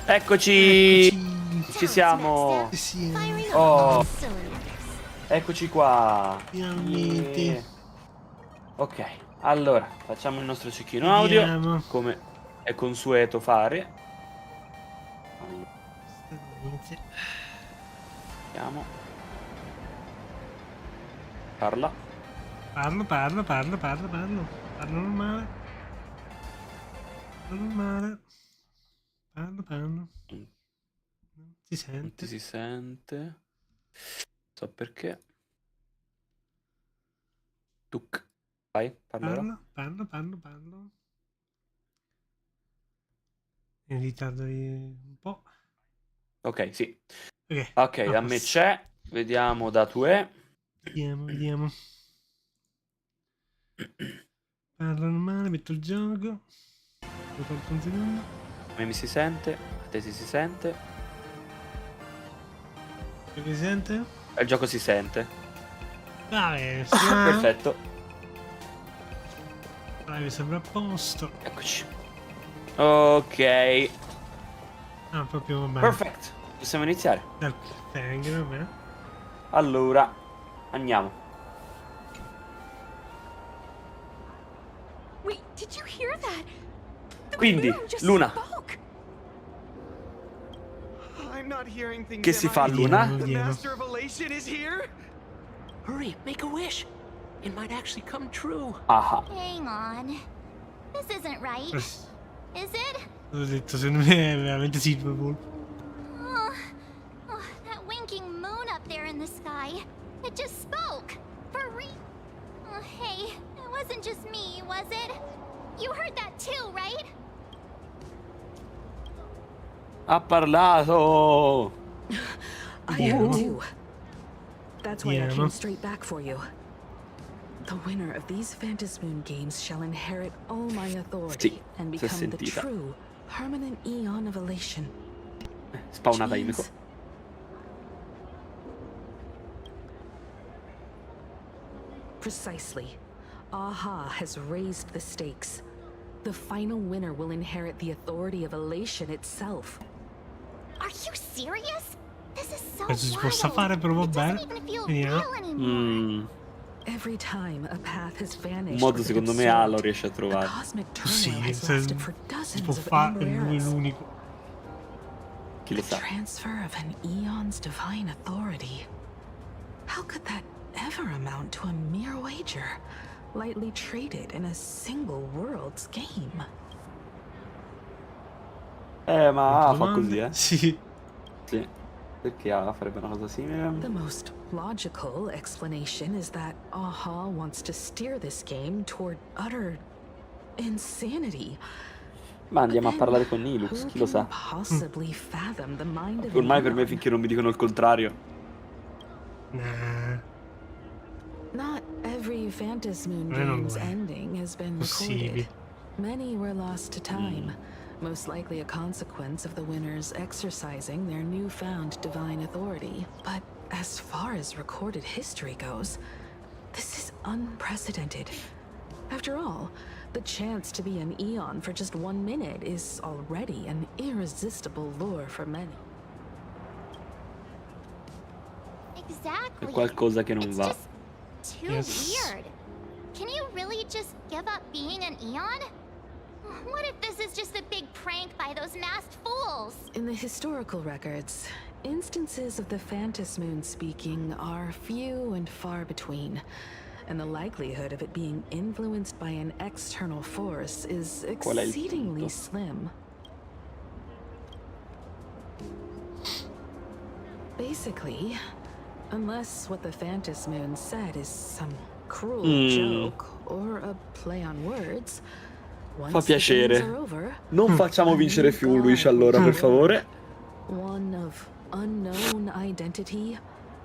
Eccoci! Ci siamo! Sì, Oh, eccoci qua! finalmente. Yeah. Ok, allora, facciamo il nostro cecchino audio, Vediamo. come è consueto fare. Allora, Inizia. vediamo. Parla. Parlo. Parlo normale. Parlo normale. Parlo. Mm, Non si Non ti sente. si sente. So perché. Tuc. Vai, parla ora. Parlo. In ritardo di un po'. Ok, sì. Ok, Ok, a da me posto. c'è. Vediamo da tu è. Vediamo. Parlo normale, metto il gioco. Ho tolto un secondo. A me mi si sente, a te si sente. Che si sente? E il gioco si sente. Dai, Perfetto. Dai, mi sembra a posto. Eccoci. Ok. Ah, proprio bene. Perfetto. Possiamo iniziare. Dal cliffhanger, vabbè. Allora, andiamo. Wait, did you hear that? The Quindi, moon just Luna. spoke. I'm not hearing things. Che si fa, am I? Luna? The Vediamo. Master of Elation is here? Hurry, make a wish. It might actually come true. Ah. Hang on. This isn't right. Is it? L'ho detto, secondo me è veramente Silverwolf. Oh, that winking moon up there in the sky. It just spoke. For real. Oh, hey, it wasn't just me, was it? You heard that too, right? Ha parlato. I heard too. That's why I Vediamo. came straight back for you. The winner of these Phantasmoon games shall inherit all my authority Sì, and si è become the sentita. true, permanent Eon of Elation. Spawnata Which Imiko. means- Precisely. Aha has raised the stakes. The final winner will inherit the authority of Elation itself. Are you serious? This is so Penso si wild. possa fare, però va It bene. doesn't even feel Vediamo. real anymore. Every time a path has vanished, Un modo with secondo its me A lo sword, riesce a a trovare. cosmic Sì, turmoil has se lasted for si dozens può of fare, amber lui è eras. l'unico. Chi The lo sa? transfer of an eon's divine authority. How could that ever amount to a mere wager, lightly traded in a single world's game? Ma A fa Domande? così, eh? Sì. Sì. Perché A farebbe una cosa The simile? most logical explanation is that Aha wants to steer this game toward utter insanity. Ma andiamo a But parlare then, con Nilux, who chi lo can sa? possibly fathom the mind of an Ormai per me Eon? finché non mi dicono il contrario. Nah. Not every Phantasmoon Non game's è ending has been possibile. recorded. Many were lost to time, most likely a consequence of the winners exercising their newfound divine authority. But as far as recorded history goes, this is unprecedented. After all, the chance to be an Eon for just 1 minute is already an irresistible lure for many. Exactly. È qualcosa che non It's va. just too Yes. weird. Can you really just give up being an Eon? What if this is just a big prank by those masked fools? In the historical records, instances of the Phantasmoon speaking are few and far between, and the likelihood of it being influenced by an external force is Qual è il exceedingly punto? slim. Basically, unless what the Phantasmoon said is some cruel joke or a play on words, Fa once the games piacere. are over, Non facciamo a vincere new Fulwish god will allora, be per born. favore. One of unknown identity,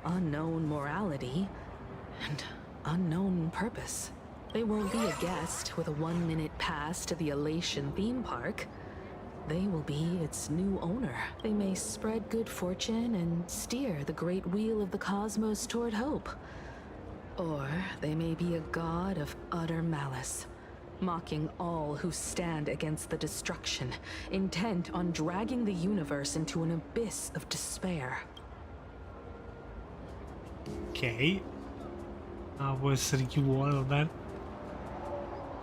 unknown morality, and unknown purpose. They won't be a guest with a 1-minute pass to the Elation theme park. They will be its new owner. They may spread good fortune and steer the great wheel of the cosmos toward hope. Or they may be a god of utter malice, mocking all who stand against the destruction, intent on dragging the universe into an abyss of despair. Ok. Ah, può essere chi vuole, va bene.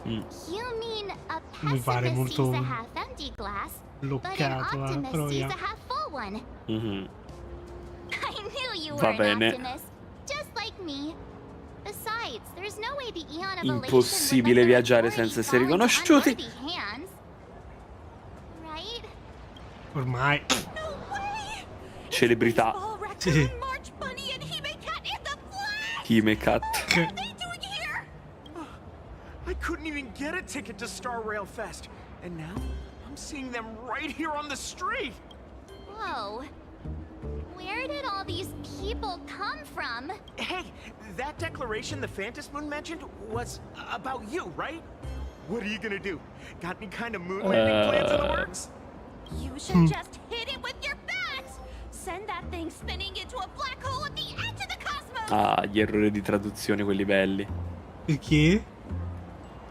You mean a Mi pare pessimist molto sees a half-empty glass, but an bloccato, optimist però sees yeah. a half-full one. Mhm. I knew you Va were an bene. optimist, just like me. Besides, there's no way the Eon of Elation Impossibile would let the viaggiare authority senza essere fall into riconosciuti. unworthy hands. Right? Ormai. No way! Celebrità. Baseball, raccoon, Sì. March Bunny, and Hime Cat in the flesh! Hime Cat. What are they doing here? I couldn't even get a ticket to Star Rail Fest, and now I'm seeing them right here on the street. Whoa. Where did all these people come from? Hey, that declaration the Phantom Moon mentioned was about you, right? What are you gonna do? Got any kind of moon landing plans in the works? You should just hit it with your bat! Send that thing spinning into a black hole at the edge of the cosmos! Ah, gli errori di traduzione, quelli belli. Perché?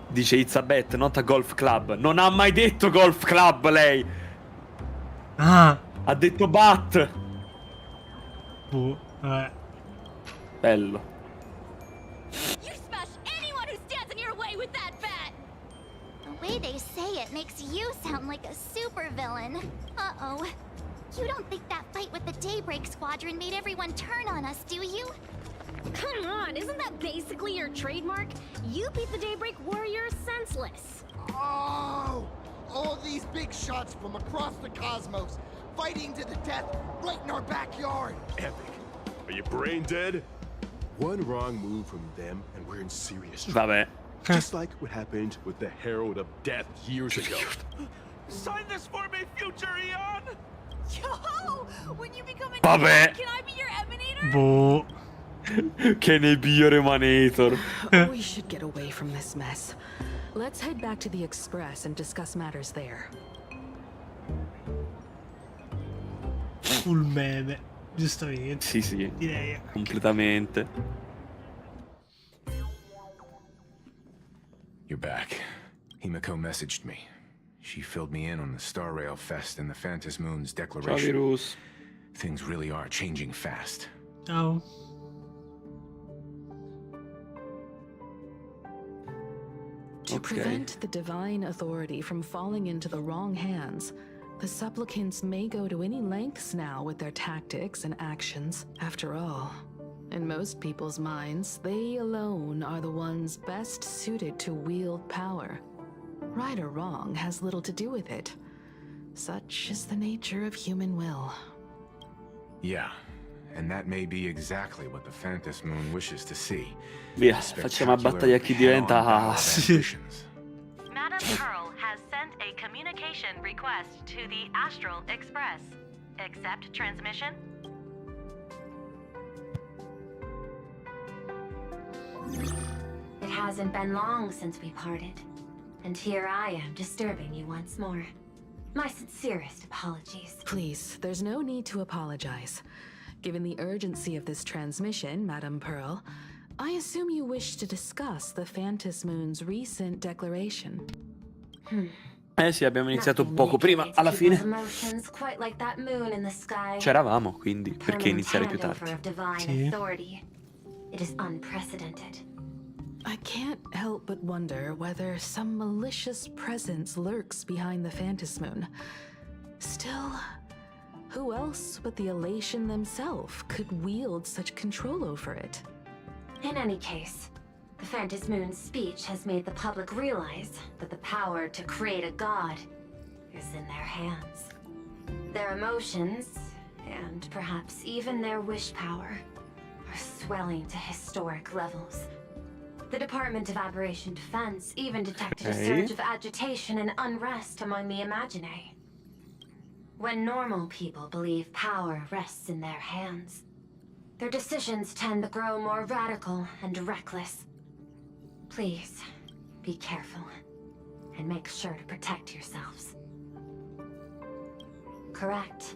Dice It's a bet, not a golf club. Non ha mai detto golf club lei. Ah, Ha detto bat. boh, vabbè. Bello. You smash anyone who stands in your way with that bat! The way they say it makes you sound like a supervillain. Uh-oh. You don't think that fight with the Daybreak Squadron made everyone turn on us, do you? Come on, isn't that basically your trademark? You beat the Daybreak Warriors senseless. Oh! All these big shots from across the cosmos, fighting to the death right in our backyard! Epic. Are you brain dead? One wrong move from them and we're in serious trouble. Vabbè. Just like what happened with the Herald of Death years ago. Sign this for me, future Eon! Yo! When you become a Vabbè. can I be your emanator? Boh. Che ne bio Remanator. We should get away from this mess. Let's head back to the Express and discuss matters there. Full meme. Giustamente. Sì, sì. Direi. Completamente. You're back. Himiko messaged me. She filled me in on the Star Rail Fest and the Phantom Moon's Ciao declaration. Virus. Things really are changing fast. Ciao. To Okay. prevent the divine authority from falling into the wrong hands, the supplicants may go to any lengths now with their tactics and actions. After all, in most people's minds, they alone are the ones best suited to wield power. Right or wrong has little to do with it. Such is the nature of human will. Yeah, and that may be exactly what the Phantom Moon wishes to see. Via, facciamo a battaglia chi diventa. Madam Pearl has sent a communication request to the Astral Express. Accept transmission? It hasn't been long since we parted, and here I am disturbing you once more. My sincerest apologies. Please, there's no need to apologize. Given the urgency of this transmission, Madam Pearl, I assume you wish to discuss the Phantom Moon's recent declaration. Eh sì, abbiamo iniziato Nothing poco prima, manipulates alla people's fine. emotions quite like that moon in the sky. C'eravamo, quindi perché Permanent iniziare più handover tardi? of divine Sì. authority. It is unprecedented. I can't help but wonder whether some malicious presence lurks behind the Phantom Moon. Still, who else but the Elation themselves could wield such control over it? In any case, the Phantom Moon's speech has made the public realize that the power to create a god is in their hands. Their emotions, and perhaps even their wish power, are swelling to historic levels. The Department of Aberration Defense even detected a surge of agitation and unrest among the Imaginae. When normal people believe power rests in their hands, their decisions tend to grow more radical and reckless. Please, be careful, and make sure to protect yourselves. Correct.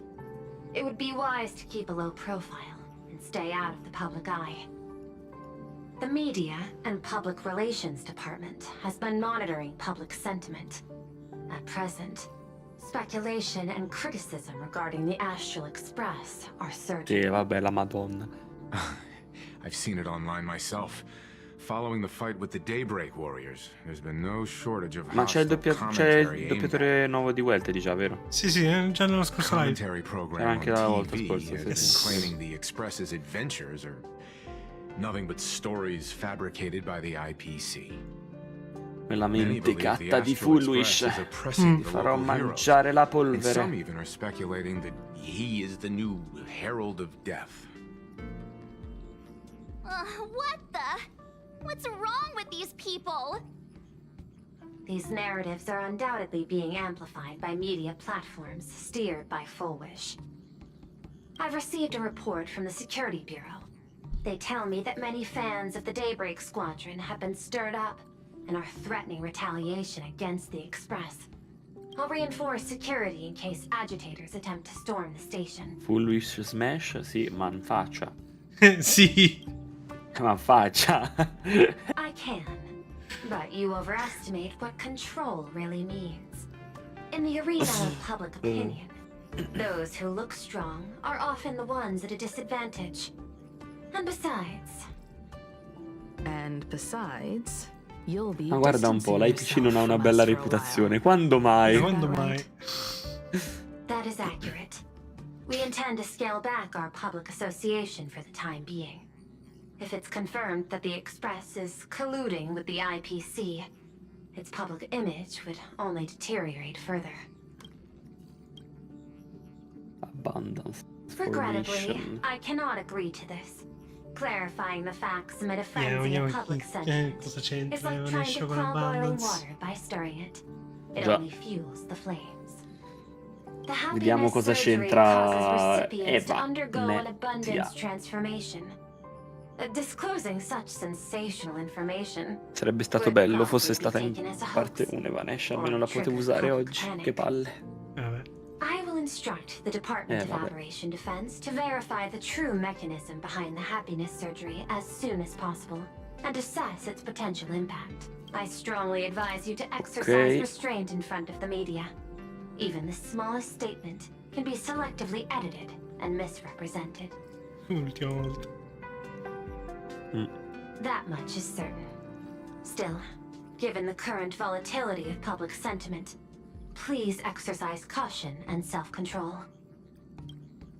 It would be wise to keep a low profile and stay out of the public eye. The Media and Public Relations Department has been monitoring public sentiment. At present, speculation and criticism regarding the Astral Express are surging. Sì, vabbè, la Madonna. I've seen it online myself. Following the fight with the Daybreak Warriors, there's been no shortage of Ma c'è il, hostile commentary aimed doppiatore nuovo di Welter, già, vero? Sì, sì, già nella scorsa live. commentary program C'era anche la on volta TV scorsa, has sì, been sì. claiming the Express's adventures are nothing but stories fabricated by the IPC. Quella Many mente believe the gatta di Astral fulwish. Express is oppressing the Farò local heroes. mangiare la And some polvere. even are speculating that he is the new Herald of Death. What the? What's wrong with these people? These narratives are undoubtedly being amplified by media platforms steered by Fulwish. I've received a report from the Security Bureau. They tell me that many fans of the Daybreak Squadron have been stirred up and are threatening retaliation against the Express. I'll reinforce security in case agitators attempt to storm the station. Fulwish smash? Sì, ma in faccia. Sì. Ma in faccia. I can, but you overestimate what control really means. In the arena of public opinion, those who look strong are often the ones at a disadvantage. And besides, you'll be Ma guarda un po', l'IPC non ha una bella reputazione. Quando mai? Quando mai? That is accurate. We intend to scale back our public association for the time being. If it's confirmed that the Express is colluding with the IPC, its public image would only deteriorate further. Abundance. Regrettably, Formation. I cannot agree to this. Clarifying the facts amid a frenzy vediamo of public sentiment cosa is c'entra like trying Evanescia to con quell boiling Abundance. water by stirring it. It Già. only fuels the flames. The Vediamo happiness cosa surgery c'entra causes recipients to undergo an Evanescia. abundance transformation. Disclosing such sensational information Sarebbe stato bello fosse stata in parte 1 Evanescia, almeno la potevo usare oggi. Che palle. Vabbè. I will instruct the Department of vabbè. Operation Defense to verify the true mechanism behind the happiness surgery as soon as possible and assess its potential impact. I strongly advise you to exercise restraint in front of the media. Even the smallest statement can be selectively edited and misrepresented. L'ultima volta. That much is certain. Still, given the current volatility of public sentiment, please exercise caution and self-control.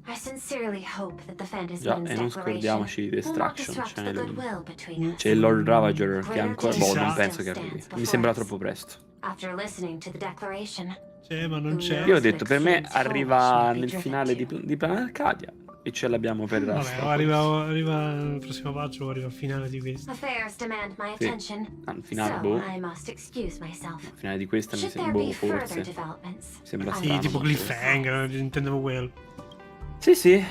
I sincerely hope that the Fantasy Già, Moon's e non declaration scordiamoci di will not Distraction. disrupt the goodwill between us. C'è il Lord Ravager che ancora. Boh, non Chissà. penso che arrivi. Mi sembra troppo presto. After listening to the declaration, C'è, ma non c'è. Io ho detto, per me arriva nel finale di Planarcadia e ce l'abbiamo per il Vabbè, resto. o arriva il prossimo patch o arriva al finale di questo. affairs demand my Sì. attention, Al finale, so boh. I must excuse myself. Al finale di questa mi Should there sembra, be boh, further forse. developments, Sembra I strano. Sì, tipo ma cliffhanger, intendevo quello. Sì, sì.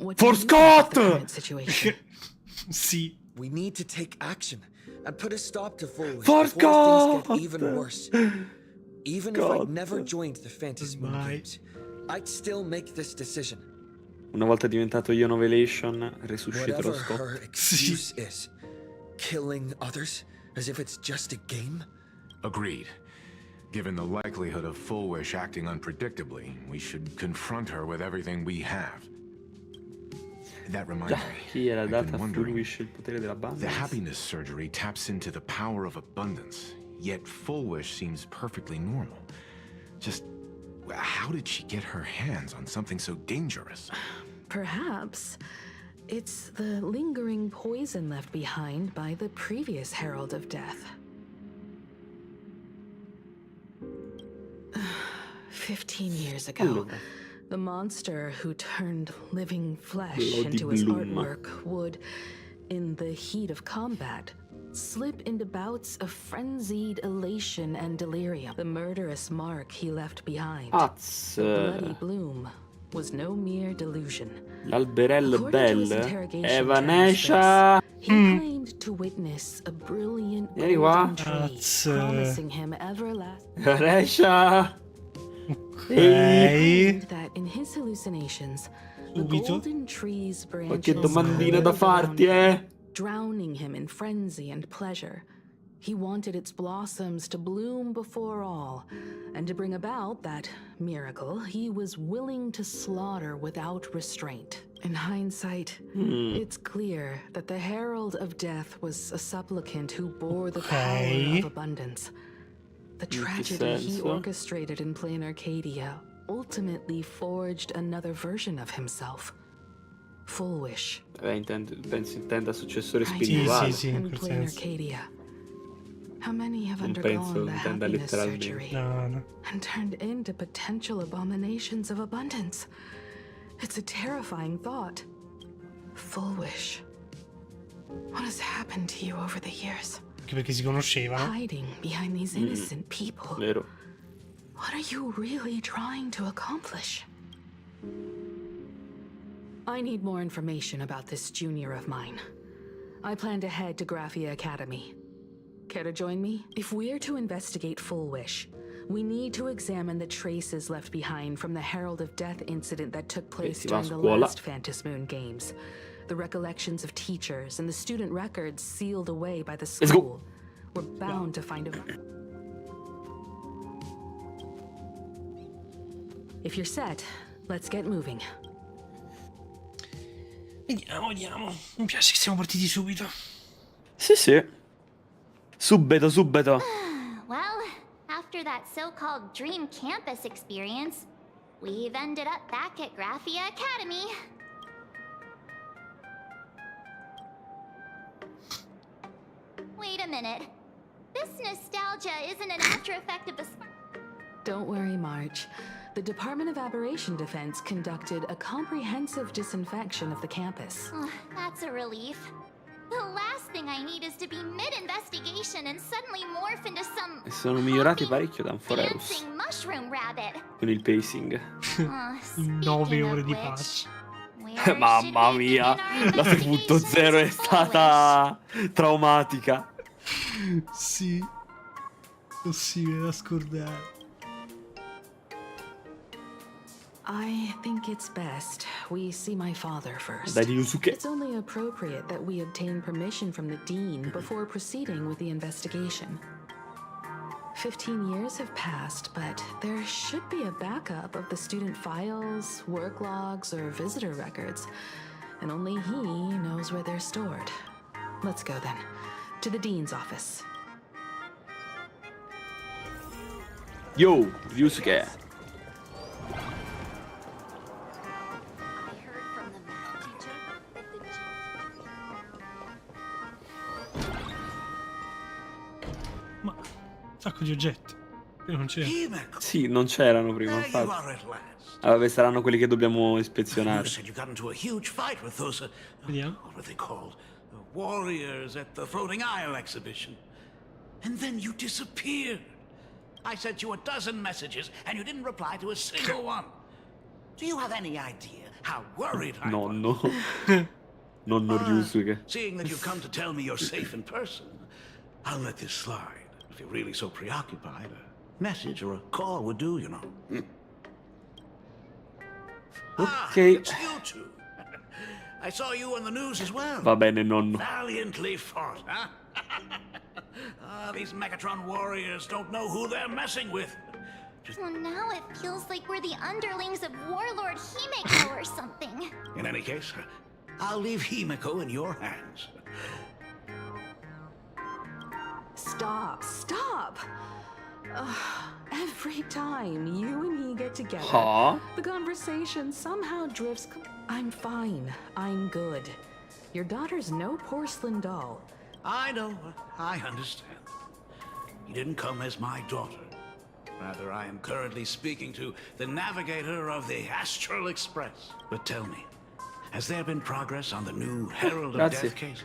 What do you For think about the Scott! current situation? Sì. We need to take action and put a stop to fulwish For before things Scott! get even worse. Even if God. I'd never joined the Fantasy Moon Ormai. games, I'd still make this decision. Una volta diventato io Novelation, resusciterò Whatever Scott. her excuse is, killing others as if it's just a game? Agreed. Given the likelihood of Fulwish acting unpredictably, we should confront her with everything we have. That reminds Già, me, chi era I've data been a wondering, Fulwish il potere della banda? the happiness surgery taps into the power of abundance, yet Fulwish seems perfectly normal. Just how did she get her hands on something so dangerous? Perhaps it's the lingering poison left behind by the previous Herald of Death. 15 years ago, Allora, the monster who turned living flesh Bloody into his Bloom. artwork would, in the heat of combat, slip into bouts of frenzied elation and delirium. The murderous mark he left behind, Az, the bloody bloom, was no mere delusion. l'alberello According to his belle, interrogation Evanescia. transcripts, he claimed to witness a brilliant Vieni qua. golden tree, Cazzo. promising him everlasting. Evanescia. Ok. that in his hallucinations, the Subito. golden tree's Qualche branches domandina da curled farti, around him, drowning him in frenzy and pleasure. He wanted its blossoms to bloom before all, and to bring about that miracle, he was willing to slaughter without restraint. In hindsight, it's clear that the Herald of Death was a supplicant who bore the power of abundance. The tragedy he senso? orchestrated in Planarcadia ultimately forged another version of himself. Fulwish. Penso intenda successore Right. spirituale. Sì, in In quel senso. Planarcadia. How many have Non undergone penso the intenda happiness letteralmente. surgery No. and turned into potential abominations of abundance? It's a terrifying thought. Fulwish. What has happened to you over the years? Anche perché si conoscevano. Hiding behind these innocent people. Vero. What are you really trying to accomplish? I need more information about this junior of mine. I plan to head to Graphia Academy. Care to join me? If we're to investigate Fulwish, we need to examine the traces left behind from the Herald of Death incident that took place si va a during the scuola. last Fantasy Moon Games. The recollections of teachers and the student records sealed away by the Let's go. school. We're bound to find a... If you're set, let's get moving. Vediamo. Mi piace che siamo partiti subito. Sì, sì. Subito, subito. Well, after that so-called dream campus experience, we've ended up back at Graphia Academy. Wait a minute. This nostalgia isn't an after effect of the Don't worry, March. The Department of Aberration Defense conducted a comprehensive disinfection of the campus. That's a relief. The last thing I need is to be mid-investigation and suddenly morph into some E sono migliorati parecchio da Foreus dancing mushroom rabbit. con il pacing. 9 ore di patch. Mamma mia, la 3.0 è stata traumatica. Sì. Possibile da scordare. I think it's best we see my father first. Dai, Ryusuke. It's only appropriate that we obtain permission from the dean before proceeding with the investigation. 15 years have passed, but there should be a backup of the student files, work logs, or visitor records. And only he knows where they're stored. Let's go then. To the dean's office. Yo, Ryusuke. Ma un sacco di oggetti. Qui non c'era. Sì, non c'erano prima, infatti. Ah, vabbè, saranno quelli che dobbiamo ispezionare. You got into a huge fight with those, Vediamo. what were they called? The warriors at the Floating Isle exhibition. And then you disappeared. I sent you a dozen messages, and you didn't reply to a single one. Do you have any idea how worried I was? Nonno. Nonno Ryusuke. Seeing that you've come to tell me you're safe in person, I'll let this slide. If you're really so preoccupied, a message or a call would do, you know. Ok. It's you two. I saw you on the news as well. Va bene, nonno. Valiantly fought, huh? These Megatron warriors don't know who they're messing with. Well, now it feels like we're the underlings of Warlord Himeko or something. In any case, I'll leave Himeko in your hands. Stop. Every time you and he get together, Huh? the conversation somehow drifts. I'm fine. I'm good. Your daughter's no porcelain doll. I know. I understand. You didn't come as my daughter. Rather, I am currently speaking to the navigator of the Astral Express. But tell me, has there been progress on the new Herald of Grazie. Death case?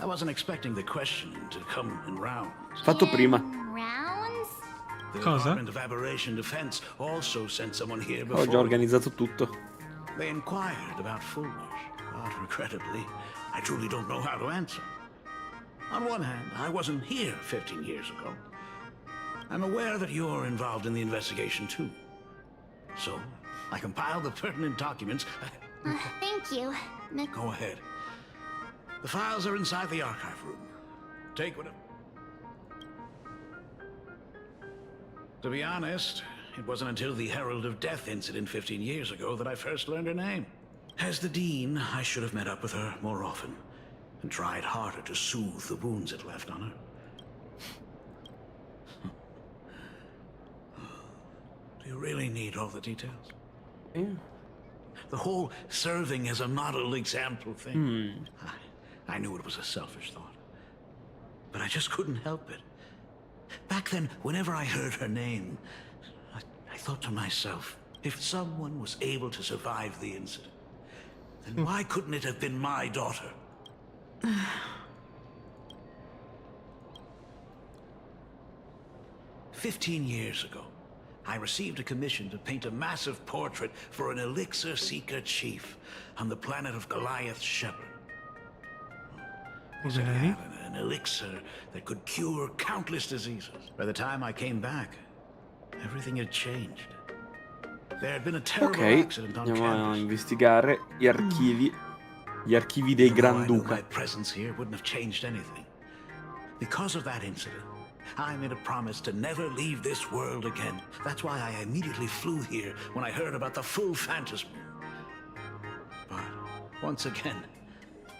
I wasn't expecting the question to come in rounds. Fatto prima. Rounds? The Cosa? Department of Aberration Defense also sent someone here Ho before. già organizzato tutto. They inquired about Fulwish, but regrettably, I truly don't know how to answer. On one hand, I wasn't here 15 years ago. I'm aware that you're involved in the investigation too. So, I compiled the pertinent documents. Thank you. Go ahead. The files are inside the archive room. Take whatever. To be honest, it wasn't until the Herald of Death incident 15 years ago that I first learned her name. As the Dean, I should have met up with her more often and tried harder to soothe the wounds it left on her. Do you really need all the details? Yeah. The whole serving as a model example thing. I knew it was a selfish thought, but I just couldn't help it. Back then, whenever I heard her name, I thought to myself, if someone was able to survive the incident, then why couldn't it have been my daughter? 15 years ago, I received a commission to paint a massive portrait for an elixir seeker chief on the planet of Goliath's Shepherd. He said he had an elixir that could cure countless diseases. By the time I came back, everything had changed. There had been a terrible accident on andiamo a campus. investigare gli archivi dei Granduca. My presence here wouldn't have changed anything. Because of that incident, I made a promise to never leave this world again. That's why I immediately flew here when I heard about the full phantasm. But once again,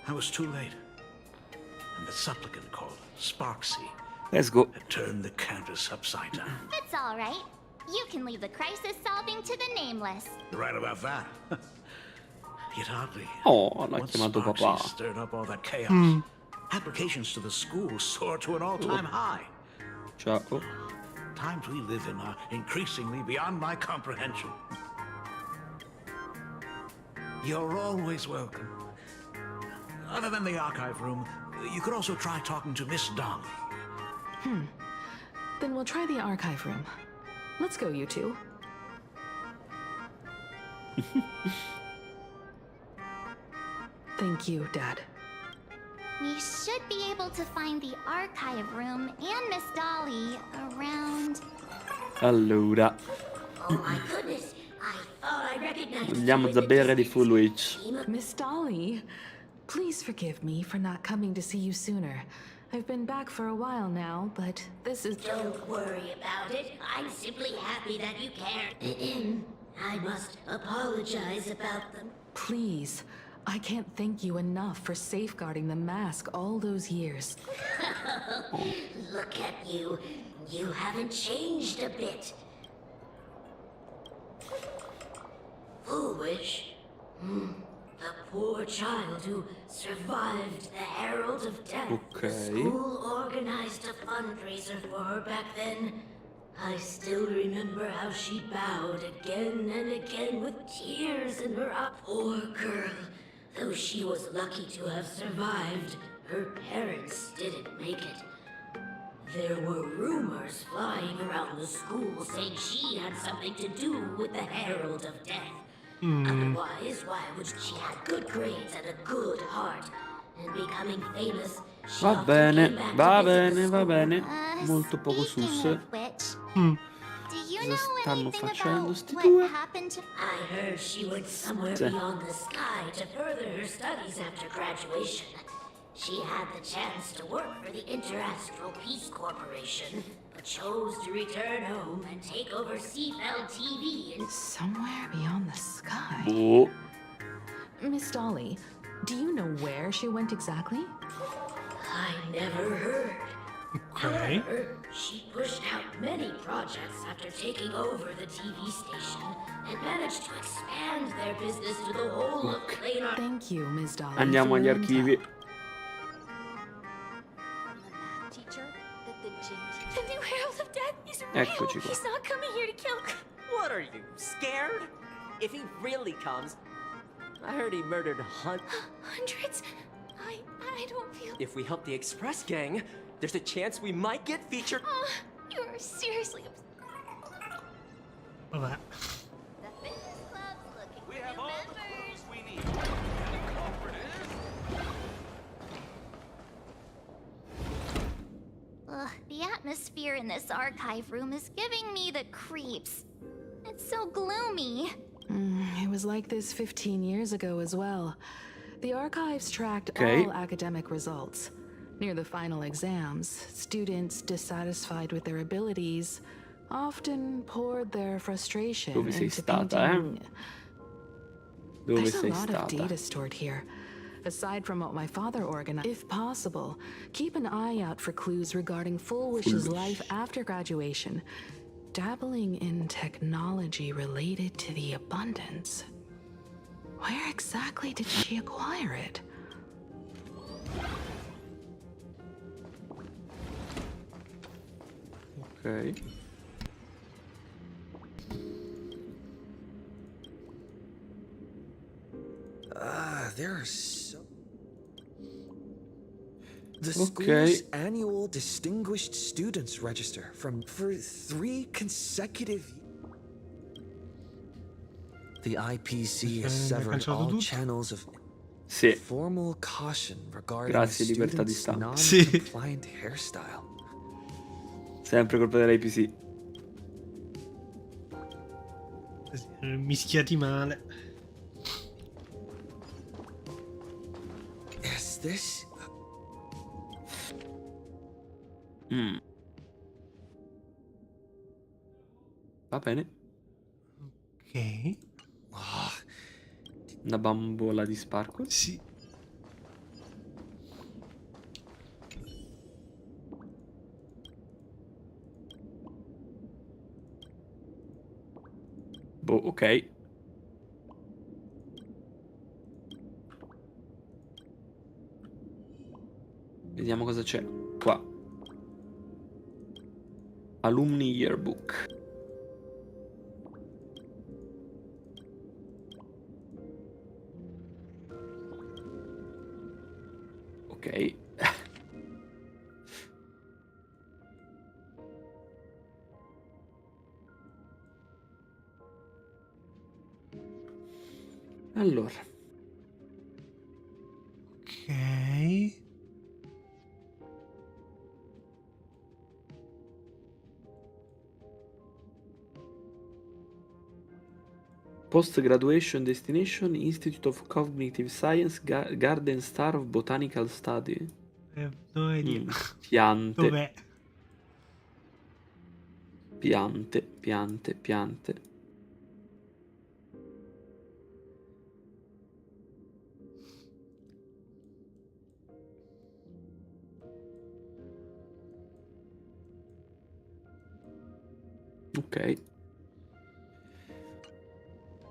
I was too late. And the supplicant called Sparksy Let's go. had turned the Countess upside down. It's all right. You can leave the crisis solving to the nameless. You're right about that. Yet oddly, Oh, l'ha once chiamato Sparksy papà. stirred up all that chaos, applications to the school soared to an all-time high. Ciao. Times we live in are increasingly beyond my comprehension. You're always welcome. Other than the archive room, you could also try talking to Miss Dolly. Then we'll try the archive room. Let's go, you two. Thank you, Dad. We should be able to find the archive room and Miss Dolly around. Allora, Oh my goodness, I thought I recognized andiamo a bere di fulwish. Miss Dolly, please forgive me for not coming to see you sooner. I've been back for a while now, but this is... Don't worry about it. I'm simply happy that you cared. I must apologize about them. Please, I can't thank you enough for safeguarding the mask all those years. Look at you. You haven't changed a bit. Foolish. The poor child who survived the Herald of Death. The school organized a fundraiser for her back then. I still remember how she bowed again and again with tears in her eyes. Poor girl. Though she was lucky to have survived, her parents didn't make it. There were rumors flying around the school saying she had something to do with the Herald of Death. Otherwise, why would she have good grades and a good heart? And becoming famous, she Va often bene, came back va to visit bene, the va school. bene. Molto poco Speaking sus. of which, do you Cosa know stanno anything facendo about sti what due? happened to... I heard she went somewhere Sì. beyond the sky to further her studies after graduation. She had the chance to work for the Interastral Peace Corporation, but chose to return home and take over Seafell TV and... Somewhere beyond the sky. Oh. Miss Dolly, do you know where she went exactly? I never heard. Okay. However, she pushed out many projects after taking over the TV station and managed to expand their business to the whole of Planarcadia. Thank you, Miss Dolly. Andiamo for agli your archivi. intel. Teacher, the The new Herald of Death is real. Eccoci qua. He's not coming here to kill... What are you, scared? If he really comes, I heard he murdered Hundreds? I don't feel... If we help the Express gang, there's a chance we might get featured. You're seriously... Vabbè. The fitness club's looking for have new all the members. we need. And the culprit is... Ugh, the atmosphere in this archive room is giving me the creeps. It's so gloomy. It was like this 15 years ago as well. The archives tracked Okay. all academic results. Near the final exams, students dissatisfied with their abilities often poured their frustration Dove sei into stata, painting. Dove There's a sei lot of stata? data stored here. Aside from what my father organized, if possible, keep an eye out for clues regarding Fulwish's life after graduation, dabbling in technology related to the abundance. Where exactly did she acquire it? Ok. There are so... The Okay. school's annual Distinguished Students Register for 3 consecutive... The IPC has severed all channels of Sì. formal caution regarding Grazie, a libertà di student's stampa. non-compliant hairstyle. Sempre colpa dell'APC. Mischiati male. Is this... Va bene. Ok. Una bambola di sparkle. Sì. Boh, ok. Vediamo cosa c'è qua. Alumni Yearbook. Ok. Allora. Ok. Post-graduation destination, Institute of Cognitive Science, Garden Star of Botanical Study. No idea. Piante. Dov'è? Piante, piante, piante. Ok.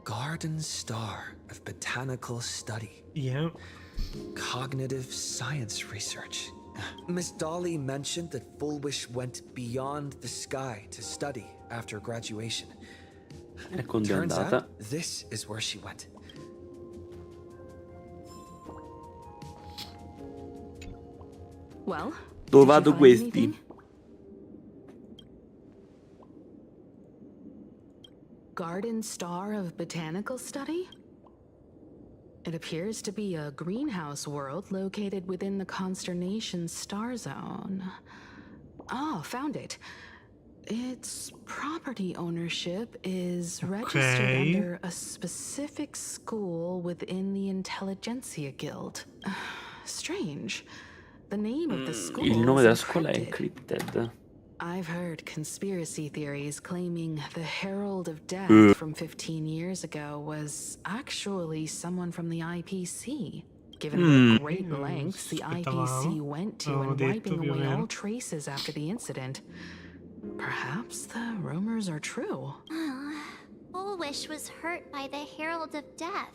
Garden Star of Botanical Study. Yeah. Cognitive Science Research. Miss Dolly mentioned that Fulwish went beyond the sky to study after graduation. È quando è Turns andata. out this is where she went. Well, Dove did you vado find questi? anything? Garden Star of Botanical Study? It appears to be a greenhouse world located within the consternation star zone. Oh, found it. Its property ownership is registered Okay. under a specific school within the Intelligentsia Guild. Strange. The name of the school Il nome is della scuola è encrypted. encrypted. I've heard conspiracy theories claiming the Herald of Death Ugh. from 15 years ago was actually someone from the IPC. Given the great lengths the IPC went to in wiping away all traces after the incident, perhaps the rumors are true. Fulwish was hurt by the Herald of Death.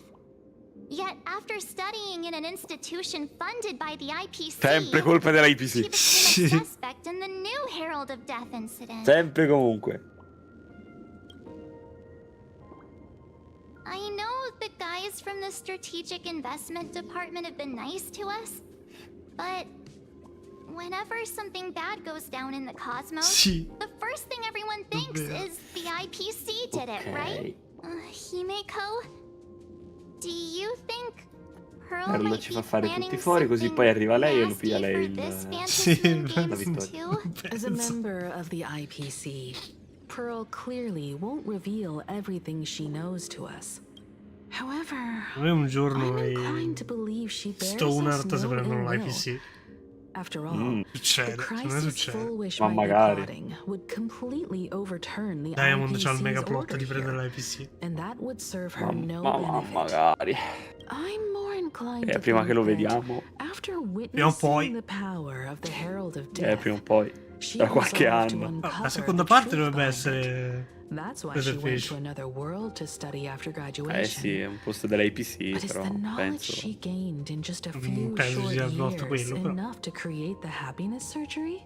Yet, after studying in an institution funded by the IPC, Sempre colpa he dell'IPC. became a suspect in the new Herald of Death incident. Sempre comunque. I know the guys from the Strategic Investment Department have been nice to us, but whenever something bad goes down in the cosmos, Sì. the first thing everyone thinks Davvero. is the IPC did it, right? Himeko, do you think Pearl Merlo might ci be fa fare planning tutti fuori, così something poi arriva lei e lo nasty piglia lei for this il... Fantasy Moon la Games vittoria. too? As a member of the IPC, pearl clearly won't reveal everything she knows to us. However, un giorno I'm inclined to believe she bears sto us un'altra se no prendono ill will. l'IPC. After all, the Succede, non crisis succede. Fulwish Ma might be magari. plotting would completely overturn the Diamond c'ha il IPC's mega plot order di prendere here, l'IPC. and that would serve her no Ma benefit. magari. I'm more inclined to Prima che think lo that vediamo. after poi. witnessing the power of the Herald of Death, Prima o poi. she Tra qualche resolved to anno. uncover La seconda the parte truth dovrebbe behind essere it. That's why she went to Preservation. another world to study after graduation. Eh sì, è un posto dell'APC, But is però the knowledge penso. she gained in just a few penso short sia molto years quello, però. enough to create the happiness surgery?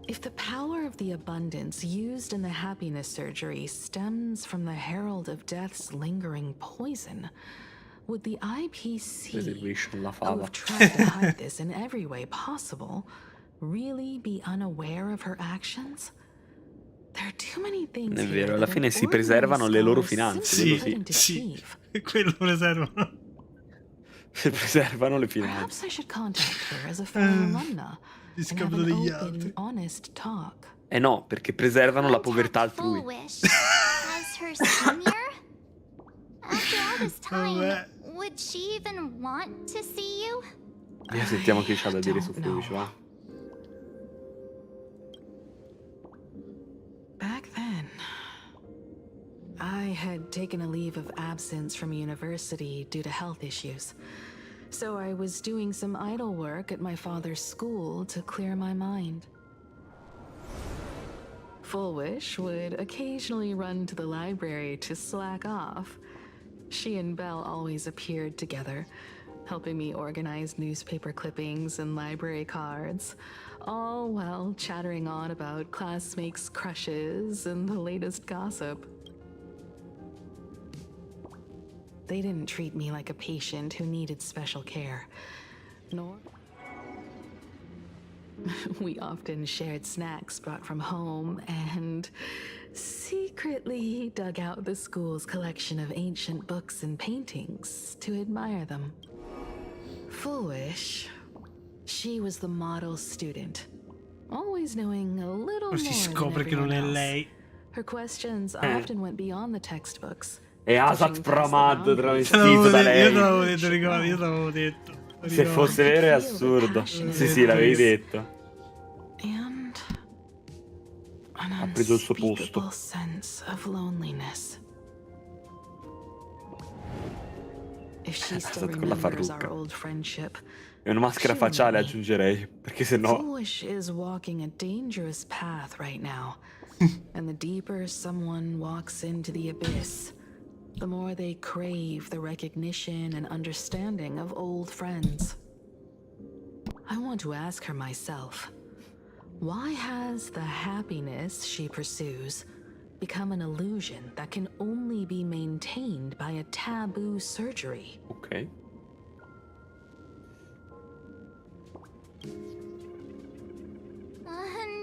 If the power of the abundance used in the happiness surgery stems from the Herald of Death's lingering poison, would the IPC, Preservation, la who fava. have tried to hide this in every way possible, really be unaware of her actions? There are too many things È here vero, alla that fine an si ordinary preservano le loro scholar finanze, simply quello couldn't Sì, achieve. quello preservano. Si preservano le finanze. Perhaps I should contact her as a fellow alumna and have Discapito an degli open, altri. honest talk. Eh no, perché preservano la povertà Contact altrui. Fulwish as her senior? After all this time, Vabbè. would she even want to see you? Via, sentiamo che c'ha da dire su don't Fulwish, know. va. Back then, I had taken a leave of absence from university due to health issues. So I was doing some idle work at my father's school to clear my mind. Fulwish would occasionally run to the library to slack off. She and Belle always appeared together, helping me organize newspaper clippings and library cards, all while chattering on about classmates' crushes and the latest gossip. They didn't treat me like a patient who needed special care, nor... We often shared snacks brought from home and secretly dug out the school's collection of ancient books and paintings to admire them. Fulwish, she was the model student, always knowing a little more Si than scopre che non è everyone else. lei. Her questions often went beyond the textbooks. E Asat Pramad Te travestito l'avevo da detto, io te lei. l'avevo detto, ricordi, io te l'avevo detto. Se Ricordi. fosse vero è assurdo. Sì, sì, l'avevi detto. And an Ha preso il suo unspeakable posto. sense of loneliness. If she still Asat con la remembers our farrucca. old friendship, E una maschera facciale aggiungerei, perché se no... Fulwish is walking a dangerous path right now. And the deeper someone walks into the abyss, the more they crave the recognition and understanding of old friends. I want to ask her myself, why has the happiness she pursues become an illusion that can only be maintained by a taboo surgery? Ok.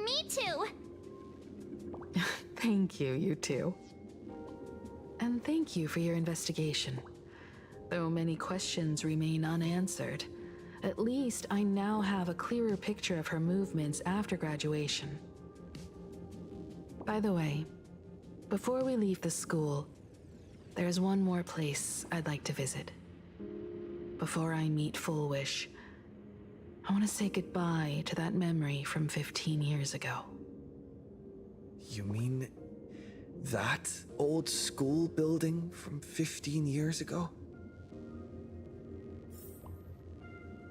Me too. Thank you, you two. And thank you for your investigation. Though many questions remain unanswered, at least I now have a clearer picture of her movements after graduation. By the way, before we leave the school, there's one more place I'd like to visit. Before I meet Fulwish, I want to say goodbye to that memory from 15 years ago. You mean that old school building from 15 years ago?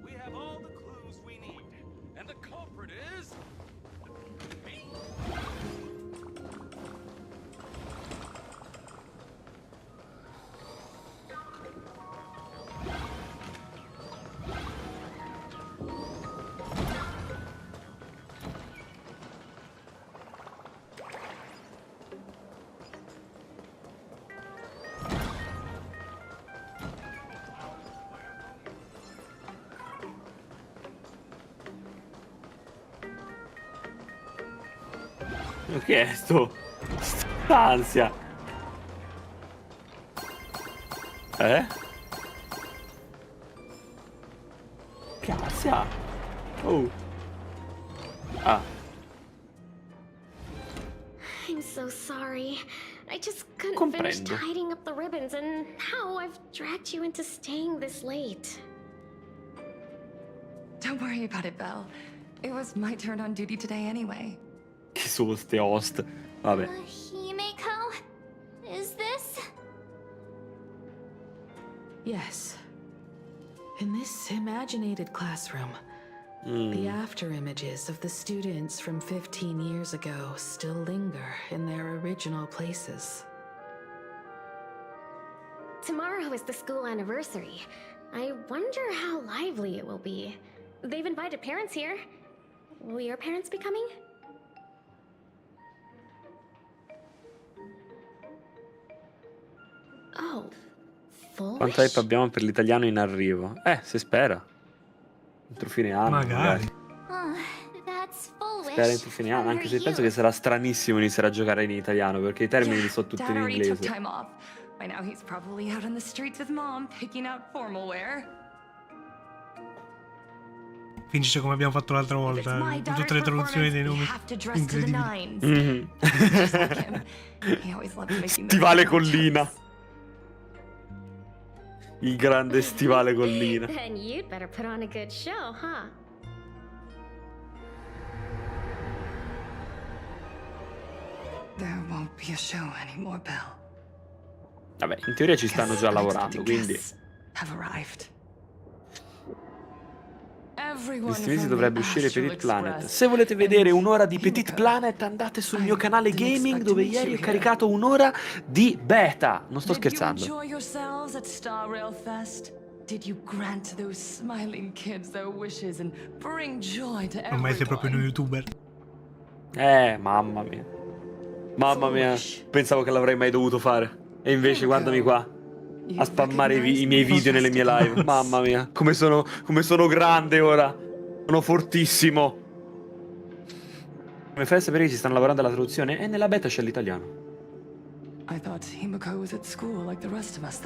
We have all the clues we need, and the culprit is... me. Che è sto? St'ansia. Che ansia? Oh. Ah. I'm I'm so sorry. I just couldn't finish tidying up the ribbons, and now I've dragged you into staying this late. Don't worry about it, Belle. It was my turn on duty today anyway. Chi sono ste host? Vabbè. Himeko? Is this? Yes. In this imaginated classroom, the after images of the students from 15 years ago still linger in their original places. Tomorrow is the school anniversary. I wonder how lively it will be. They've invited parents here. Will your parents be coming? Oh, Quanto hype abbiamo per l'italiano in arrivo? Si spera. Entro fine anno, magari. Spera entro fine anno, anche se penso che sarà stranissimo iniziare a giocare in italiano, perché i termini sono tutti in inglese. By now he's probably out on the streets with mom, picking out formal wear. Finisce come abbiamo fatto l'altra volta, con tutte le traduzioni dei nomi incredibili. Stivale Collina. Il grande Stivale Collina. Then you'd better put on a good show, huh? There won't be a show anymore, Belle. Vabbè, in teoria ci stanno già lavorando, quindi questi mesi dovrebbe uscire Petit Planet. Se volete vedere un'ora di Petit Planet, andate sul mio canale gaming, dove ieri ho caricato un'ora di beta. Non sto scherzando. Ormai sei proprio un youtuber. Mamma mia. Mamma mia, pensavo che l'avrei mai dovuto fare. E invece guardami qua, a spammare i miei video nelle mie live. Mamma mia, come sono grande ora. Sono fortissimo. Come fai a sapere che ci stanno lavorando alla traduzione? E nella beta c'è l'italiano.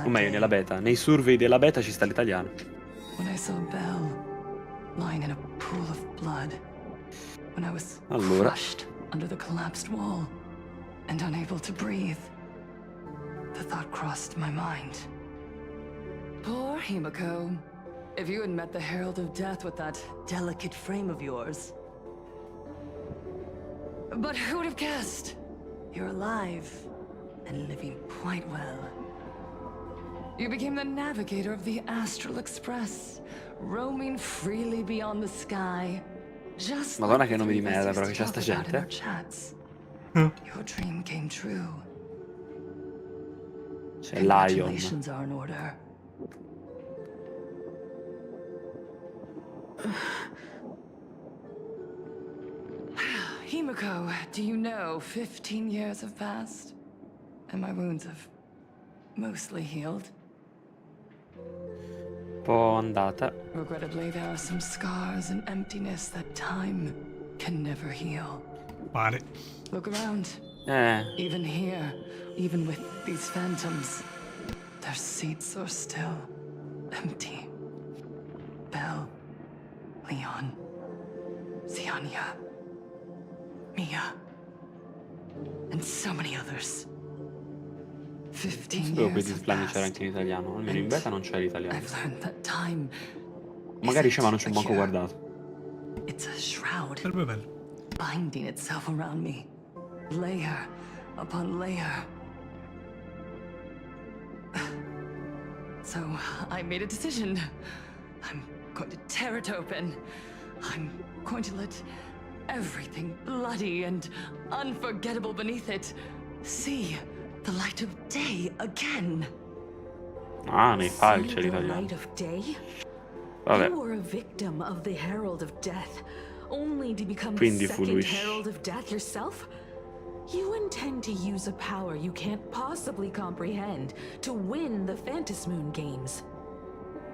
O meglio, nella beta. Nei survey della beta ci sta l'italiano. Allora. The thought crossed my mind. Poor Himeko. If you had met the Herald of Death with that delicate frame of yours. But who would have guessed? You're alive and living quite well. You became the navigator of the Astral Express, roaming freely beyond the sky. Just Madonna che nome di merda, però che c'è sta gente. Your dream came true. C'è Lion. Himeko, do you know 15 years have passed? And my wounds have mostly healed? Un po' andata. Regrettably, there are some scars and emptiness that time can never heal. Pare. Look around. Even here, even with these phantoms, their seats are still empty. Belle, Leon, Ziania, Mia, and so many others. 15 years have Plani c'era anche in italiano, almeno in beta non c'è l'italiano. I've learned that time Magari c'è, ma non ci ho manco guardato. It's a shroud binding itself around me, layer upon layer. So I made a decision. I'm going to tear it open. I'm going to let everything bloody and unforgettable beneath it see the light of day again. Ah, nei file c'è l'italiano. Vabbè. You were a victim of the Herald of Death, only to become the Quindi second fulwish. Herald of Death yourself? You intend to use a power you can't possibly comprehend to win the Phantasmoon games.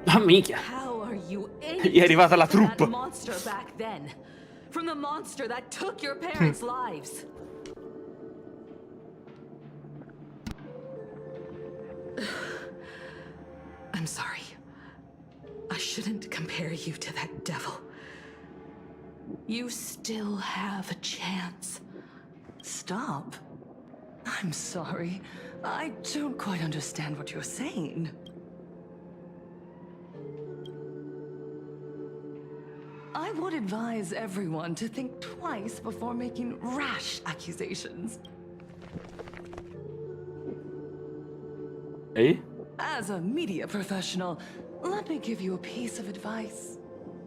Ah, minchia. How are you Gli è arrivata la from that troupe. monster back then? From the monster that took your parents' lives? I'm sorry. I shouldn't compare you to that devil. You still have a chance. Stop. I'm sorry. I don't quite understand what you're saying. I would advise everyone to think twice before making rash accusations. Hey? As a media professional, let me give you a piece of advice.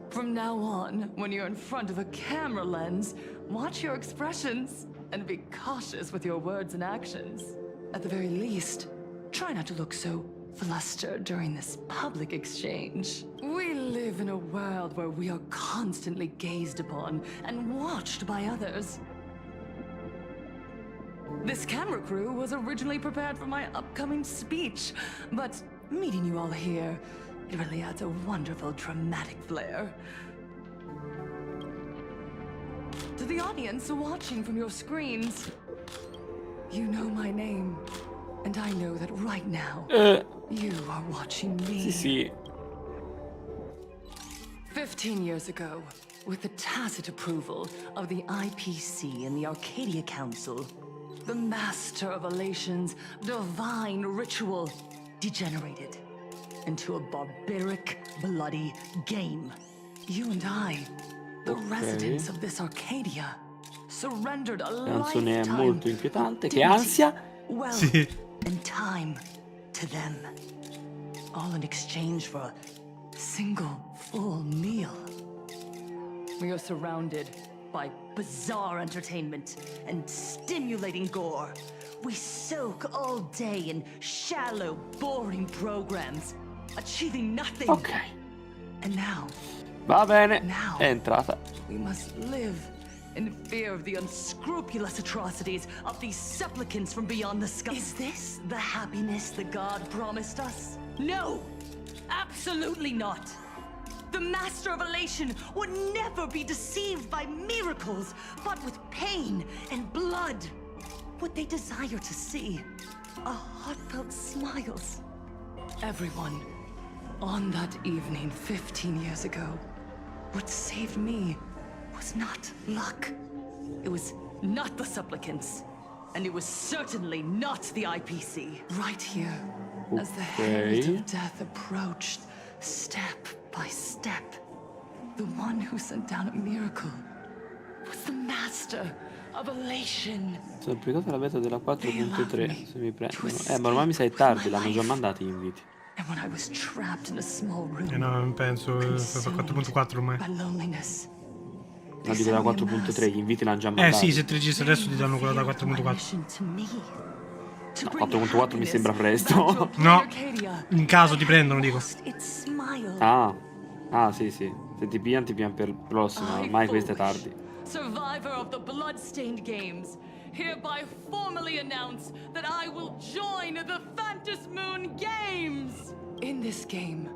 From now on, when you're in front of a camera lens, watch your expressions and be cautious with your words and actions. At the very least, try not to look so flustered during this public exchange. We live in a world where we are constantly gazed upon and watched by others. This camera crew was originally prepared for my upcoming speech, but meeting you all here, it really adds a wonderful dramatic flair. To the audience watching from your screens, you know my name, and I know that right now, you are watching me. Sì. 15 years ago, with the tacit approval of the IPC and the Arcadia Council, the Master of Elation's divine ritual degenerated into a barbaric, bloody game. You and I, the residents of this Arcadia, surrendered a Canzone è lifetime molto inquietante. Che duty, ansia. wealth, and time to them, all in exchange for a single full meal. We are surrounded by bizarre entertainment and stimulating gore. We soak all day in shallow, boring programs, achieving nothing. Ok. And now, Va bene. È entrata. we must live in fear of the unscrupulous atrocities of these supplicants from beyond the sky. Is this the happiness the God promised us? No! Absolutely not! The Master of Elation would never be deceived by miracles, but with pain and blood. What they desire to see are heartfelt smiles. Everyone, on that evening 15 years ago, what saved me was not luck. It was not the supplicants, and it was certainly not the IPC. Right here, as the herald of death approached, step by step, the one who sent down a miracle was the Master of Elation. Sono applicata la beta della 4.3. Se mi prendono. Ma ormai mi sa è tardi, l'hanno già mandati gli inviti. And when I was trapped in a small room, no, penso per 4.4 ormai. No, dico da 4.3, gli inviti l'hanno già mandati. Sì, se ti registri adesso ti danno quella da 4.4. No, 4.4 mi sembra presto. No, in caso ti prendono, dico. Ah, sì. Se ti pigliano per il prossimo, ormai questo è tardi. survivor of the blood-stained games, hereby formally announce that I will join the Phantom Moon Games! In this game,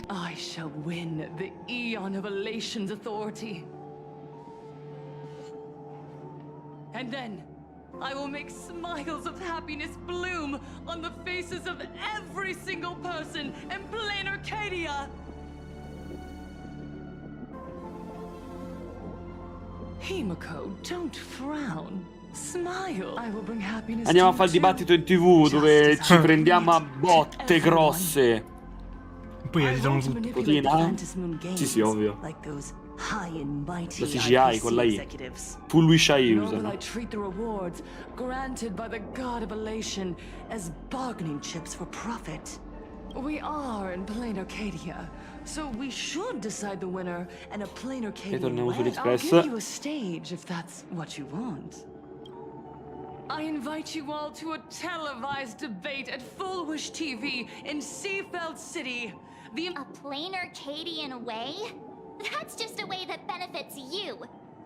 I shall win the Eon of Elation's authority. And then, I will make smiles of happiness bloom on the faces of every single person in Planarcadia! Himiko, don't frown. Smile. I will bring happiness. Andiamo a fare il dibattito in TV dove ci prendiamo a botte grosse. Poi editano tutto. Codina? Sì, ovvio. La CGI con la I. Fulwish I usano. I treat the rewards granted by the God of Elation as bargaining chips for profit. We are in Planarcadia, so we should decide the winner and a Planarcadia way. I'll give you a stage if that's what you want. I invite you all to a televised debate at Fulwish TV in Seafeld City. A Planarcadian way? That's just a way that benefits you.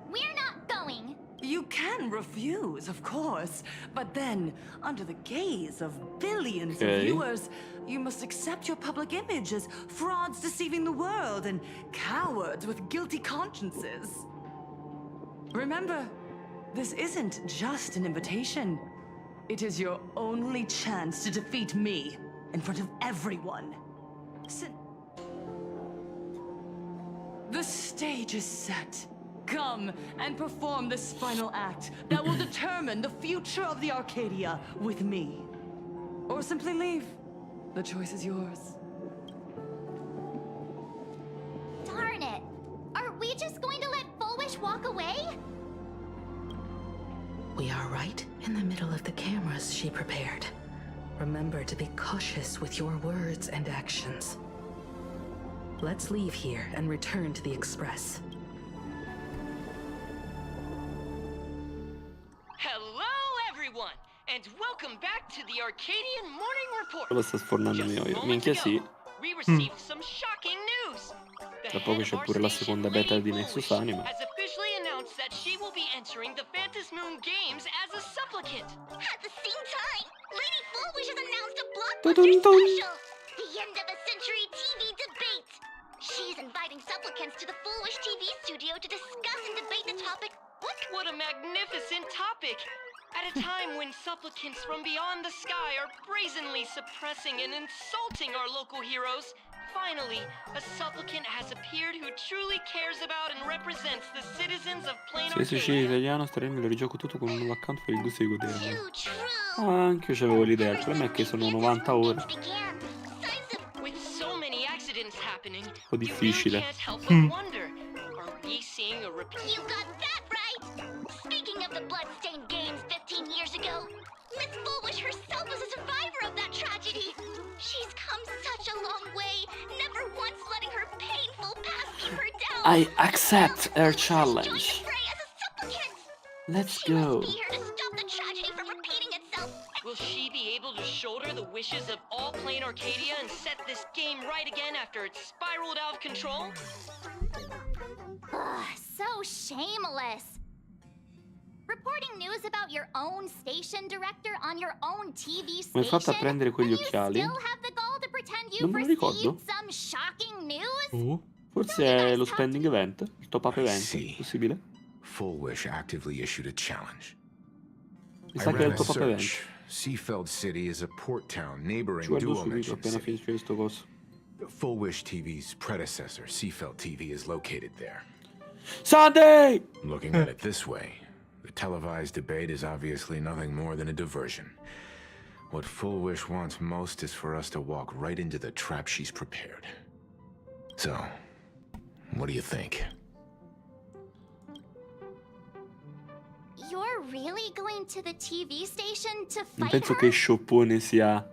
We're not going. You can refuse, of course, but then, under the gaze of billions of viewers, you must accept your public image as frauds deceiving the world and cowards with guilty consciences. Remember, this isn't just an invitation. It is your only chance to defeat me in front of everyone. The stage is set. come and perform this final act that will determine the future of the Arcadia with me. Or simply leave. The choice is yours. Darn it! Are we just going to let Fulwish walk away? We are right in the middle of the cameras she prepared. Remember to be cautious with your words and actions. Let's leave here and return to the Express. Hello, everyone, and welcome back to the Arcadian Morning Report. Lo sta sfornando io. Minchia sì. We received some shocking news. Tra poco c'è pure la seconda beta di Nexus Anima. Has officially announced that she will be entering the Phantom Moon Games as a supplicant. At the same time, Lady Fulwish has announced a Dun, blockbuster dun. special, the end of a century TV debate. She's inviting supplicants to the Fulwish TV studio to discuss and debate the topic. What a magnificent topic! At a time when supplicants from beyond the sky are brazenly suppressing and insulting our local heroes, finally, a supplicant has appeared who truly cares about and represents the citizens of Se sei Planarcadia. italiano, staremo lo rigioco tutto con un nuovo account per il gusto di goderlo. Anche io c'avevo l'idea, il problema è che sono 90 ore. With so many accidents happening, Un po' difficile. can't help but wonder, are we seeing a repeat? You got that right! Speaking of the bloodstained games 15 years ago, Miss Fulwish herself was a survivor of that tragedy. She's come such a long way, never once letting her painful past keep her down. I accept her challenge. Let's go. Be here to stop the tragedy from repeating itself. Will she be able to shoulder the wishes of all Planarcadia and set this game right again after it spiraled out of control? Ugh, so shameless. Reporting news about your own station director on your own TV Come hai fatto a station? prendere quegli occhiali? Still have the gall to pretend Non you've me lo received ricordo. some shocking news? Forse è lo spending event, il top up event, possibile? Fulwish actively issued a challenge. Mi I sa che è ran il a top up event. search. Seafeld City is a port town neighboring Ci guardo Dual subito Mention appena City. finisce questo coso. Fulwish TV's predecessor, Seafeld TV, is located there. Sunday! Looking at it this way, the televised debate is obviously nothing more than a diversion. What Fulwish wants most is for us to walk right into the trap she's prepared. So, what do you think? You're really going to the TV station to Non fight penso her? che scioppone sia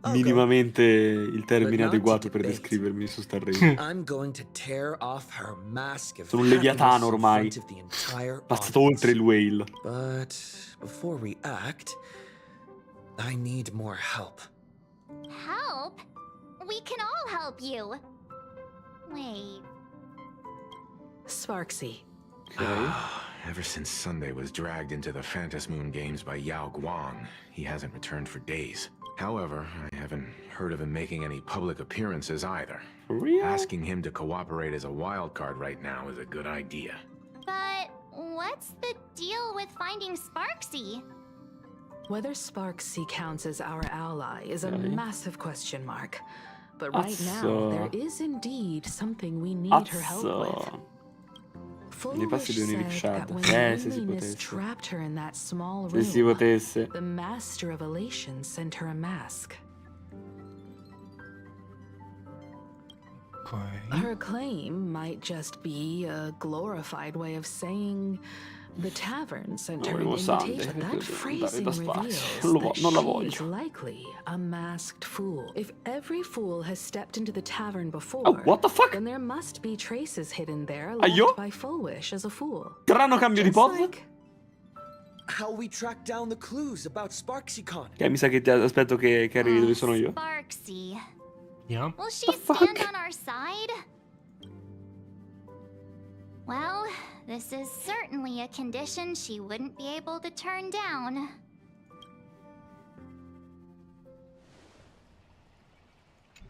minimamente il termine But not to adeguato per debate. descrivermi su Star Rail. I'm going to tear off her mask of Sono un leviatano happiness in ormai. front of the entire Passato audience. oltre il whale. But before we act, I need more help. Help? We can all help you. Wait. Sparksy. Ever since Sunday was dragged into the Phantom Moon Games by Yao Guang, he hasn't returned for days. However, I haven't heard of him making any public appearances either. For real? Asking him to cooperate as a wild card right now is a good idea. But what's the deal with finding Sparksy? Whether Sparksy counts as our ally is a Okay. massive question mark. But right now, Azzo. there is indeed something we need her help with. Azzo. Nei passi di Fulwish said that when se si loneliness potesse. trapped her in that small Se si room, potesse. the Master of Elation sent her a mask. Her claim might just be a glorified way of saying the tavern sent her an Volevo Sunday, invitation. That dare phrasing da spazio. reveals Non that la she is voglio. likely a masked fool. If every fool has stepped into the tavern before, Oh, what the fuck? then there must be traces hidden there Aio? left by Fulwish as a fool. Strano cambio di Just pod? like How we track down the clues about SparksyCon. Mi sa che aspetto che arrivi dove sono io. Sparksy. Yeah. Will she stand on our side? Well, this is certainly a condition she wouldn't be able to turn down.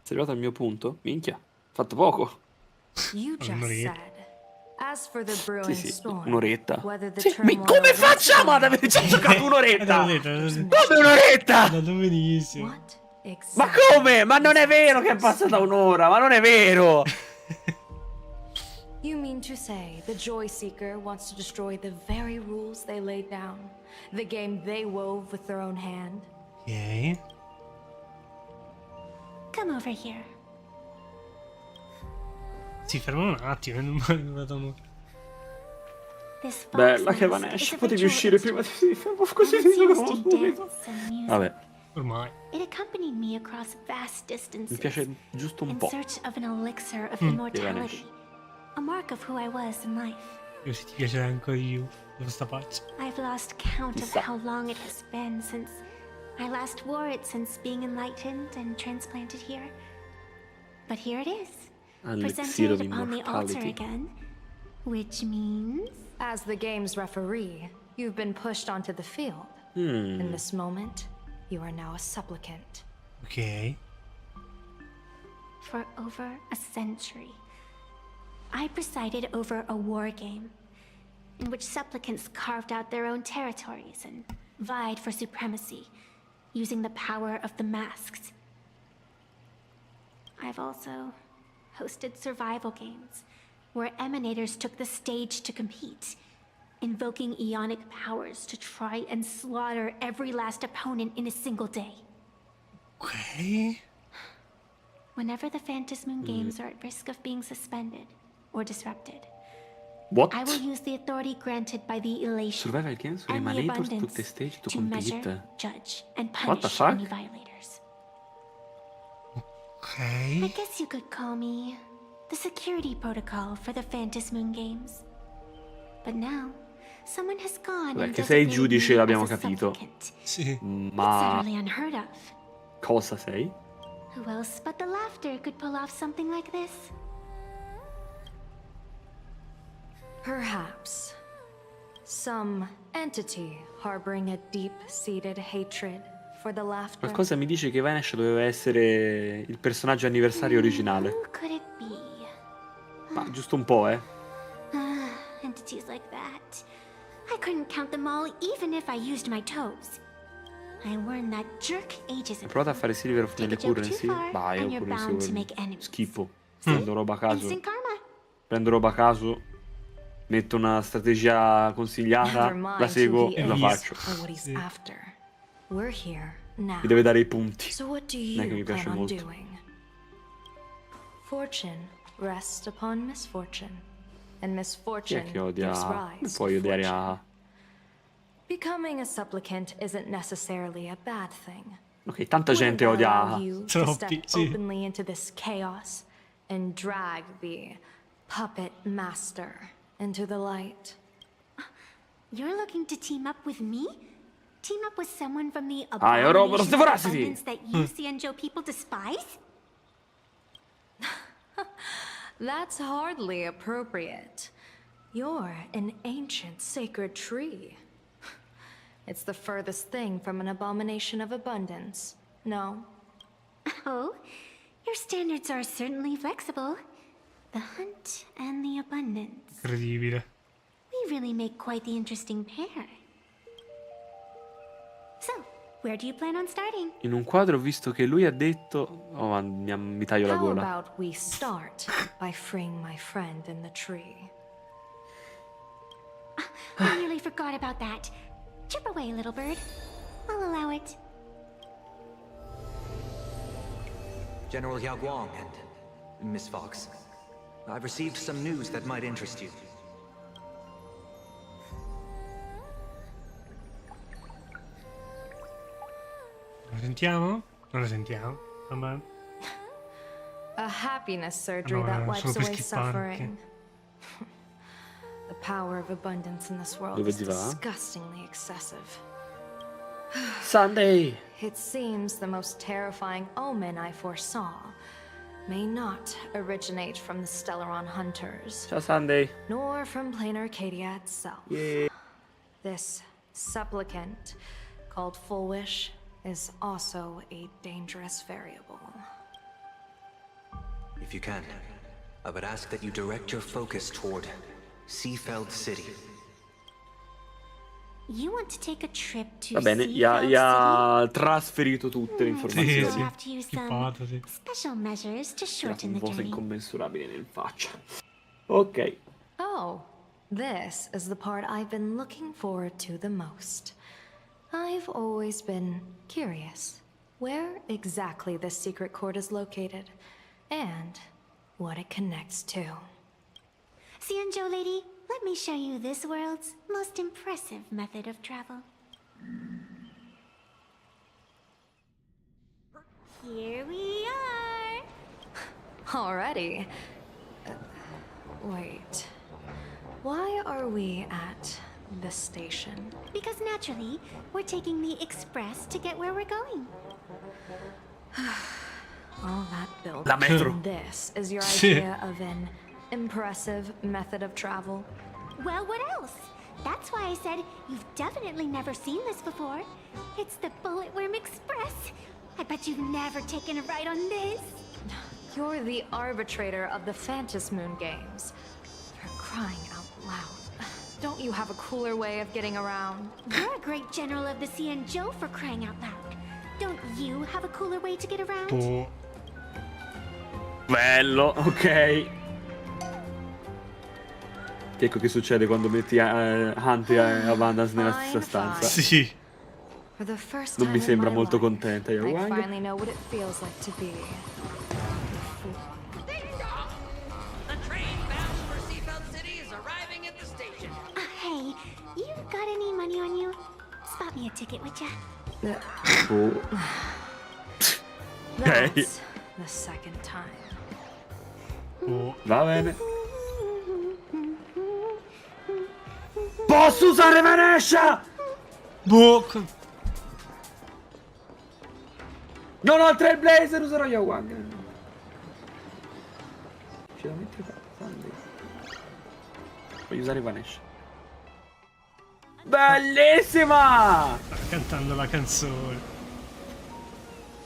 Sei arrivato al mio punto? Minchia, fatto poco. You just Un'oretta. said. As for the brewing Sì, storm, un'oretta. whether the Sì, turmoil come was facciamo ad aver già giocato un'oretta? Come un'oretta? benissimo. Ma come? Ma non è vero che è passata un'ora, ma non è vero! You mean to say the Joy Seeker wants to destroy the very rules they laid down? The game they wove with their own hand? Ok. Come over here. Si ferma un attimo, non mi è arrivato nulla. This Bella che fox nest Evanescia, is a potevi ritual uscire prima di così and it's ti used avevo to subito. dance and music. Vabbè, Ormai. It accompanied me across vast distances mi piace giusto un in po'. search of an elixir of Mm. immortality, a mark of who I was in life. Io se ti piace ancora di più questa faccia. I've lost count of how long it has been since I last wore it, since being enlightened and transplanted here. But here it is, Elixir of presented upon the altar immortality. again, which means As the game's referee, you've been pushed onto the field. In this moment, you are now a supplicant. Ok. for over a century, I presided over a war game in which supplicants carved out their own territories and vied for supremacy, using the power of the masks. I've also hosted survival games where emanators took the stage to compete, invoking eonic powers to try and slaughter every last opponent in a single day. Okay. Whenever the Phantasmoon games are at risk of being suspended or disrupted, What? I will use the authority granted by the elation Survival games and the emanators abundance took the stage to measure, compete. judge, and What the punish fuck? any violators. Okay. I guess you could call me the security protocol for the Phantasmoon games. But now, someone has gone Beh, and che sei designated giudice me l'abbiamo as a capito. supplicant. Sì. It's Ma utterly unheard of. cosa sei? Who else but the laughter could pull off something like this? Perhaps. Some entity harboring a deep-seated hatred for the laughter. Qualcosa mi dice che Evanescia doveva essere il personaggio anniversario originale. Who could it be? Ma giusto un po', eh. Entities like that. I couldn't count them all even if I used my toes. I warned that jerk ages Hai ago. provato a fare Silver of Take a nelle joke currency? too far, Bah, io and you're bound to make currency enemies. schifo. Prendo roba a caso. Instant karma. Prendo roba a caso. Metto una strategia consigliata, Never mind la seguo who he e la is faccio. or what he's after. We're here now. Mi deve dare i punti. So what do Non è che you mi piace plan on molto. doing? Fortune rests upon misfortune, and Chi misfortune è che odia? gives Come rise puoi to odiare fortune. a... Becoming a supplicant isn't necessarily a bad thing. Ok, tanta Wouldn't gente that odia allow Aha. you to Troppi, step sì. openly into this chaos and drag the puppet master into the light. You're looking to team up with me? Team up with someone from the Ah, è Roboros abomination the of Voracity! abundance that you Xianzhou people despise? That's hardly appropriate. You're an ancient sacred tree. It's the furthest thing from an abomination of abundance. No? Oh, your standards are certainly flexible. The hunt and the abundance. Incredibile. We really make quite the interesting pair. So, where do you plan on starting? In un quadro ho visto che lui ha detto... Oh, ma mi taglio la How gola. about we start by freeing my friend in the tree? I nearly forgot about that. Chip away, little bird. I'll allow it. General Yao Guang and Miss Fox, I've received some news that might interest you. La sentiamo? Non la sentiamo. Vabbè. A happiness surgery No, that solo wipes per away skippare, suffering. The power of abundance in this world Dove is ti va? disgustingly excessive. Sunday! It seems the most terrifying omen I foresaw may not originate from the Stellaron hunters, Ciao Sunday! nor from Planarcadia itself. Yeah. This supplicant, called Fulwish, is also a dangerous variable. If you can, I would ask that you direct your focus toward Seafeld City. You want to take a trip to Va bene, gli ha trasferito tutte le informazioni. We'll have to use some Schippato, sì. special measures to Tirato shorten un the voto journey. incommensurabile in faccia. Ok. Oh, this is the part I've been looking forward to the most. I've always been curious where exactly this secret chord is located and what it connects to. Xianzhou lady, let me show you this world's most impressive method of travel. Here we are! Already? Wait. Why are we at the station? Because naturally, we're taking the express to get where we're going. All that build. La metro. This is your idea of an impressive method of travel? Well, what else? That's why I said you've definitely never seen this before. It's the Bulletworm Express. I bet you've never taken a ride on this. You're the arbitrator of the Phantom Moon games. For crying out loud. Don't you have a cooler way of getting around? You're a great general of the Xianzhou for crying out loud. Don't you have a cooler way to get around? Bello, ok. Ecco che succede quando metti Hunt e Abundance nella stessa stanza. Sì. Non mi sembra molto contenta io. I finally know what it feels like to be. The train bound for Seabelt City is arriving at the station. Hey, you got any money on you? Spot me a ticket, would ya? That's the second time. Va bene. Posso usare Evanescia? Non ho il Trailblazer, userò Yawang. Voglio usare Evanescia. Bellissima! Sta cantando la canzone.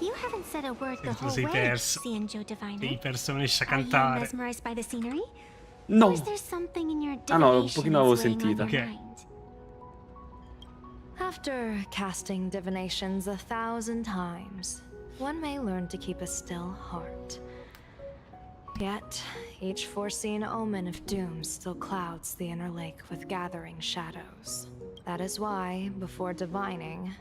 You haven't said a word the Tu whole sei way, perso. Xianzhou Diviner. Devi perso Evanescia a Are you cantare. mesmerized by the scenery? No. Or is there something in your Ah no, un divination pochino l'avevo that's weighing on sentita. your Ok. mind? After casting divinations 1,000 times, one may learn to keep a still heart. Yet, each foreseen omen of doom still clouds the inner lake with gathering shadows. That is why, before divining,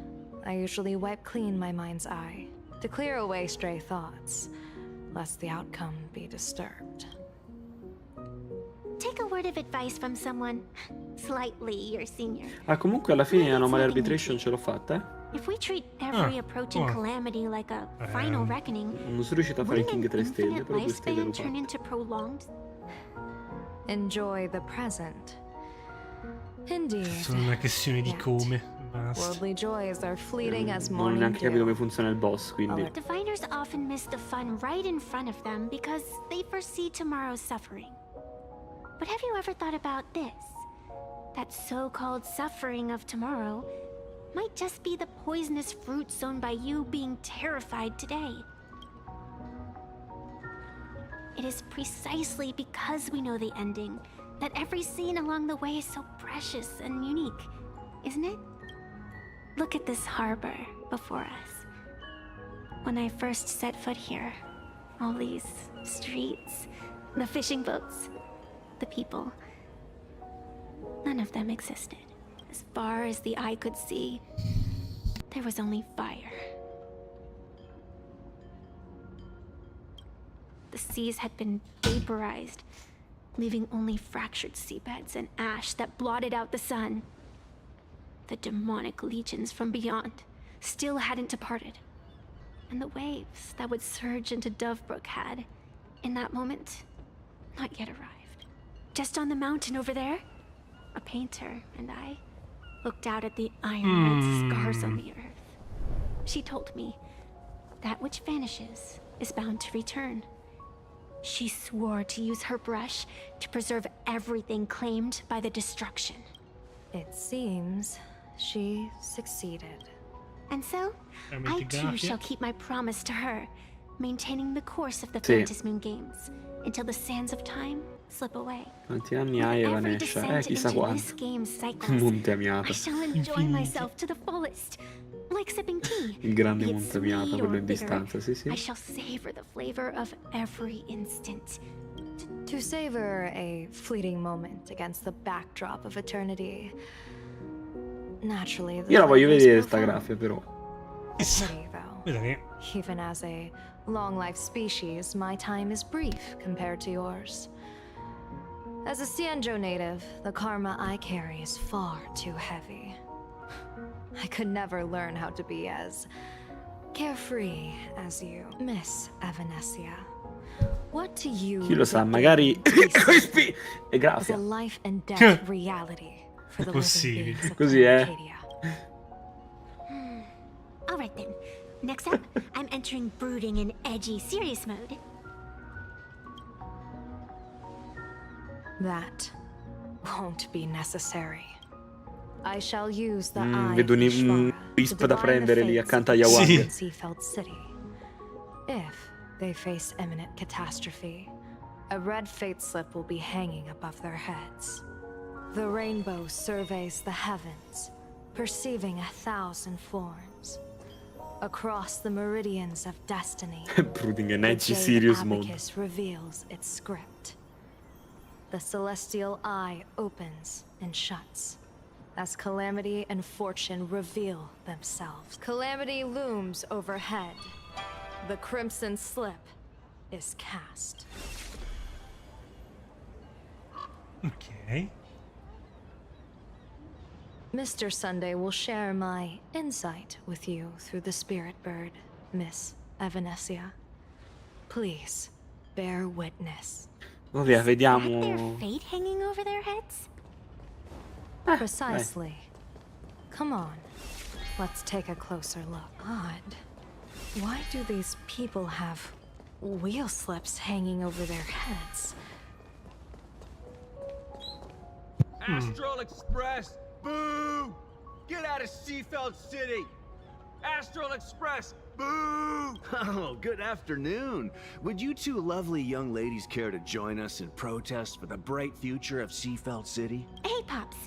I usually wipe clean my mind's eye to clear away stray thoughts, lest the outcome be disturbed. Take a word of advice from someone slightly your senior. Ah, comunque alla fine Anomaly Arbitration ce l'ho fatta, eh? If we treat every approaching calamity like a final reckoning, Non sono riuscito a fare il King 3 stelle, infinite però 2 stelle l'ho lifespan turn fatto. into prolonged? Enjoy the present. Indeed. Sono una questione di come. Basta. Worldly joys are fleeting as Non ho morning neanche capito come dew. funziona il boss, quindi... Diviners often miss the fun right in front of them because they foresee tomorrow's suffering. But have you ever thought about this? That so-called suffering of tomorrow might just be the poisonous fruit sown by you being terrified today. It is precisely because we know the ending that every scene along the way is so precious and unique, isn't it? Look at this harbor before us. When I first set foot here, all these streets, the fishing boats, the people, none of them existed. As far as the eye could see, there was only fire. The seas had been vaporized, leaving only fractured seabeds and ash that blotted out the sun. The demonic legions from beyond still hadn't departed, and the waves that would surge into Dovebrook had, in that moment, not yet arrived. Just on the mountain over there, a painter and I looked out at the iron red scars on the earth. She told me, that which vanishes is bound to return. She swore to use her brush to preserve everything claimed by the destruction. It seems she succeeded. And so, I too shall keep my promise to her, maintaining the course of the Sì. Phantom Moon games until the sands of time slip away. Quanti anni hai, Every Evanescia? descent Chissà into quanto. this game's cycles, Monte I Amiata. shall enjoy myself to the fullest, like sipping tea. Il grande Be it Monte Amiata, sweet quello or in bitter, distanza, sì, sì. I shall savor the flavor of every instant, To savor a fleeting moment against the backdrop of eternity. Naturally, the Io la voglio life is vedere sta profound. grafia però. A pity, though. Guarda che Even as a long-life species, my time is brief compared to yours. As a Cianjo native, the karma I carry is far too heavy. I could never learn how to be as carefree as you, Miss Evanescia. What to you Chi lo sa, is magari è a grafia. life and death reality for the living possibile. beings of Così è. Planarcadia. All right then. Next up, I'm entering brooding and edgy serious mode. That won't be necessary. I shall use the eye Vedo of un Ishvara wisp to da divine the prendere lì fates accanto of agli the Awang. ancient Seafeld City. If they face imminent catastrophe, a red fate slip will be hanging above their heads. The rainbow surveys the heavens, perceiving 1,000 forms. Across the meridians of destiny, Brooding and the edgy jade serious mode. abacus reveals its script. The celestial eye opens and shuts as calamity and fortune reveal themselves. Calamity looms overhead. The crimson slip is cast. Ok. Mr. Sunday will share my insight with you through the spirit bird, Miss Evanescia. Please, bear witness. Oh via, Their vediamo. fate hanging over their heads? Precisely. Come on, let's take a closer look. Odd. Why do these people have wheel slips hanging over their heads? Astral Express! Boo! Get out of Seafeld City! Astral Express! Boo! Oh, good afternoon. Would you two lovely young ladies care to join us in protest for the bright future of Seafeld City? Hey, Pops.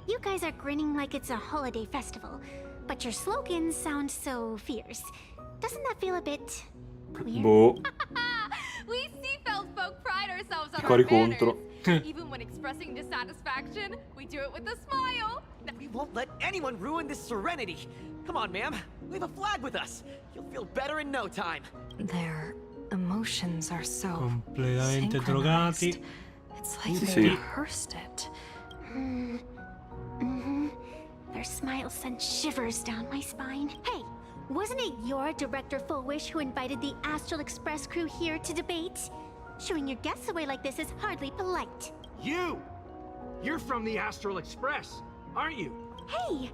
You guys are grinning like it's a holiday festival, but your slogans sound so fierce. Doesn't that feel a bit weird? Boh. We Seafeld folk pride ourselves on Cori our contro. manners. Even when expressing dissatisfaction, we do it with a smile. We won't let anyone ruin this serenity. Come on, ma'am. Wave a flag with us. You'll feel better in no time. Their emotions are so Completamente synchronized. drogati. It's like Sì, they sì. rehearsed it. Their smile sent shivers down my spine. Hey, wasn't it your director Fulwish who invited the Astral Express crew here to debate? Showing your guests away like this is hardly polite. You! You're from the Astral Express, aren't you? Hey,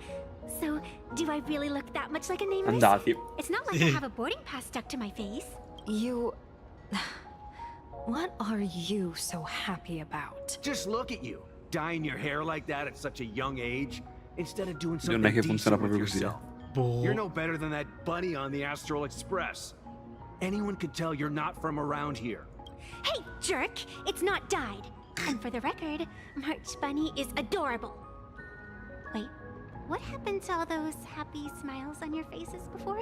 so do I really look that much like a nameless? Andati. It's not like I have a boarding pass stuck to my face. You... What are you so happy about? Just look at you, dyeing your hair like that at such a young age, instead of doing Non è something che funziona decent with proprio così. yourself. Boh. You're no better than that bunny on the Astral Express. Anyone could tell you're not from around here. Hey, jerk! It's not dyed. And for the record, March Bunny is adorable. Wait, what happened to all those happy smiles on your faces before?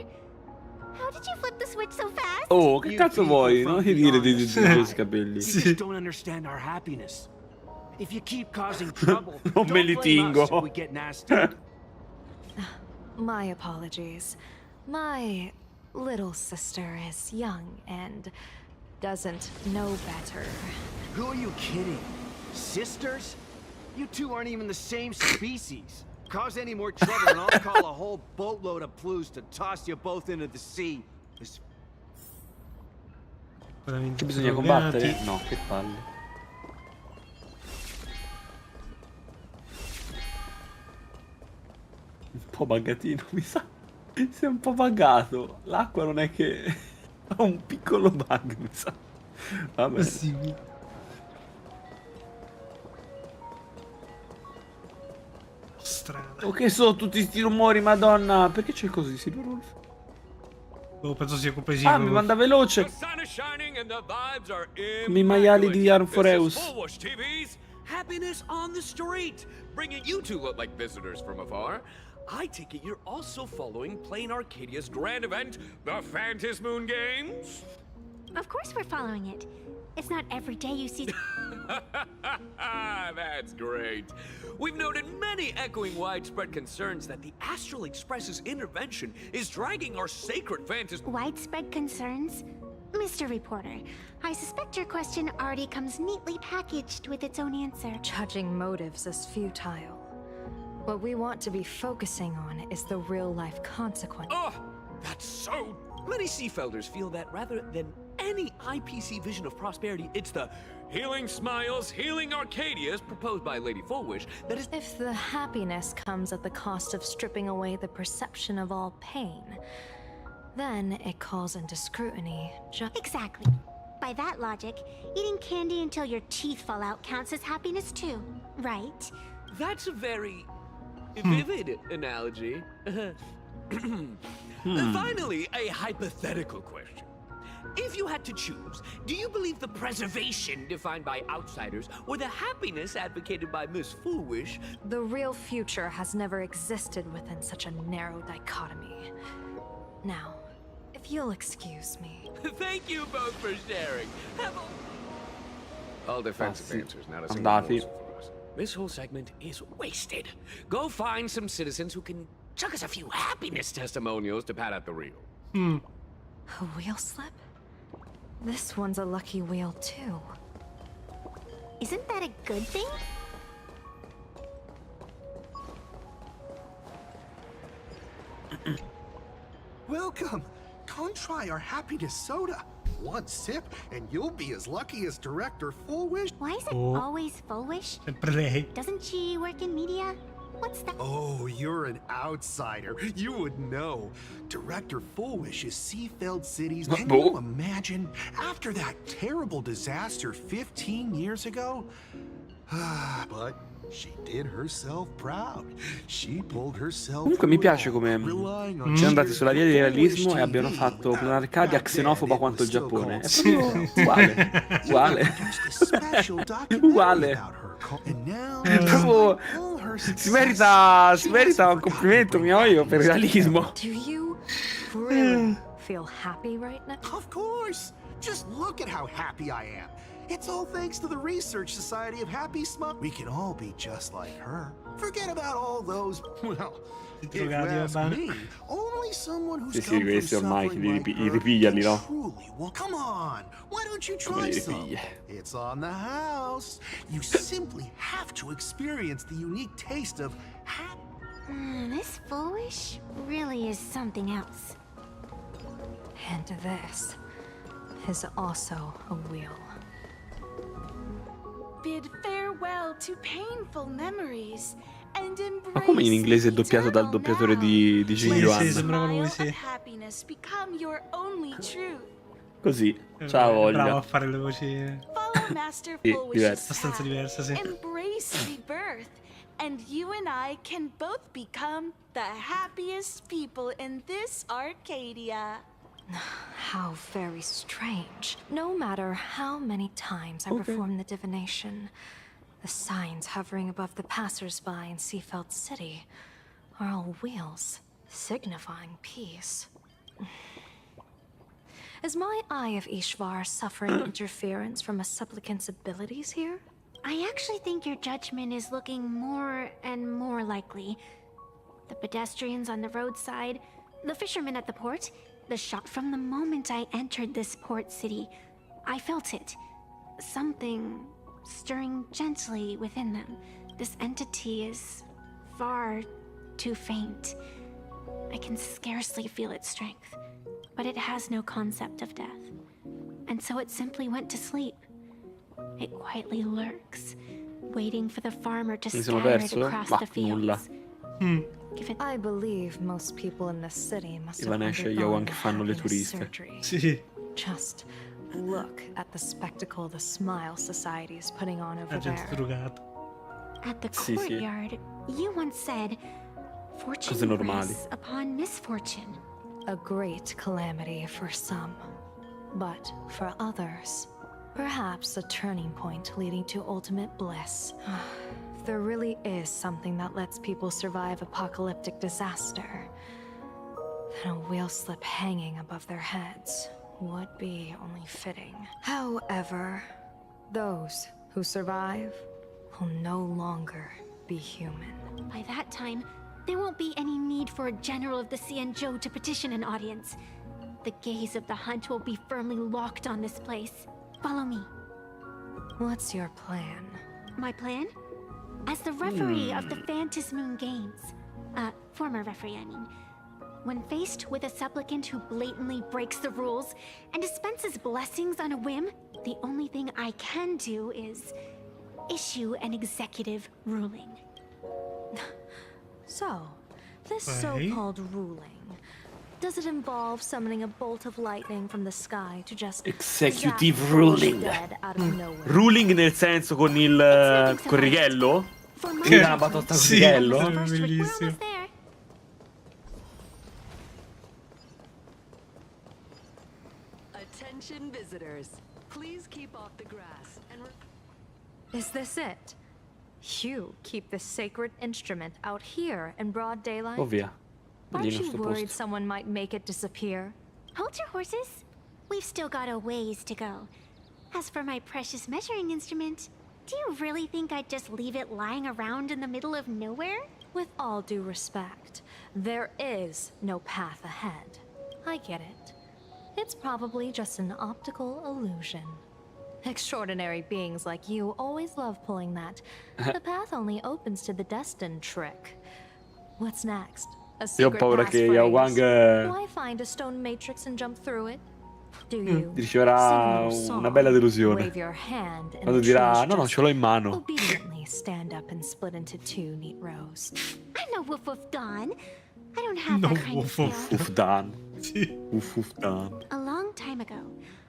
How did you flip the switch so fast? Oh, che cazzo vuoi? Non ti dire di questi capelli. You just don't understand our happiness. If you keep causing trouble, Non me don't li blame us tingo. if we get nasty. My apologies. My little sister is young and doesn't know better. Who are you kidding? Sisters? You two aren't even the same species. Cause any more trouble and I'll call a whole boatload of Plues to toss you both into the sea. Che bisogna combattere? No, che palle. Un po' buggatino, mi sa. Sei un po' buggato. L'acqua non è che... ha un piccolo bug, mi sa. Vabbè. Possibile. Strano. Oh, che so tutti sti rumori, madonna. Perché c'è così, Silver Wolf? Oh, penso sia compresivo. Ah, mi manda veloce. The sun is shining and the vibes are Come i maiali di Arm This Foreus. is Fulwish TV's Happiness on the Street, bringing you two look like visitors from afar. I take it you're also following Planarcadia's grand event, the Moon Games? Of course we're following it. It's not every day you see... That's great. We've noted many echoing widespread concerns that the Astral Express's intervention is dragging our sacred fantasy... Widespread concerns? Mr. Reporter, I suspect your question already comes neatly packaged with its own answer. Judging motives is futile. What we want to be focusing on is the real-life consequence. Oh, that's so... Many Seafelders feel that rather than any IPC vision of prosperity, it's the healing smiles, healing Arcadias proposed by Lady Fulwish that is... If the happiness comes at the cost of stripping away the perception of all pain, then it calls into scrutiny Exactly. By that logic, eating candy until your teeth fall out counts as happiness too, right? That's a very vivid analogy. Finally, a hypothetical question. If you had to choose, do you believe the preservation defined by outsiders or the happiness advocated by Miss Fulwish? The real future has never existed within such a narrow dichotomy. Now, if you'll excuse me. Thank you both for sharing. Have all defensive answers, not a single Andati. morsel for us. This whole segment is wasted. Go find some citizens who can chuck us a few happiness testimonials to pad out the reel. A wheel slip? This one's a lucky wheel too. Isn't that a good thing? Welcome. Come try our happiness soda. One sip, and you'll be as lucky as Director Fulwish. Why is it always Fulwish? Doesn't she work in media? What's that? Oh, you're an outsider. You would know. Director Fulwish is Seafeld City's... Can you imagine? After that terrible disaster 15 years ago? But she did herself proud. She pulled herself... Comunque mi piace come siamo andati sulla via del realismo e abbiano fatto Planarcadia xenofoba quanto il Giappone. È proprio uguale. Uguale. Uguale. È proprio... Si merita un complimento, mio hoyo, per il realismo. Do you really feel happy right now? Of course. Just look at how happy I am. It's all thanks to the Research Society of Happy Smug. We can all be just like her. Forget about all those, well, if you ask me, only someone who's come through questi ormai suffering like her ripigliali, no? truly, well, come on. Why don't you Come try li some? ripiglia? It's on the house. You simply have to experience the unique taste of This Fulwish really is something else. And this is also a wheel. Bid farewell to painful memories and Ma come in inglese è doppiato dal doppiatore di Jinjuan? happiness become your only truth. Così, ciao voglia. Bravo a fare le voci. Follow Master Sì, Fulwish's diverso. Abbastanza diversa, sì. Embrace rebirth, and you and I can both become the happiest people in this Arcadia. How very strange. No matter how many times I perform the divination, the signs hovering above the passers-by in Seafeld City are all wheels, signifying peace. Is my Eye of Ishvar suffering interference from a supplicant's abilities here? I actually think your judgment is looking more and more likely. The pedestrians on the roadside, the fishermen at the port, the shot from the moment I entered this port city. I felt it. Something stirring gently within them. This entity is far too faint. I can scarcely feel its strength, but it has no concept of death. And so it simply went to sleep. It quietly lurks, waiting for the farmer to scatter it across the fields. I believe most people in this city must have Evanescia e io anche fanno le turiste. Sì. Just look at the spectacle the Smile Society is putting on over La gente there. drogata. At the Sì, sì. courtyard, you once said, Cose fortune normali. rests upon misfortune. A great calamity for some, but for others, perhaps a turning point leading to ultimate bliss. If there really is something that lets people survive apocalyptic disaster, then a wheel slip hanging above their heads would be only fitting. However, those who survive will no longer be human. By that time, there won't be any need for a general of the Xianzhou to petition an audience. The gaze of the hunt will be firmly locked on this place. Follow me. What's your plan? My plan? As the referee of the Phantasmoon Games, former referee, I mean, when faced with a supplicant who blatantly breaks the rules and dispenses blessings on a whim, the only thing I can do is issue an executive ruling. So, this so-called ruling, does it involve summoning a bolt of lightning from the sky to just Executive zap ruling. dead out of nowhere? Ruling nel senso con il col righello? Che una batosta con righello? Bellissimo. Attention visitors. Please keep off the grass and Is this it? You keep this sacred instrument out here in broad daylight? Oh via. Aren't Lì non you sto worried posto. someone might make it disappear? Hold your horses. We've still got a ways to go. As for my precious measuring instrument, do you really think I'd just leave it lying around in the middle of nowhere? With all due respect, there is no path ahead. I get it. It's probably just an optical illusion. Extraordinary beings like you always love pulling that. The path only opens to the destined trick. What's next? A Io ho secret paura che Yao Wang Do I find a stone matrix and jump through it? Do you? riceverà una bella delusione. Wave your hand and Quando the dirà trees no no just ce l'ho in mano. obediently stand up and split into two neat rows. I'm no Woof Woof Dawn. I don't have No that kind of skill. Uff dan. Uff dan. A long time ago,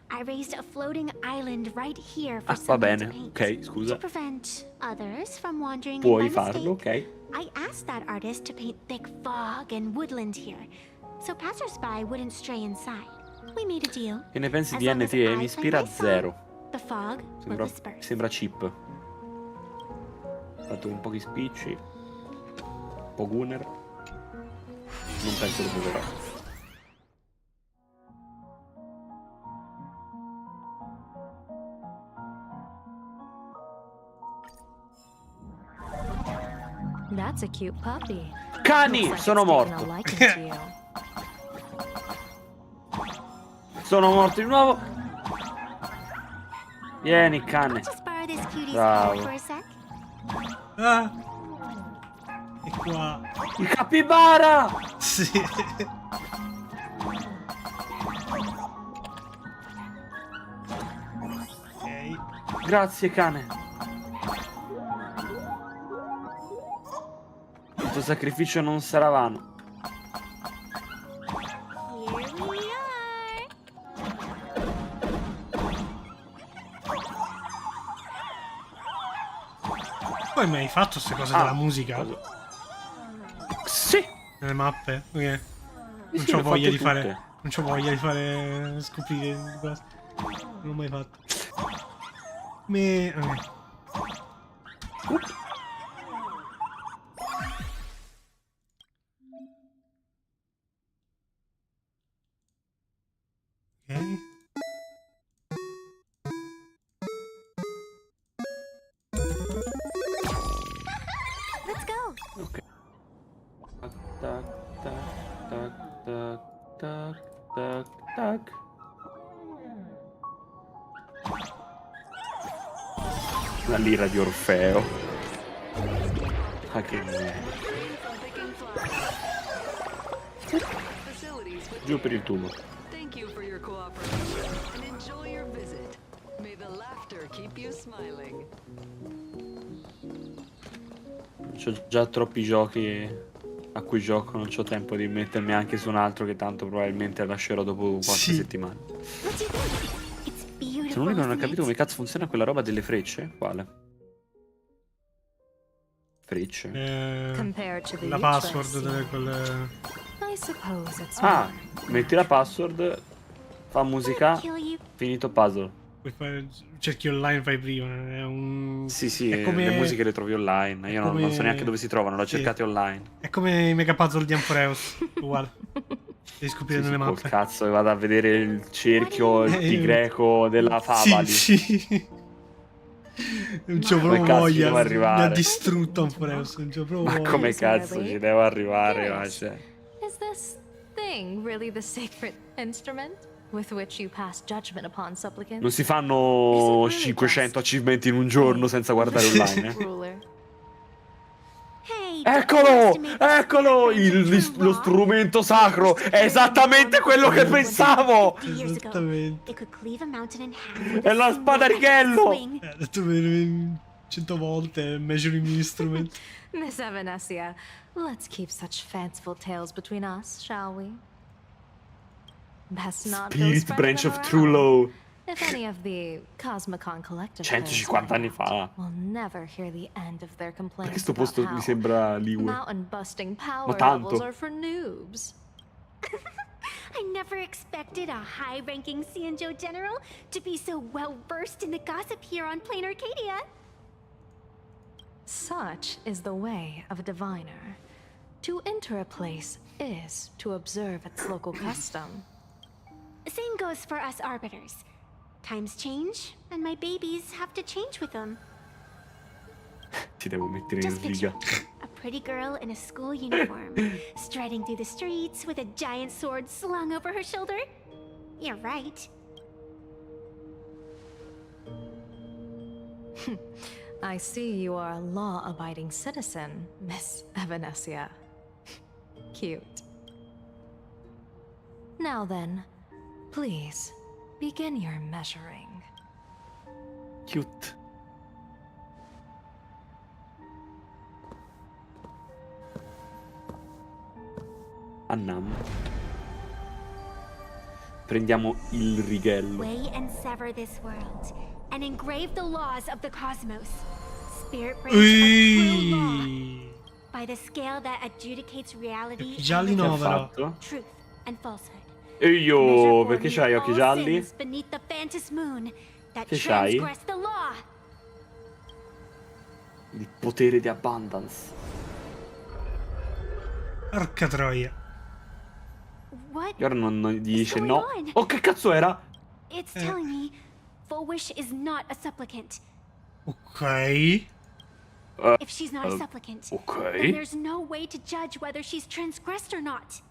I raised a floating island right here for Ah, va someone to bene. paint. Ok, To scusa. prevent others from wandering Puoi in by farlo, mistake, ok. I asked that artist to paint thick fog and woodland here, so passersby wouldn't stray inside. We made a deal. Che ne pensi As di long as NTE? I Mi ispira a play my song, zero. The fog will Sembra, disperse. sembra chip. Fatto con pochi spicci. Un po' gunner. Non penso che proverò. That's a cute puppy. Cani! Looks like Sono it's taken a morto. liking to you. Sono morto di nuovo. Vieni, cane. Just borrow this cutie's Bravo. head for a sec. Ah. E qua. Il capibara! Sì. Ok. Grazie, cane. Il tuo sacrificio non sarà vano. Here we are. Poi mi hai fatto queste cose della musica? Sì. Nelle mappe? Ok. Non Sì, c'ho le ho voglia di fatte fare. tutte. Non c'ho voglia di fare scoprire cose. Non l'ho mai fatto. Ok. Ok. Let's go. Ok. Tac, tac, tac, tac, tac, tac, tac. La lira di Orfeo. Ah, che merda. Giù per il tubo. Thank you for your cooperation and enjoy your visit. May the laughter keep you smiling. C'ho già troppi giochi a cui gioco, non c'ho tempo di mettermi anche su un altro che tanto probabilmente lascerò dopo qualche settimana. Sono l'unico che non ho capito come cazzo funziona quella roba delle frecce. Quale? Frecce. Compared to the La useless password scene. delle quelle. I suppose it's Ah, metti la password, fa musica, finito puzzle. Puoi fare. Cerchi online, fai prima. È un. Sì, sì, è come... le musiche le trovi online. Io non so neanche dove si trovano, le ho Sì. cercate online. È come i mega puzzle di Amphoreus. Uguale. Devi scoprire nelle Col mappe. cazzo, che vado a vedere il cerchio di greco della fava Sì, sì. Non c'ho Come proprio cazzo ci voglia. devo Mi ha arrivare? distrutto Amphoreus. Non c'ho proprio Ma voglia. come cazzo ci devo arrivare? Ma cioè. Is this thing really the sacred instrument with which you pass judgment upon supplicants? Non si fanno 500 achievement in un giorno senza guardare online, eh? Ruler. Eccolo! Eccolo! Lo strumento sacro! È esattamente quello che pensavo! Esattamente. È la spada righello! Ha detto 100 volte measuring instrument. Miss Evanescia, let's keep such fanciful tales between us, shall we? Best not go Spirit spreading branch them of around. true law. If any of the Cosmicon collective 150 anni fa. will never hear the end of their complaints Perché sto about posto how mi sembra Liwe? mountain busting power Ma tanto. levels are for noobs. I never expected a high-ranking Xianzhou general to be so well-versed in the gossip here on Planarcadia. Such is the way of a diviner. To enter a place is to observe its local custom. Same goes for us arbiters. Times change, and my babies have to change with them. Ti devo mettere in Just riga. picture a pretty girl in a school uniform, striding through the streets with a giant sword slung over her shoulder. You're right. I see you are a law-abiding citizen, Miss Evanescia. Cute. Now then, please, begin your measuring. Cute. Andiamo. Prendiamo il righello. Weigh and sever this world, and engrave the laws of the cosmos. Spirit branch of true law. By the scale that adjudicates reality Gialli no, però. truth and falsehood. E io, perché c'hai occhi gialli? Sins beneath the phantom moon that Che c'hai? transgress the law. Il potere di abundance. Porca troia. What? E ora non gli dice going no. on? Oh, che cazzo era? It's telling me Fulwish is not a supplicant. Ok. If she's not a supplicant, ok. then there's no way to judge whether she's transgressed or not.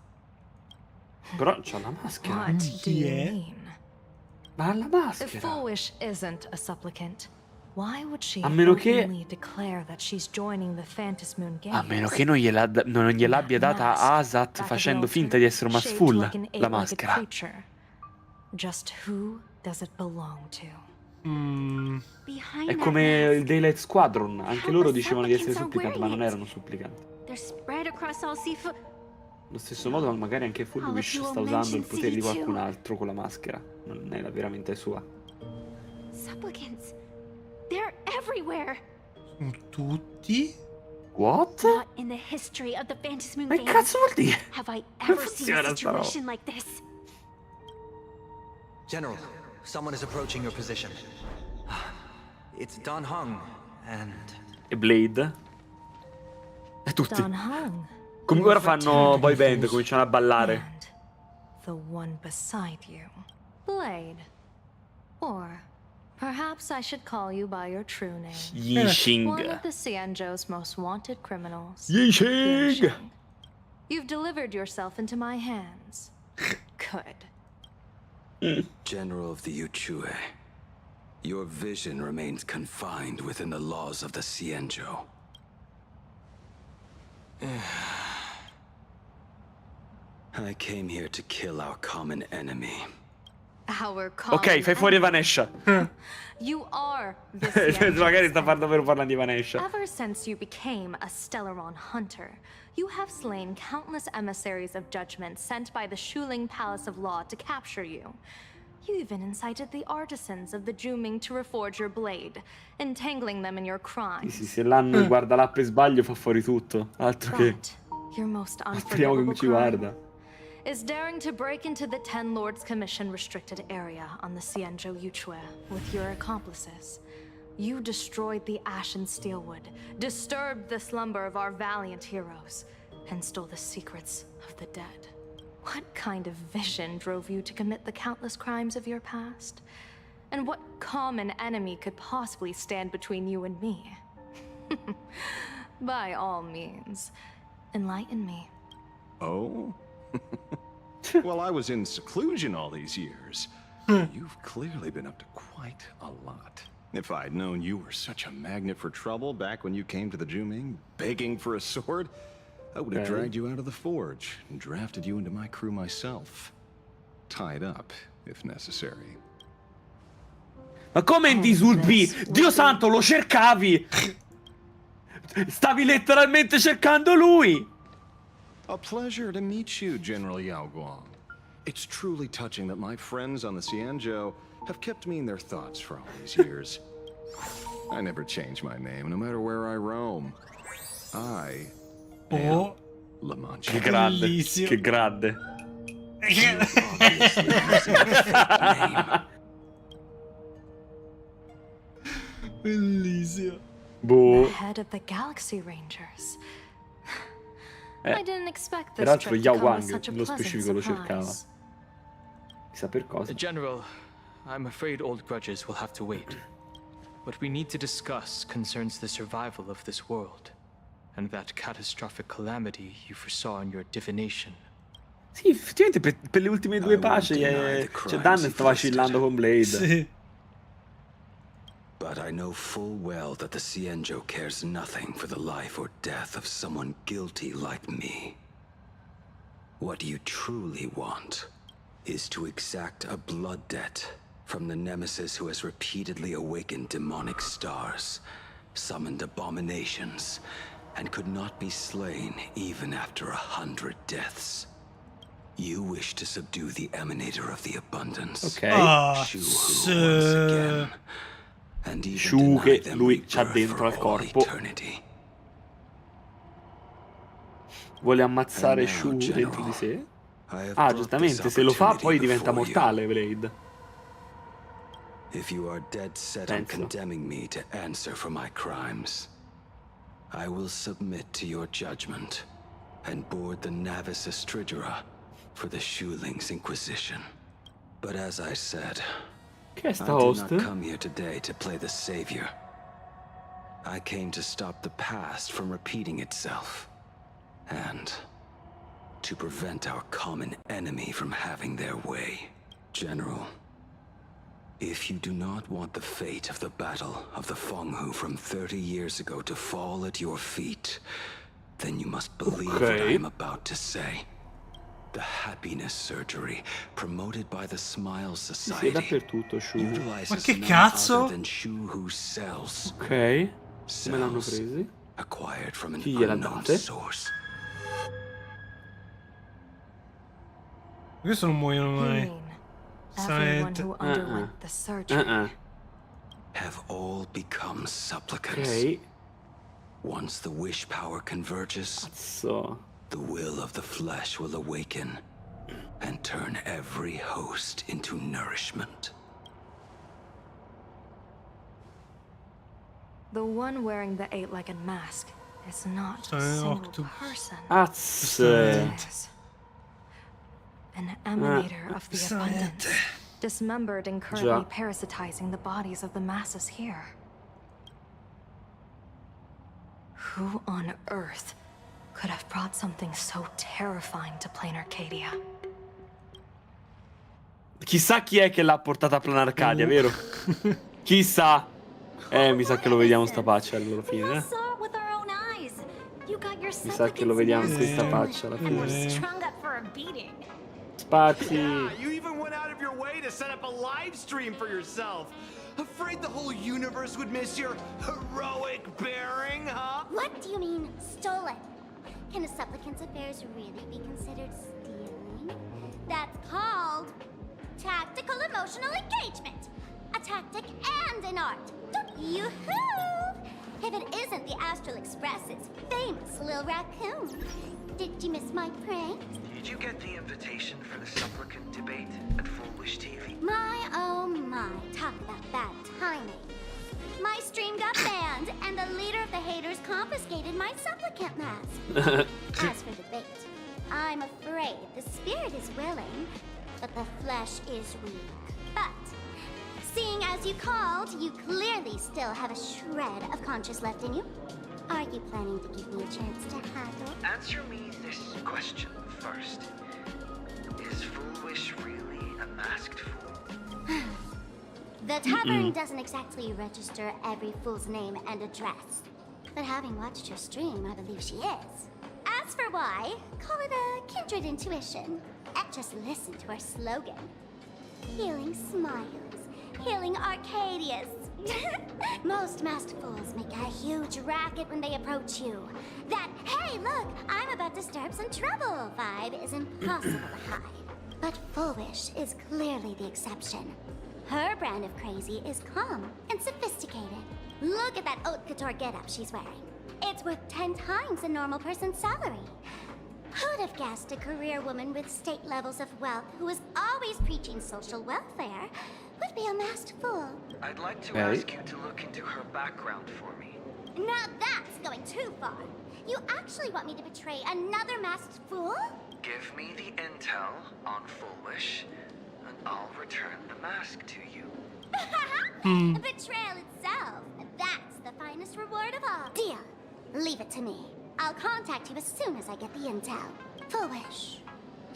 Però c'ha la maschera. What do you mean? Ma ha la If maschera. Fulwish isn't a supplicant, why would she A meno che- openly declare that she's joining the Phantom Moon Games? A meno che non gliel'abbia data a Asat facendo finta di essere una Shaped sfull, like an la eight-legged maschera. creature. Just who does it belong to? Behind È that come mask, il Daylight Squadron, anche loro countless dicevano di essere supplicants are supplicanti, ma non wearing erano supplicanti. they're spread across all seafood. Allo stesso modo magari anche Fulwish sta usando il potere di qualcun altro con la maschera, non è veramente sua. Supplicants. They're everywhere. Tutti? What? Not in the history of the Phantom Moon Ma che Games cazzo vuol dire? have I Come ever seen a funziona sta roba? situation like this. General, someone is approaching your position. It's Don Hung, and... E Blade? E tutti. Don Hung, Come ora fanno boy band, cominciano a ballare. the one beside you, Blade. Or perhaps I should call you by your true name. Yixing. One of the Xianzhou's most wanted criminals. Yixing. You've delivered yourself into my hands. Good. General of the Yuchue, your vision remains confined within the laws of the Xianzhou. I came here to kill our common enemy. Our common Ok, fai fuori Evanescia. You are the Xianzhou. Magari sta parlando di Evanescia. Ever since you became a Stellaron hunter, you have slain countless emissaries of judgment sent by the Shuling Palace of Law to capture you. You even incited the artisans of the Juming to reforge your blade, entangling them in your crimes. Sì, se l'hanno guarda l'app e sbaglio fa fuori tutto. Altro che... But your most Speriamo che unforgivable mi ci crime guarda. is daring to break into the Ten Lords Commission restricted area on the Xianzhou Yuchue with your accomplices. You destroyed the Ashen Steelwood, disturbed the slumber of our valiant heroes, and stole the secrets of the dead. What kind of vision drove you to commit the countless crimes of your past? And what common enemy could possibly stand between you and me? By all means, enlighten me. Oh? Well, I was in seclusion all these years. You've clearly been up to quite a lot. If I'd known you were such a magnet for trouble back when you came to the Juming, begging for a sword, I would have dragged you out of the forge and drafted you into my crew myself. Tied up, if necessary. Ma come in disurbi? Dio santo, lo cercavi! Stavi letteralmente cercando lui! A pleasure to meet you, General Yao Guang. It's truly touching that my friends on the Xianzhou have kept me in their thoughts for all these years. I never change my name, no matter where I roam. I am La Mancha. Che grande, che grande. Bellissimo. Boh. Head of the Galaxy Rangers. I didn't expect this Peraltro trip Yao to come as Guang such a nello pleasant specifico lo cercava. surprise. Chissà per cosa. General, I'm afraid old grudges will have to wait. What we need to discuss concerns the survival of this world, and that catastrophic calamity you foresaw in your divination. Sì, effettivamente per le ultime due paci cioè Dan sta vacillando con Blade. Sì. But I know full well that the Xianzhou cares nothing for the life or death of someone guilty like me. What you truly want is to exact a blood debt from the nemesis who has repeatedly awakened demonic stars, summoned abominations, and could not be slain even after 100 deaths. You wish to subdue the emanator of the abundance. Ok. Shu, who once again, and even Shu deny che them lui c'ha rebirth dentro for al all corpo. eternity. Vuole ammazzare Shu dentro di sé? Ah, giustamente, se lo fa poi diventa mortale Blade. If you are dead set on condemning me to answer for my crimes, I will submit to your judgment and board the Navis Astridura for the Shuling's Inquisition. But as I said, Che è sta I did host? not come here today to play the savior. I came to stop the past from repeating itself, and to prevent our common enemy from having their way. General, if you do not want the fate of the Battle of the Fenghu from 30 years ago to fall at your feet, then you must believe what I am about to say. The happiness surgery promoted by the Smile Sì, Society dappertutto Shu. utilizes Ma che none cazzo? other than Shu whose cells. Ok. Come l'hanno Cells presi? acquired from an Chi gliela unknown date? source. Questo non muoiono mai. Everyone Giustamente. who underwent the surgery. Have all become supplicants. Ok. Once the wish power converges, the will of the flesh will awaken and turn every host into nourishment. The one wearing the eight-legged mask is not a Sono single octopus. person. Azze. It is an emanator of the Giustamente. abundance, dismembered and currently Già. parasitizing the bodies of the masses here. Who on earth could have brought something so terrifying to Planarcadia? Chissà chi è che l'ha portata a Planarcadia, vero? Chissà. Mi sa che lo vediamo sta faccia alla fine. Saw it with our own eyes. You got your Mi sa che lo vediamo in questa faccia alla and we're fine. strung up for a beating. Spazi. Yeah, you even went out of your way to set up a live stream for yourself. Afraid the whole universe would miss your heroic bearing, huh? What do you mean, stolen? Can a supplicant's affairs really be considered stealing? That's called tactical emotional engagement. A tactic and an art. Yoo-hoo! If it isn't the Astral Express's famous Lil Raccoon. Did you miss my prank? Did you get the invitation for the supplicant debate at Fulwish TV? My, oh my, talk about bad timing. My stream got banned, and the leader of the haters confiscated my supplicant mask. As for debate, I'm afraid the spirit is is willing, but the flesh is weak. But, seeing as you called, you clearly still have a shred of conscience left in you. Are you planning to give me a chance to haggle? Answer me this question first. Is Fulwish really a masked fool? The tavern doesn't exactly register every fool's name and address. But having watched her stream, I believe she is. As for why, call it a kindred intuition. And just listen to her slogan. Healing smiles, healing Arcadius. Most masked fools make a huge racket when they approach you. That, hey look, I'm about to stir up some trouble vibe is impossible to hide. But Fulwish is clearly the exception. Her brand of crazy is calm and sophisticated. Look at that haute couture getup she's wearing. It's worth 10 times a normal person's salary. Who'd have guessed a career woman with state levels of wealth who was always preaching social welfare would be a masked fool? I'd like to ask you to look into her background for me. Now that's going too far. You actually want me to betray another masked fool? Give me the intel on Fulwish, and I'll return the mask to you. Betrayal itself. That's the finest reward of all. Deal. Leave it to me. I'll contact you as soon as I get the intel. Fulwish.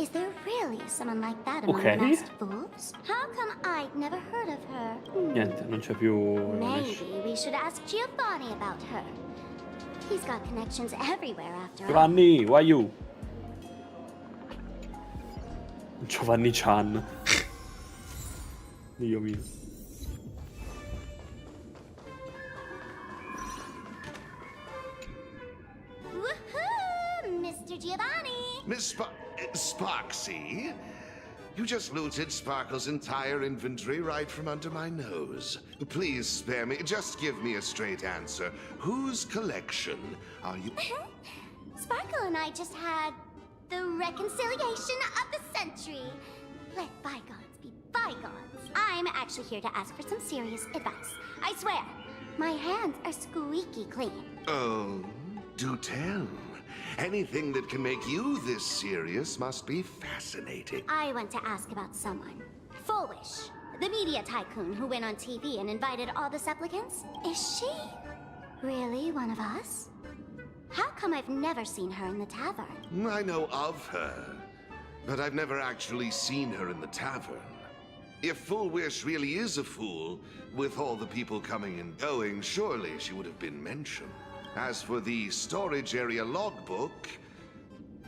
Is there really someone like that among the masked fools? How come I'd never heard of her? Niente, non c'è più... Maybe we should ask Giovanni about her. He's got connections everywhere after all. Giovanni, why you? Giovanni Chan. Dio mio. Woohoo! Mr. Giovanni! Miss Sparksy? You just looted Sparkle's entire inventory right from under my nose. Please spare me. Just give me a straight answer. Whose collection are you... Sparkle and I just had the reconciliation of the century. Let bygones be bygones. I'm actually here to ask for some serious advice. I swear, my hands are squeaky clean. Oh, do tell. Anything that can make you this serious must be fascinating. I want to ask about someone. Fulwish, the media tycoon who went on TV and invited all the supplicants. Is she really one of us? How come I've never seen her in the tavern? I know of her, but I've never actually seen her in the tavern. If Fulwish really is a fool, with all the people coming and going, surely she would have been mentioned. As for the storage area logbook,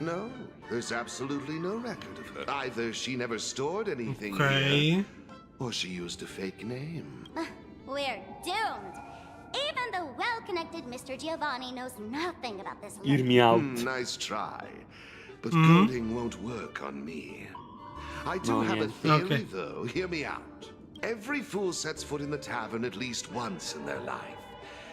no, there's absolutely no record of her. Either she never stored anything here, or she used a fake name. We're doomed. Even the well-connected Mr. Giovanni knows nothing about this. Hear me out. Nice try, but coding won't work on me. I do have a theory, though. Hear me out. Every fool sets foot in the tavern at least once in their life.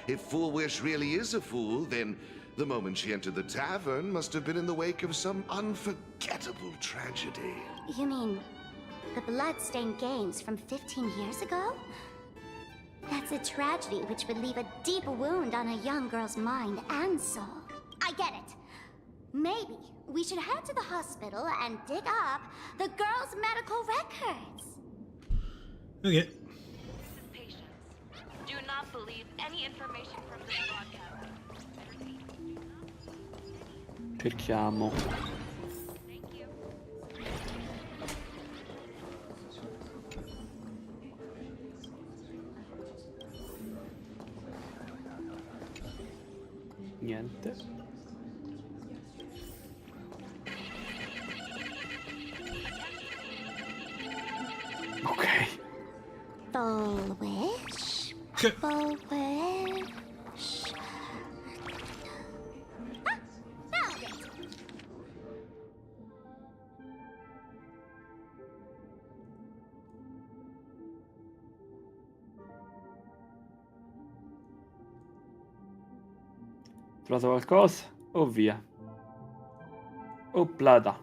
If Fulwish really is a fool, then the moment she entered the tavern must have been in the wake of some unforgettable tragedy. You mean the blood-stained games from 15 years ago? That's a tragedy which would leave a deep wound on a young girl's mind and soul. I get it. Maybe we should head to the hospital and dig up the girl's medical records. Okay. Do not believe any information from this broadcast. Cerchiamo. Niente. Ok. Fulwish. Fulwish. Ah, found it. Trovato qualcosa? O via. Oplada.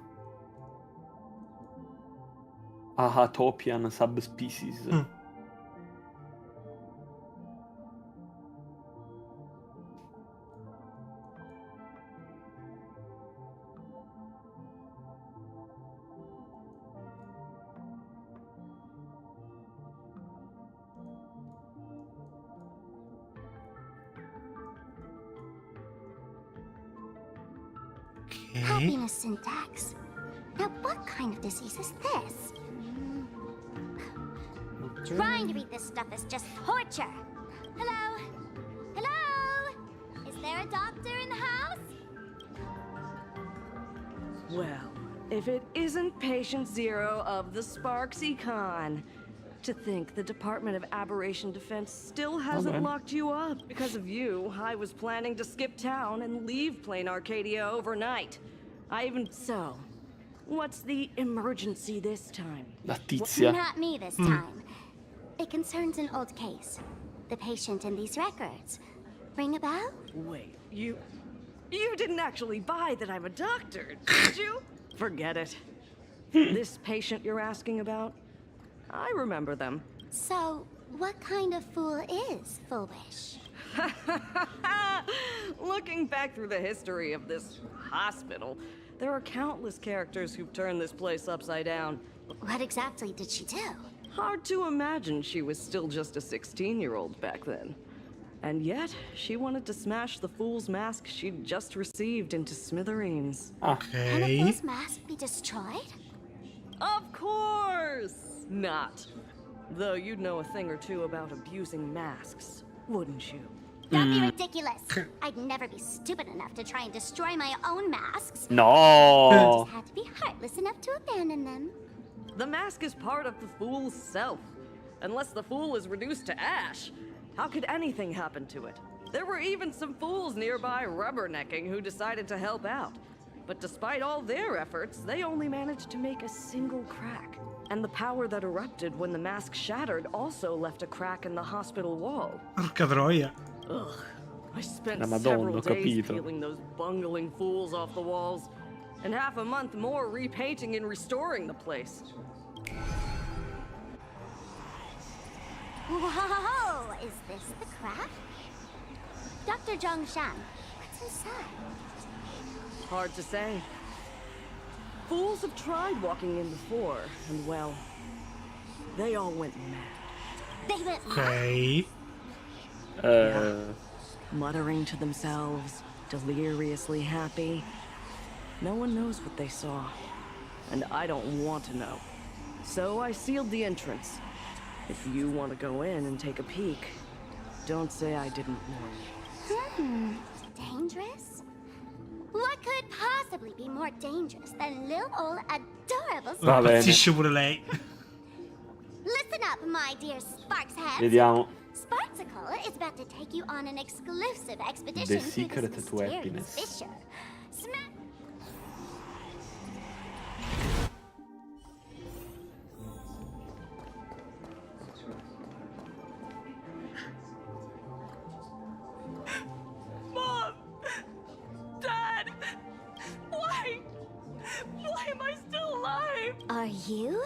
Ahatopian subspecies. Happiness syntax. Now, what kind of disease is this? Trying to read this stuff is just torture. Hello? Hello? Is there a doctor in the house? Well, if it isn't Patient Zero of the Sparks Econ. To think the Department of Aberration Defense still hasn't locked you up. Because of you, I was planning to skip town and leave Planarcadia overnight. So, what's the emergency this time? La tizia. Not me this time. It concerns an old case. The patient in these records. Ring a bell? Wait, you didn't actually buy that I'm a doctor, did you? Forget it. This patient you're asking about? I remember them. So, what kind of fool is Fulwish? Looking back through the history of this hospital, there are countless characters who've turned this place upside down. What exactly did she do? Hard to imagine she was still just a 16-year-old back then. And yet, she wanted to smash the fool's mask she'd just received into smithereens. Can a fool's mask be destroyed? Of course not. Though you'd know a thing or two about abusing masks, wouldn't you? Don't be ridiculous. I'd never be stupid enough to try and destroy my own masks. No. I just had to be heartless enough to abandon them. The mask is part of the fool's self. Unless the fool is reduced to ash, how could anything happen to it? There were even some fools nearby rubbernecking who decided to help out. But despite all their efforts, they only managed to make a single crack. And the power that erupted when the mask shattered also left a crack in the hospital wall. Porca troia. Ugh. I spent La Madonna, several ho days capito. peeling those bungling fools off the walls, and half a month more repainting and restoring the place. Whoa! Is this the crack? Dr. Zhongshan, what's inside? Hard to say. Fools have tried walking in before, and well, they all went mad. They went Ok. Yeah. Muttering to themselves, deliriously happy. No one knows what they saw, and I don't want to know. So I sealed the entrance. If you want to go in and take a peek, don't say I didn't warn you. Dangerous? What could possibly be more dangerous than little old adorable Impazzisce pure lei. Listen up, my dear Sparks heads. Vediamo. Sparksicle is about to take you on an exclusive expedition The through secret this to mysterious happiness. fissure. Mom! Dad! Why? Why am I still alive? Are you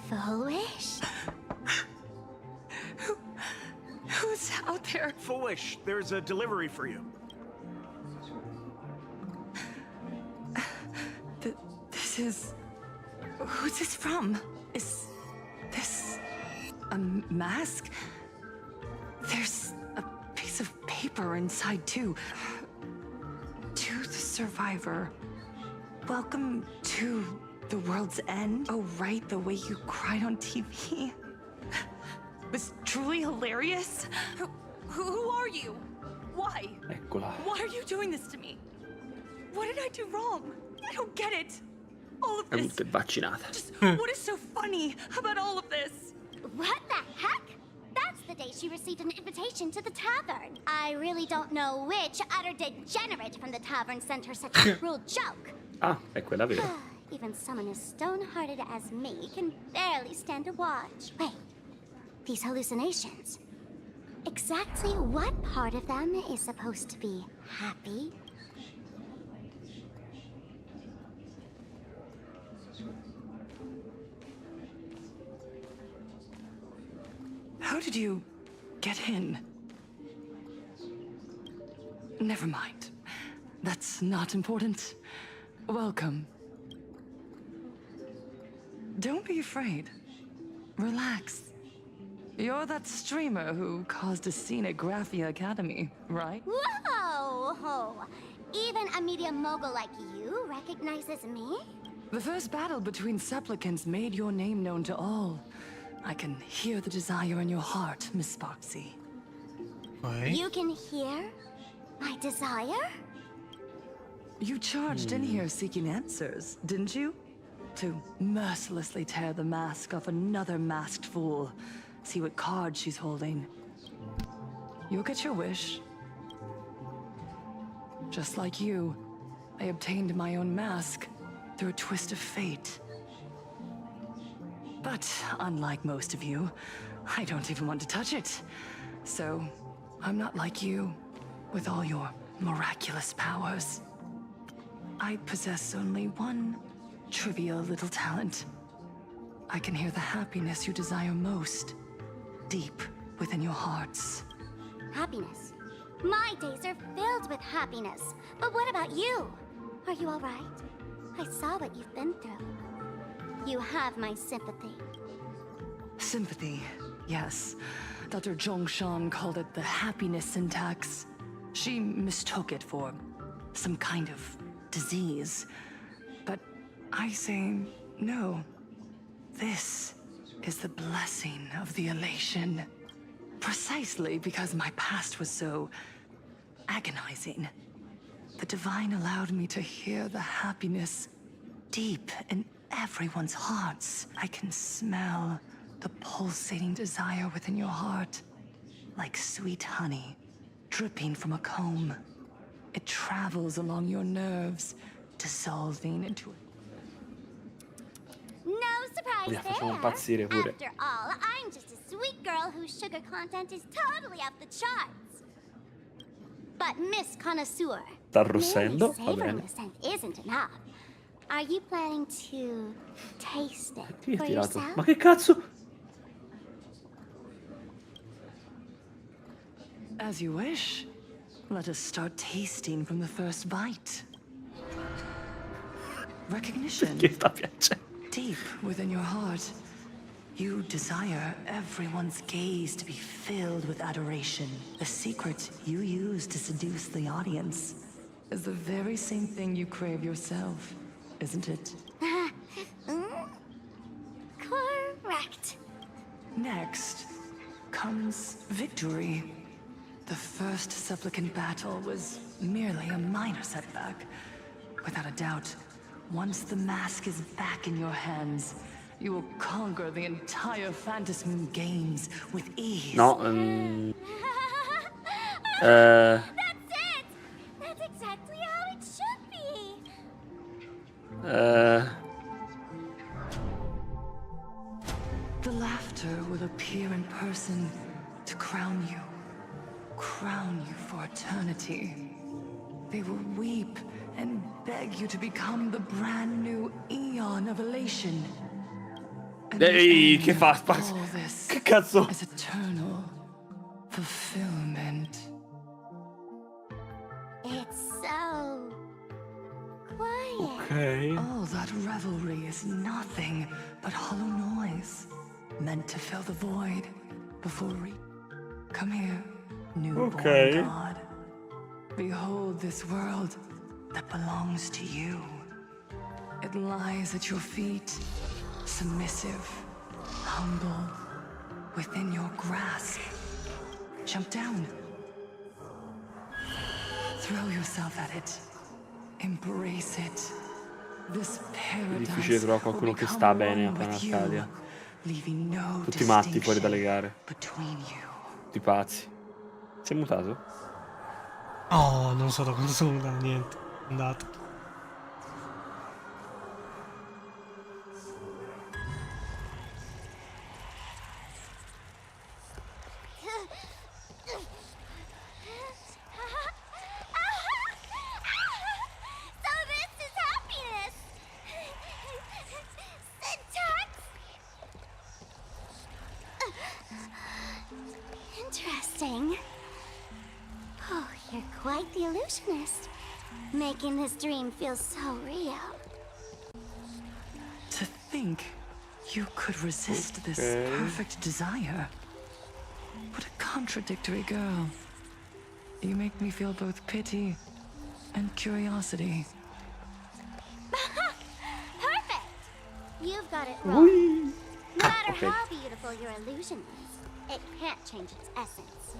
Fulwish? Who's out there? Fulwish, there's a delivery for you. This is... Who's this from? Is this a mask? There's a piece of paper inside too. To the survivor. Welcome to the world's end. Oh, right, the way you cried on TV. Was truly hilarious. Who are you? Why? Eccola. Why are you doing this to me? What did I do wrong? I don't get it. All of È this. molto vaccinata. Just what is so funny about all of this? What the heck? That's the day she received an invitation to the tavern. I really don't know which utter degenerate from the tavern sent her such a cruel joke. Ah, è quella vera. Even someone as stone-hearted as me can barely stand to watch. Wait, these hallucinations. Exactly what part of them is supposed to be happy? How did you get in? Never mind. That's not important. Welcome. Don't be afraid. Relax. You're that streamer who caused a scene at Graphia Academy, right? Whoa! Even a media mogul like you recognizes me? The first battle between supplicants made your name known to all. I can hear the desire in your heart, Miss Sparksy. You can hear my desire? You charged in here seeking answers, didn't you? To mercilessly tear the mask off another masked fool. See what card she's holding. You'll get your wish. Just like you, I obtained my own mask through a twist of fate. But unlike most of you, I don't even want to touch it. So, I'm not like you, with all your miraculous powers. I possess only one trivial little talent. I can hear the happiness you desire most, deep within your hearts. Happiness. My days are filled with happiness. But what about you? Are you all right? I saw what you've been through. You have my sympathy. Sympathy, yes. Dr. Zhongshan called it the happiness syntax. She mistook it for some kind of disease. But I say no. This is the blessing of the elation. Precisely because my past was so agonizing. The divine allowed me to hear the happiness deep in everyone's hearts. I can smell the pulsating desire within your heart, like sweet honey dripping from a comb. It travels along your nerves, dissolving into No surprise facciamo there. impazzire pure. After all, I'm just a sweet girl whose sugar content is totally off the charts. But Miss Connoisseur, Sta arrossendo, merely va savoring bene. the scent isn't enough. Are you planning to taste it Chi for ha tirato? yourself? Ma che cazzo? As you wish. Let us start tasting from the first bite. Recognition. Che sta piacendo? Deep within your heart, you desire everyone's gaze to be filled with adoration. The secret you use to seduce the audience is the very same thing you crave yourself, isn't it? Correct. Next comes victory. The first supplicant battle was merely a minor setback. Without a doubt, once the mask is back in your hands, you will conquer the entire Phantasm games with ease. No, That's it! That's exactly how it should be! The laughter will appear in person to crown you for eternity. They will weep and beg you to become the brand new Eon of Elation. And Ehi, the che end fa? of all this Che cazzo? is eternal fulfillment. It's so quiet. Okay. All that revelry is nothing but hollow noise, meant to fill the void before Come here, newborn Okay. God. Behold this world that belongs to you. It lies at your feet, submissive, humble, within your grasp. Jump down. Throw yourself at it. Embrace it. This È paradise difficile trovare qualcuno che sta bene a Planarcadia. leaving no Tutti matti fuori dalle gare. between you. Tutti pazzi. Si è mutato? Oh, non so da quando sono andato, niente. È andato. So this is happiness! Syntax? Interesting. Oh, you're quite the illusionist. Making this dream feel so real. To think you could resist this Okay. perfect desire. What a contradictory girl. You make me feel both pity and curiosity. You've got it wrong. Ui. No matter Okay. how beautiful your illusion is, it can't change its essence.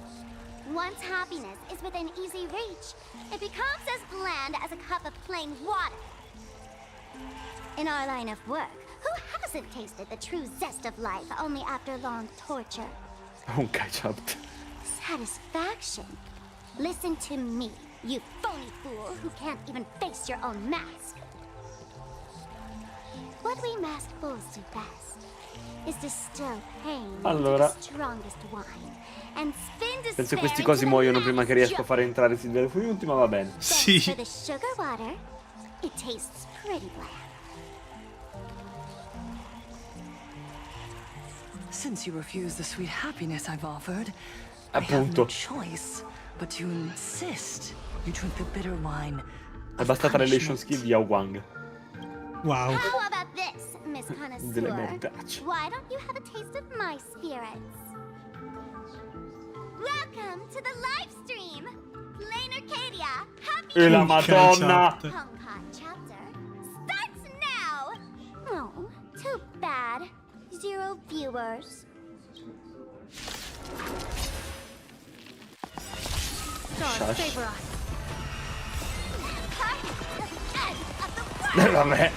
Once happiness is within easy reach, it becomes as bland as a cup of plain water. In our line of work, who hasn't tasted the true zest of life only after long torture? Un ketchup. Satisfaction. Listen to me, you phony fool who can't even face your own mask. What we masked fools do best is distill pain Allora. into the strongest wine and spin despair Penso questi into cosi the muoiono prima che riesco a mass fare entrare Silvia del Fuoco, ma va bene. joy. For the sugar water, it tastes pretty bland. Since you refuse the sweet happiness I've offered, I have Appunto. no choice but to insist you drink the bitter wine. È bastata relation skill di Yao Guang. Wow. How about this, Miss Delle Connoisseur? merdacce. Why don't you have a taste of my spirits? Welcome to the live stream! Planarcadia! Happy E la Madonna! Hong Kong chapter starts now! Oh, too bad. 0 viewers. Shush. Favor us. Vabbè.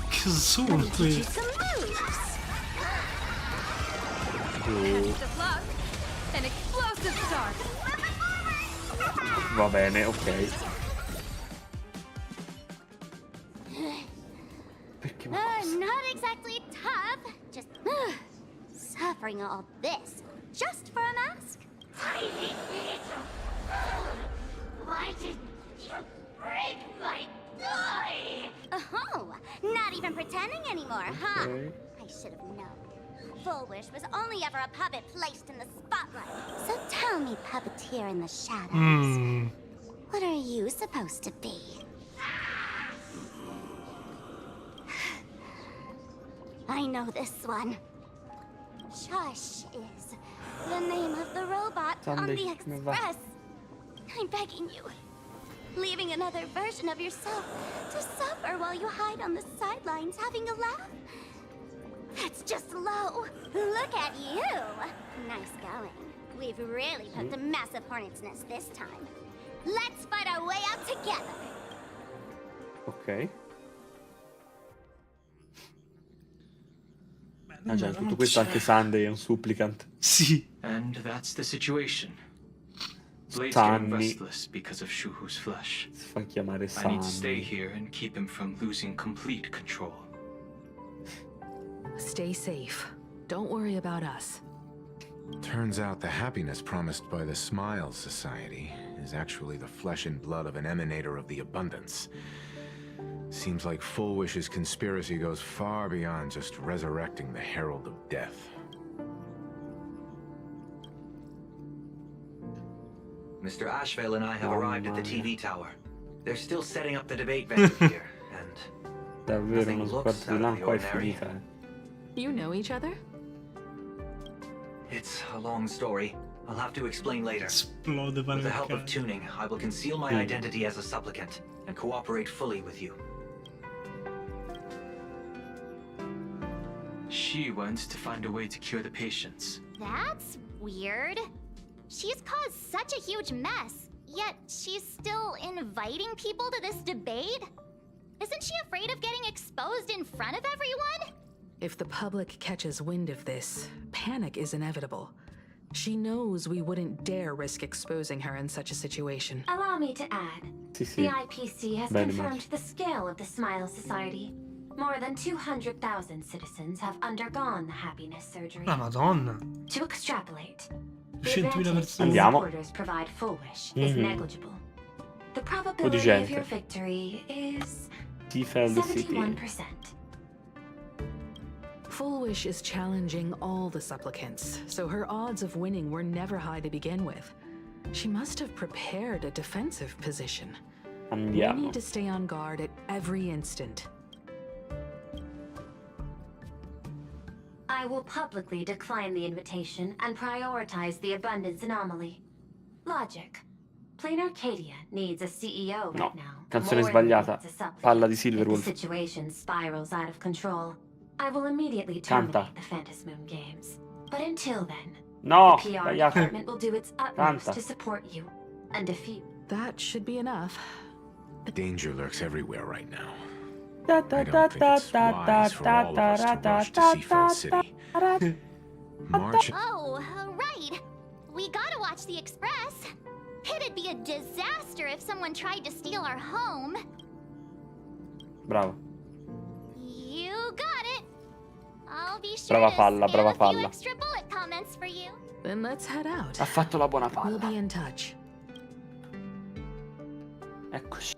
Che sono qui? An explosive start. Va bene, ok. Perché Not exactly tough. Just suffering all this just for a mask. Tiny little fool! Why didn't you break my toy? Oh, not even pretending anymore, huh? Okay. I should have known. Fulwish was only ever a puppet placed in the spotlight. So tell me, puppeteer in the shadows, what are you supposed to be? I know this one. Shush is the name of the robot on Sunday, the come va? Express. I'm begging you. Leaving another version of yourself to suffer while you hide on the sidelines having a laugh? That's just low. Look at you. Nice going. We've really put a massive hornet's nest this time. Let's fight our way out together. Ok. Ah già, in tutto questo anche Sunday è un supplicant. Sì. And that's the situation. Blade's Sunny. getting restless because of Shuhu's flesh. Si fa chiamare I need to Sunny. stay here and keep him from losing complete control. Stay safe. Don't worry about us. Turns out the happiness promised by the Smile Society is actually the flesh and blood of an emanator of the abundance. Seems like Fulwish's conspiracy goes far beyond just resurrecting the Herald of Death. Mr. Ashvale and I have arrived at the TV tower. They're still setting up the debate venue here, and Davvero nothing uno looks sguardo out di là of the qua è ordinary. finita. You know each other? It's a long story. I'll have to explain later. Esplode With the help of Planarcadia. tuning, I will conceal my identity as a supplicant and cooperate fully with you. She went to find a way to cure the patients. That's weird. She's caused such a huge mess, yet she's still inviting people to this debate? Isn't she afraid of getting exposed in front of everyone? If the public catches wind of this, panic is inevitable. She knows we wouldn't dare risk exposing her in such a situation. Allow me to add. Sì, sì. The IPC has Bene, confirmed the scale of the Smile Society. More than 200,000 citizens have undergone the happiness surgery. La Madonna. To extrapolate, the 100.000 advantage persone. these Andiamo. supporters provide Fulwish is Mhm. negligible. The Po' di probability of gente. your victory is Seafeld City. 71%. Fulwish is challenging all the supplicants, so her odds of winning were never high to begin with. She must have prepared a defensive position. We Andiamo. need to stay on guard at every instant. I will publicly decline the invitation and prioritize the abundance anomaly. Logic. Planarcadia needs a CEO No, right now. canzone More than sbagliata. needs a supplement. Palla di If the Silverwolf. situation spirals out of control, I will immediately Canta. terminate the Phantasm Moon games. But until then, No, the PR sbagliato. department will do its utmost Canta. to support you and defeat. That should be enough. Danger lurks everywhere right now. Da, I da, don't da, think da, it's da, wise for da, all of us to da, rush to da, Seafeld da, City. da, March. Oh, right. We gotta watch the Express. It'd be a disaster if someone tried to steal our home. Bravo. You got it. I'll be sure Brava to palla, spam brava a few palla. extra bullet comments for you. Then let's head out. Ha fatto la buona We'll palla. be in touch. Eccoci.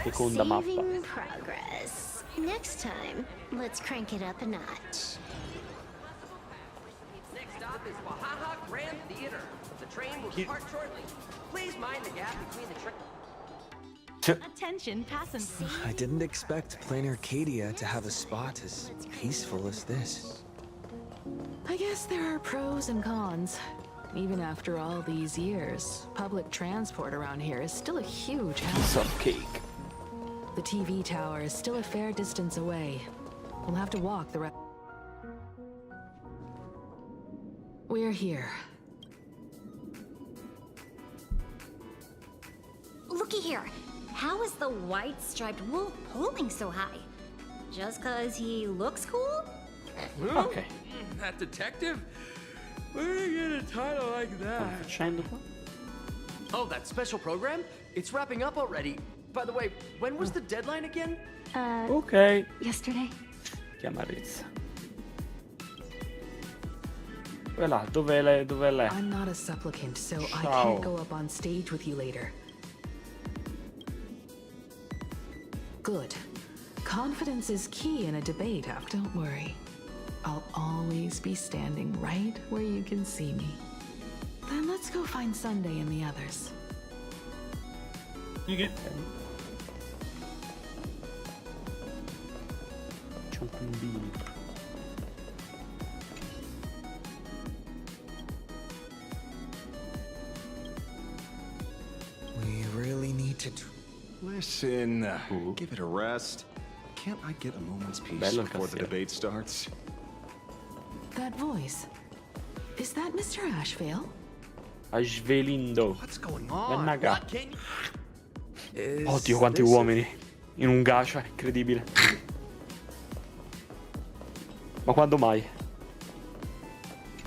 Seconda mappa. Saving progress. Next time, let's crank it up a notch. Next stop is Wahaha Grand Theater. The train will depart shortly. Please mind the gap between the train. Attention, passengers. I didn't expect Planarcadia to have a spot as peaceful as this. I guess there are pros and cons. Even after all these years, public transport around here is still a huge Piece hassle. of cake. The TV tower is still a fair distance away. We'll have to walk the rest. We're here. Looky here. How is the white striped wolf pulling so high? Just 'cause he looks cool? Ok. That detective? Where did he get a title like that? Facendo qua. Oh, that special program? It's wrapping up already. By the way, when was the deadline again? Ok. Yesterday. Che amarezza. Dov'è là? Dov'è lei? Dov'è lei? I'm not a supplicant, so I Ciao. can't go up on stage with you later. Good. Confidence is key in a debate. Don't worry. I'll always be standing right where you can see me. Then let's go find Sunday and the others. Okay. C'è un combino. We really need to... Listen, give it a rest. Can't I get a moment's peace Bello il before the castello. debate starts? That voice. Is that Mr. Ashvale? Ashvelindo. What's going on? Vennaga. What can you... Oddio, quanti uomini. In un gacha, incredibile. Ma quando mai?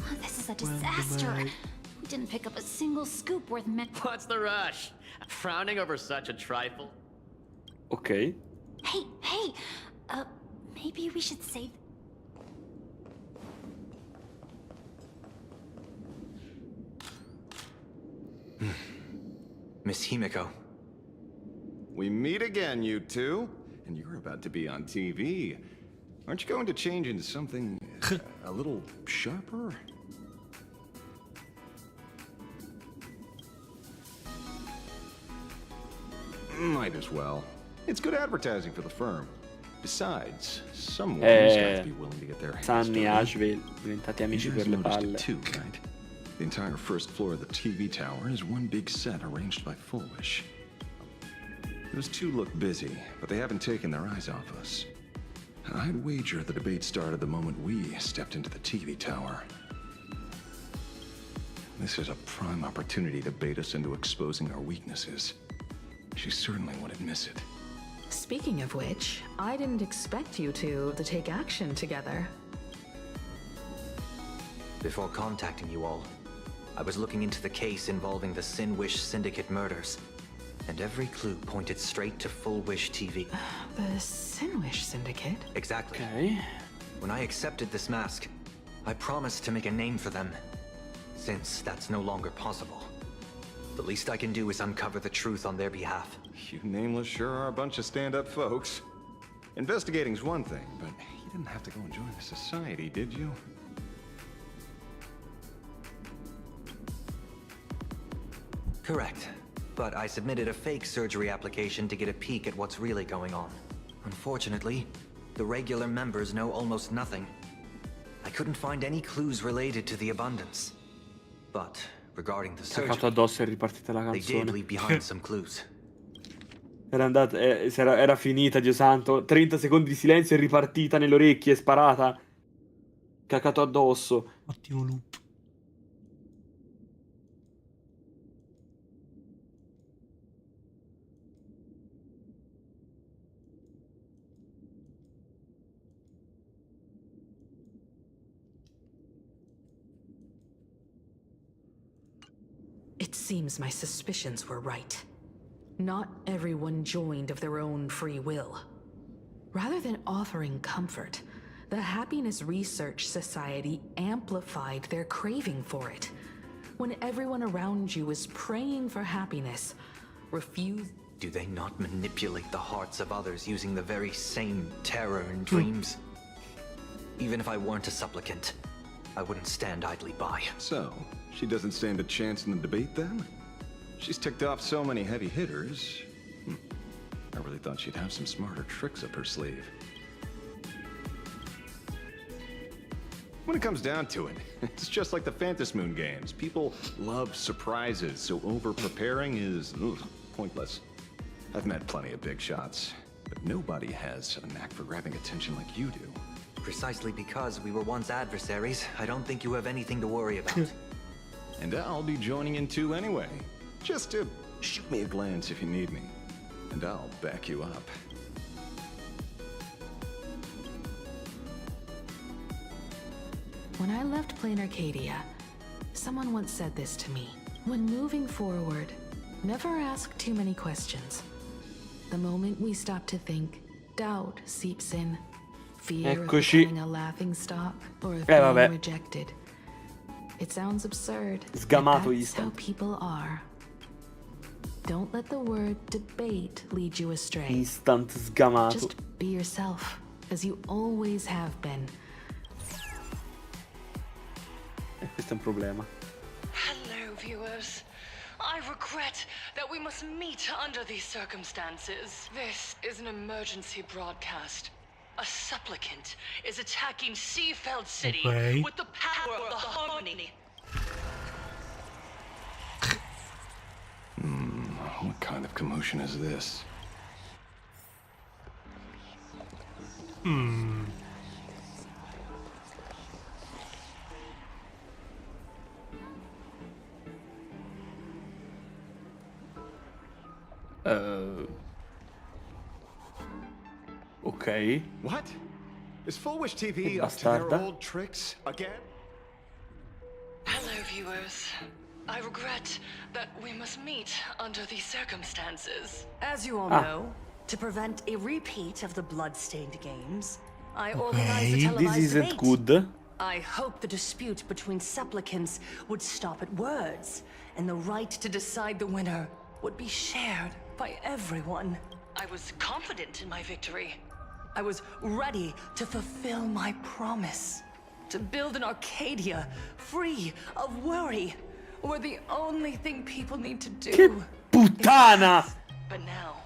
Oh, this is a disaster. We didn't pick up a single scoop worth What's the rush? Frowning over such a trifle? Ok. Hey, maybe we should save... Miss Himiko. We meet again, you two. And you're about to be on TV. Aren't you going to change into something a little sharper? Might as well. It's good advertising for the firm. Besides, someone's got to be willing to get their hands Sunny e dirty. Ashvale diventati amici You per guys le noticed palle. it too, right? The entire first floor of the TV tower is one big set arranged by fulwish. Those two look busy, but they haven't taken their eyes off us. I'd wager the debate started the moment we stepped into the TV tower. This is a prime opportunity to bait us into exposing our weaknesses. She certainly wouldn't miss it. Speaking of which, I didn't expect you two to take action together. Before contacting you all, I was looking into the case involving the Sinwish Syndicate murders, and every clue pointed straight to Fulwish TV. The Sinwish Syndicate? Exactly. Ok. When I accepted this mask, I promised to make a name for them. Since that's no longer possible, the least I can do is uncover the truth on their behalf. You nameless sure are a bunch of stand-up folks. Investigating's one thing, but you didn't have to go and join the society, did you? Correct. But I submitted a fake surgery application to get a peek at what's really going on. Unfortunately, the regular members know almost nothing. I couldn't find any clues related to the abundance. But regarding the Cagato surgery. addosso e ripartita la They did canzone. leave behind some clues. Era finita, Dio santo. 30 secondi di silenzio e ripartita nelle orecchie, sparata. Cacato addosso. Ottimo loop. It seems my suspicions were right. Not everyone joined of their own free will. Rather than offering comfort, the Happiness Research Society amplified their craving for it. When everyone around you is praying for happiness, refuse... Do they not manipulate the hearts of others using the very same terror and dreams? Even if I weren't a supplicant, I wouldn't stand idly by. So, she doesn't stand a chance in the debate then? She's ticked off so many heavy hitters. I really thought she'd have some smarter tricks up her sleeve. When it comes down to it, it's just like the Phantom Moon games. People love surprises, so over-preparing is pointless. I've met plenty of big shots, but nobody has a knack for grabbing attention like you do. Precisely because we were once adversaries, I don't think you have anything to worry about. And I'll be joining in too anyway. Just to shoot me a glance if you need me, and I'll back you up. When I left Planarcadia, someone once said this to me. When moving forward, never ask too many questions. The moment we stop to think, doubt seeps in. Fear of becoming a laughing stock or of being rejected. It sounds absurd, but that's how people are. Don't let the word debate lead you astray. Instant sgamato. Just be yourself, as you always have been. Questo è un problema. Hello, viewers. I regret that we must meet under these circumstances. This is an emergency broadcast. A supplicant is attacking Seafeld City with the power of the harmony. What kind of commotion is this? Ok. What? Is Fulwish TV up to their old tricks again? Hello, viewers. I regret that we must meet under these circumstances. As you all know, to prevent a repeat of the blood-stained games, I organized a televised This isn't debate. good. I hope the dispute between supplicants would stop at words, and the right to decide the winner would be shared by everyone. I was confident in my victory. I was ready to fulfill my promise. To build an Arcadia free of worry, where the only thing people need to do... Che puttana! But now,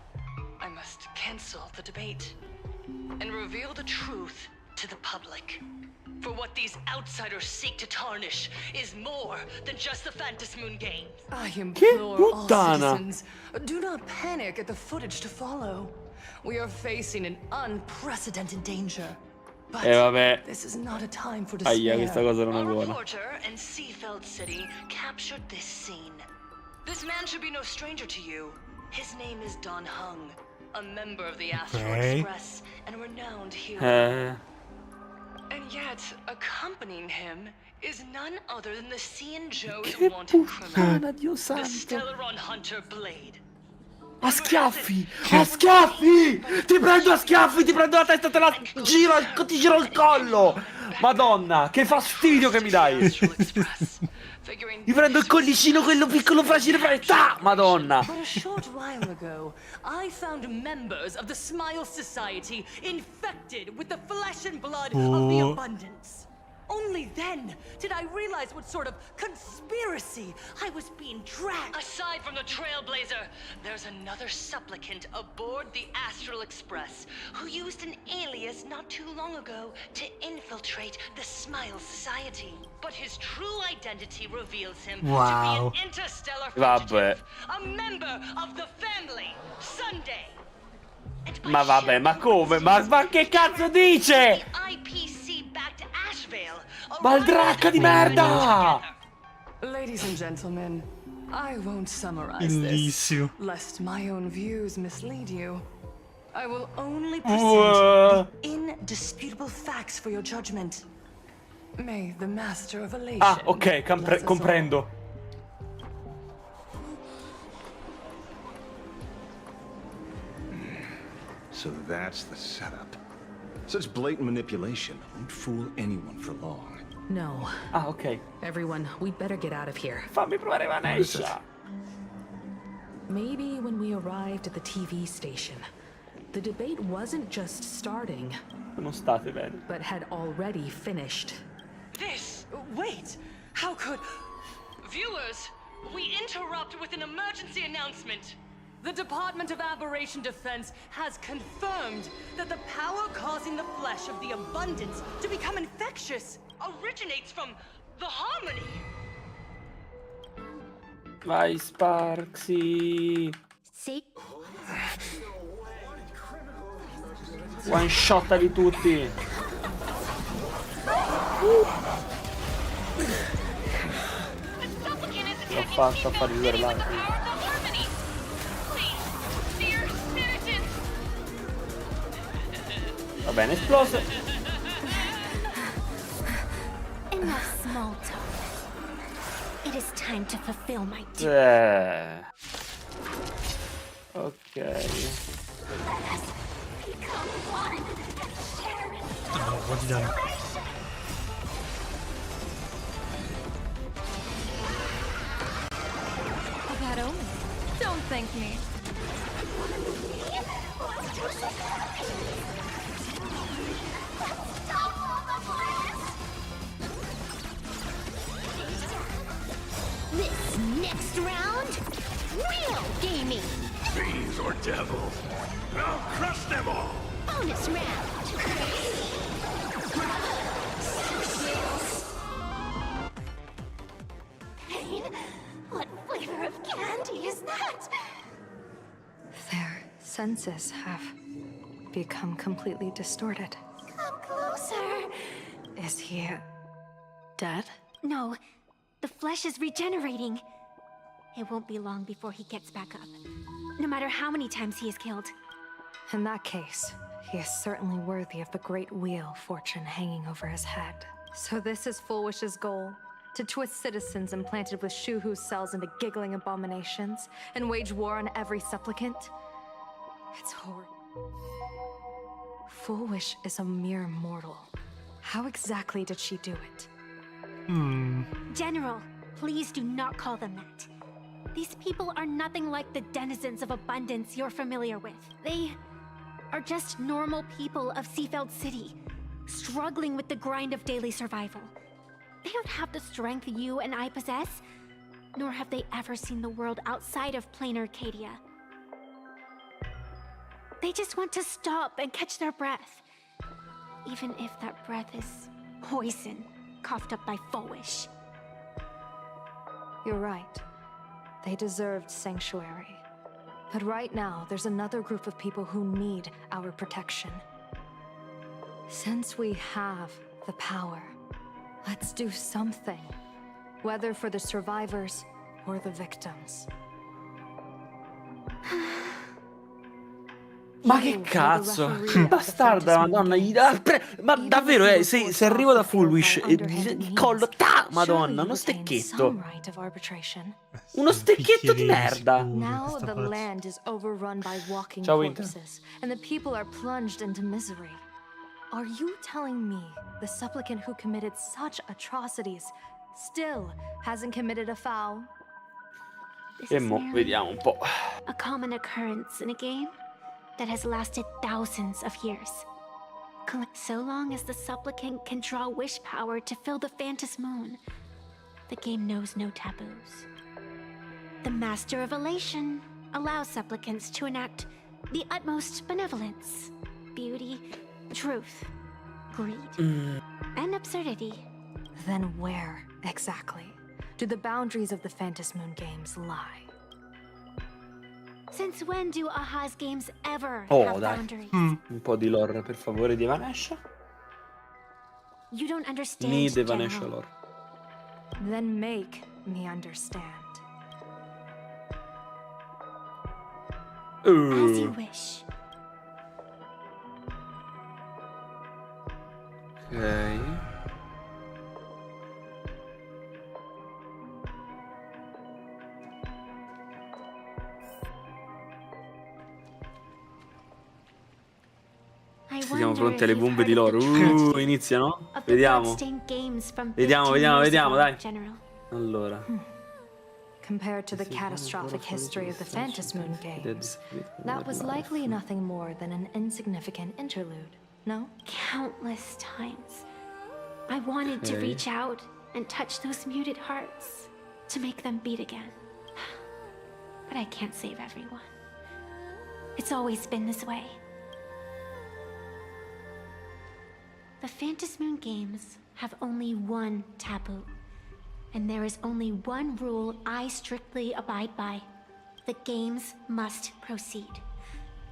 I must cancel the debate and reveal the truth to the public. For what these outsiders seek to tarnish is more than just the Phantom Moon games. I implore all citizens, do not panic at the footage to follow. We are facing an unprecedented danger. But vabbè. this is not a time for despair. Ahia, questa cosa non è A buona. reporter in Seafeld City captured this scene. This man should be no stranger to you. His name is Don Hung, a member of the Astro Express and a renowned hero. And yet, accompanying him is none other than the Cian Joe's wanted criminal, Dio the santo. Stellaron Hunter Blade. A schiaffi! A schiaffi! Ti prendo a schiaffi, ti prendo la testa, te la giro, ti giro il collo! Madonna, che fastidio che mi dai! Mi prendo il collicino, quello piccolo fragile, Madonna! But a short while ago, I found members of the Smile Society infected with the flesh and blood of the abundance. Only then did I realize what sort of conspiracy I was being dragged. Aside from the Trailblazer, there's another supplicant aboard the Astral Express who used an alias not too long ago to infiltrate the Smile Society. But his true identity reveals him to be an interstellar fugitive, a member of the family, Sunday. Ma vabbè, ma come? Ma che cazzo dice? Ma il dracca di merda! Ladies and gentlemen, I won't summarize Bellissimo. this, lest my own views mislead you. I will only present the indisputable facts for your judgment. May the Master of Elation. Ah, ok, comprendo. So that's the setup. Such blatant manipulation won't fool anyone for long. No. Ah, ok. Everyone, we'd better get out of here. Fammi provare Evanescia. Maybe when we arrived at the TV station, the debate wasn't just starting, Non state bene. but had already finished. Wait, how could... Viewers, we interrupt with an emergency announcement. The Department of Aberration Defense has confirmed that the power causing the flesh of the abundance to become infectious originates from the harmony. Vai, Sparksy. Sì. One shottali tutti. L'ho fatto a far ridere l'altro. Va bene, esplose. Enough small talk. It is time to fulfill my duty. Ok. Bad omen. Don't thank me. This next round, real gaming. Fiends or devils, I'll crush them all. Bonus round. Pain? What flavor of candy is that? Their senses have become completely distorted. Come closer. Is he dead? No, the flesh is regenerating. It won't be long before he gets back up, no matter how many times he is killed. In that case, he is certainly worthy of the great wheel fortune hanging over his head. So this is Fulwish's goal? To twist citizens implanted with Shuhu cells into giggling abominations, and wage war on every supplicant? It's horrible. Fulwish is a mere mortal. How exactly did she do it? General, please do not call them that. These people are nothing like the denizens of abundance you're familiar with. They are just normal people of Seafeld City, struggling with the grind of daily survival. They don't have the strength you and I possess, nor have they ever seen the world outside of Planarcadia. They just want to stop and catch their breath, even if that breath is poison coughed up by Fulwish. You're right. They deserved sanctuary. But right now, there's another group of people who need our protection. Since we have the power, let's do something. Whether for the survivors or the victims. Ma che cazzo? Bastarda, madonna, gli dà... Ma davvero, se arrivo da Fulwish e gli collo... Madonna, uno stecchetto. Uno stecchetto di merda. Now the land is overrun by walking Ciao, Winter. corpses, and the people are plunged into misery. Are you telling me the supplicant who committed such atrocities still hasn't committed a foul? This E is mo, merely vediamo un po'. a common occurrence in a game that has lasted thousands of years. So long as the supplicant can draw wish power to fill the Phantom Moon, the game knows no taboos. The Master of Elation allows supplicants to enact the utmost benevolence, beauty, truth, greed, and absurdity. Then where, exactly, do the boundaries of the Phantom Moon games lie? Since when do Aha's games ever Oh, have dai. boundaries? Un po' di lore, per favore, di Evanescia. You don't understand, Need Evanescia General. lore. Then make me understand. As you wish. Ok. Siamo pronti alle bombe di loro. Iniziano? Vediamo. Vediamo, dai. Allora. Compared to the catastrophic history of the Phantom Moon games, that was likely nothing more than an insignificant interlude, no? Countless times, I wanted to reach out and touch those muted hearts, to make them beat again. But I can't save everyone. It's always been this way. The Phantom Moon games have only one taboo. And there is only one rule I strictly abide by. The games must proceed.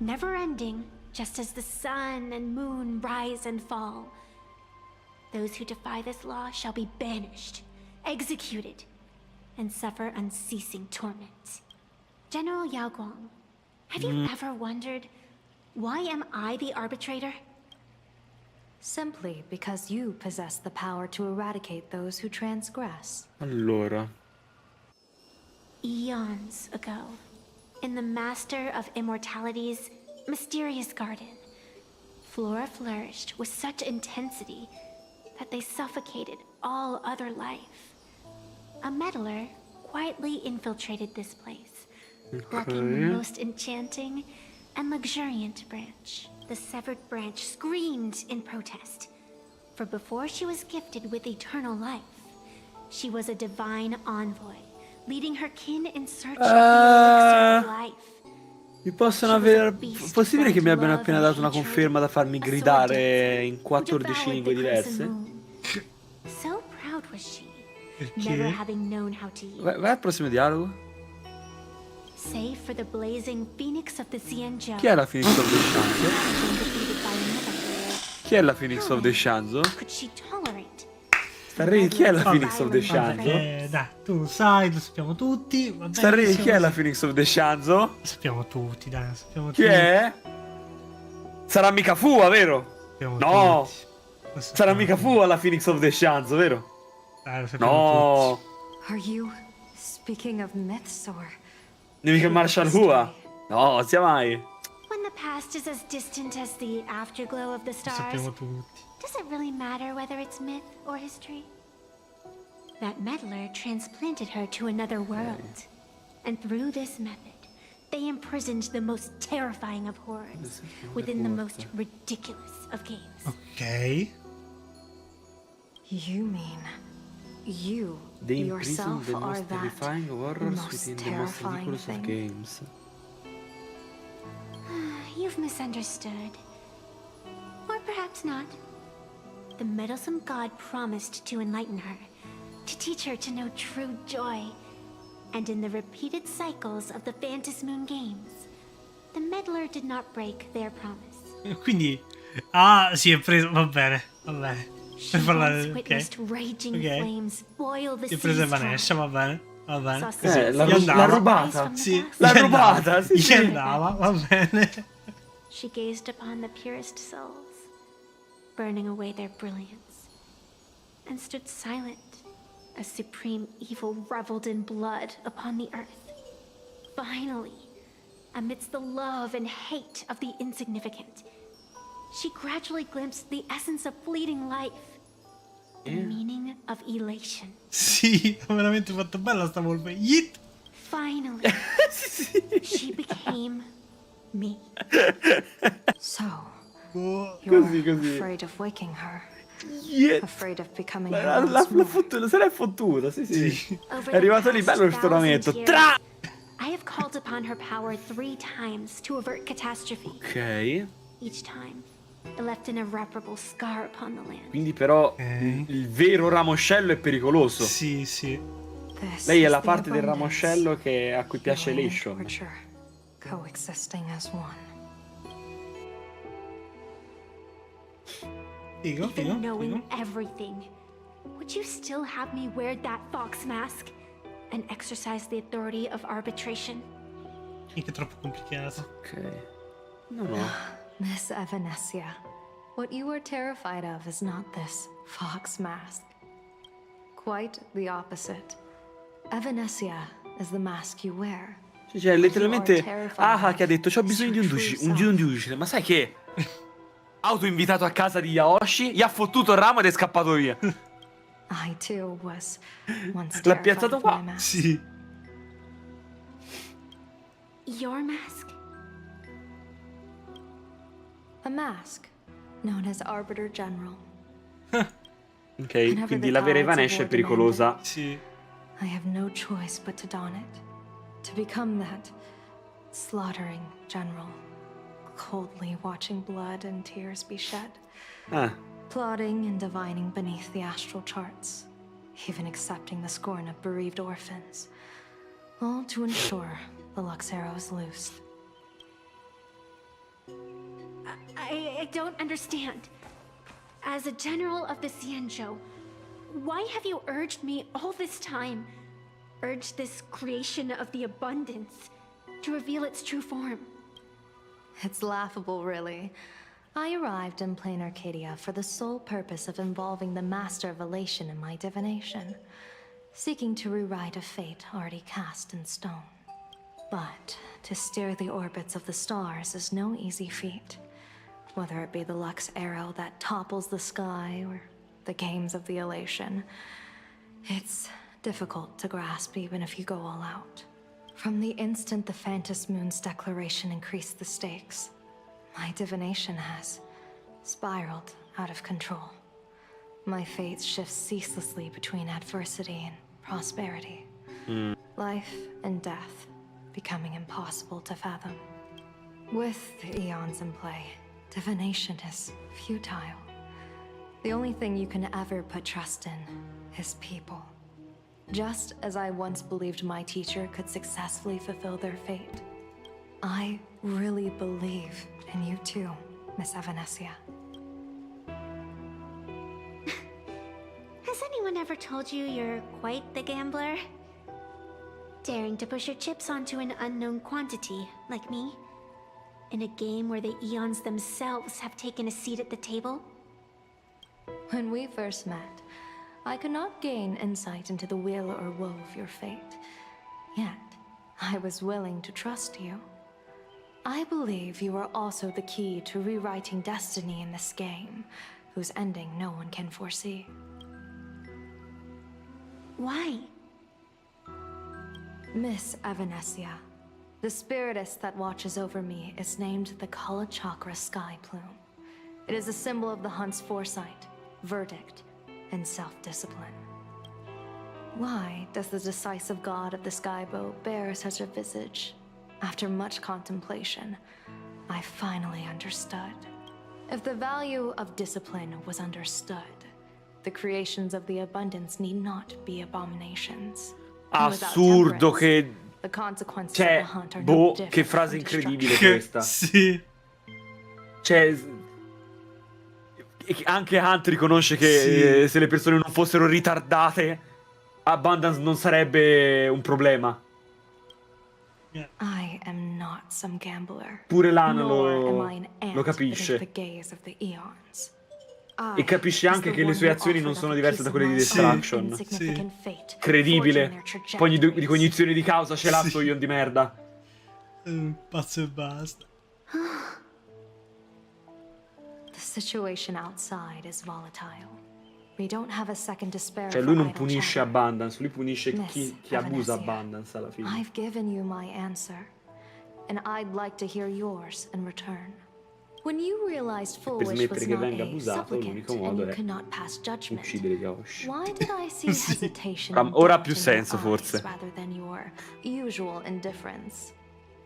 Never ending, just as the sun and moon rise and fall. Those who defy this law shall be banished, executed, and suffer unceasing torment. General Yao Guang, have you ever wondered, why am I the arbitrator? Simply because you possess the power to eradicate those who transgress. Allora. Eons ago, in the Master of Immortality's mysterious garden, flora flourished with such intensity that they suffocated all other life. A meddler quietly infiltrated this place, plucking the most enchanting and luxuriant branch. The severed branch screamed in protest, for before she was gifted with eternal life, she was a divine envoy, leading her kin in search of the elixir of life. Mi possono aver... Possibile che mi abbiano appena dato una conferma da farmi gridare in 14 lingue diverse? So proud was she, never having known how to yield. Vai al prossimo dialogo. Save for the blazing phoenix of the Xianzhou. Chi è la Phoenix of the Shanzo? Chi è la Phoenix of the Shanzo? Starrei, chi è la Phoenix of the Shanzo? Dai, tu sai, lo sappiamo tutti. Starrei, chi è la Phoenix of the Shanzo? Lo sappiamo tutti, dai, lo sappiamo tutti. Chi è? Sarà mica Fua, vero? No! Sarà mica Fua la Phoenix of the Shanzo, vero? Dai, lo sappiamo tutti. Are you speaking of myths or... Nemica Marshall Hua? No, sia mai. When the past is as distant as the afterglow of the stars, does it really matter whether it's myth or history? That meddler transplanted her to another world, and through this method, they imprisoned the most terrifying of horrors within the most ridiculous of games. Okay. You mean you They imprison yourself the are most that terrifying horrors most within the most terrifying ridiculous of thing? games. You've misunderstood. Or perhaps not. The meddlesome god promised to enlighten her, to teach her to know true joy. And in the repeated cycles of the Phantom Moon games, the meddler did not break their promise. Quindi, si è preso, va bene. Per parlare, ok. Si è preso Evanescia, va bene. Così, l'ha rubata. Sì, l'ha rubata, sì. Gli andava, va bene. She gazed upon the purest souls, burning away their brilliance, and stood silent as supreme evil reveled in blood upon the earth. Finally, amidst the love and hate of the insignificant, she gradually glimpsed the essence of fleeting life, the meaning of elation. Sì, ha veramente fatto bella sta volpe. Yeet! Finally, she became me. So, Così, così. Afraid of waking her. Yeah. Afraid of becoming La, her la, once more. se l'è fottuta, sì, sì. Over È arrivato lì, the bello il past stornamento. 1,000 Tra! years, I have called upon her power 3 times to avert catastrophe. Ok. Each time, it left an irreparable scar upon the land. Quindi però il vero ramoscello è pericoloso. Sì, sì. Lei è la parte del ramoscello a cui piace Joy and Leishon. torture, coexisting as one. Figo, Even knowing everything, would you still have me wear that fox mask and exercise the authority of arbitration? Mica troppo complicato. Ok. No. Miss Evanescia, what you are terrified of is not this fox mask. Quite the opposite. Evanescia is the mask you wear. Cioè, letteralmente Aha che ha detto c'ho bisogno di un duce. Ma sai che? Autoinvitato a casa di Yaoshi, gli ha fottuto il ramo ed è scappato via. I too was once L'ha terrified piazzato of qua. my mask. Sì. Your mask? A mask known as Arbiter General. Ok, quindi la vera Evanescia è pericolosa. Sì. I have no choice but to don it. To become that slaughtering general. Coldly watching blood and tears be shed. Plotting and divining beneath the astral charts. Even accepting the scorn of bereaved orphans. All to ensure the Luxero is loosed. I don't understand. As a general of the Xianzhou, why have you urged me all this time? Urged this creation of the abundance to reveal its true form? It's laughable, really. I arrived in Planarcadia for the sole purpose of involving the Master of Elation in my divination, seeking to rewrite a fate already cast in stone. But to steer the orbits of the stars is no easy feat, whether it be the Lux arrow that topples the sky or the games of the Elation. It's difficult to grasp even if you go all out. From the instant the Phantom Moon's declaration increased the stakes, my divination has spiraled out of control. My fate shifts ceaselessly between adversity and prosperity. Life and death becoming impossible to fathom. With the eons in play, divination is futile. The only thing you can ever put trust in is people. Just as I once believed my teacher could successfully fulfill their fate, I really believe in you too, Miss Evanescia. Has anyone ever told you you're quite the gambler? Daring to push your chips onto an unknown quantity, like me? In a game where the eons themselves have taken a seat at the table? When we first met, I could not gain insight into the will or woe of your fate. Yet, I was willing to trust you. I believe you are also the key to rewriting destiny in this game, whose ending no one can foresee. Why? Miss Evanescia, the spiritess that watches over me is named the Kala Chakra Sky Plume. It is a symbol of the hunt's foresight, verdict, and self-discipline. Why does the decisive god of the skybow bear such a visage? After much contemplation, I finally understood. If the value of discipline was understood, the creations of the abundance need not be abominations. Assurdo che... The consequences Cioè, of the hunt are boh, no che different frase from incredibile destruction. questa. Sì. Cioè, anche Hunt riconosce che se le persone non fossero ritardate, Abundance non sarebbe un problema. I am not some gambler. Pure Lana Nor am I an ant lo beneath capisce. the gaze of the eons. E capisce anche che le sue azioni non sono diverse da quelle di Destruction. Credibile. Poi ogni ricognizione di causa ce l'ha sto Ion di merda. Pazzo e basta. The situation outside is volatile. We don't have a second to spare. Cioè lui non punisce Abundance, lui punisce Miss chi abusa Evanescia, Abundance alla fine. I've given you my answer, and I'd like to hear yours in return. When you realized Per fulwish smettere was che not venga a abusato, supplicant l'unico and modo you è could not pass judgment, uccidere Yosh. why did I see hesitation and Ora ha doubt più in your senso, eyes forse. rather than your usual indifference?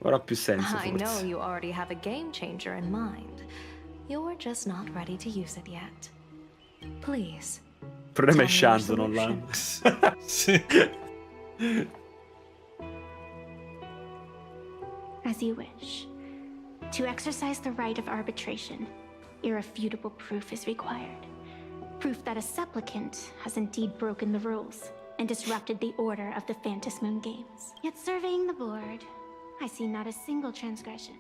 Ora ha più senso, I know forse. you already have a game changer in mind. You're just not ready to use it yet. Please. Il problema è tell me your Shanzo, non l'hanno. Sì. As you wish. To exercise the right of arbitration, irrefutable proof is required. Proof that a supplicant has indeed broken the rules and disrupted the order of the Phantom Moon Games. Yet surveying the board, I see not a single transgression.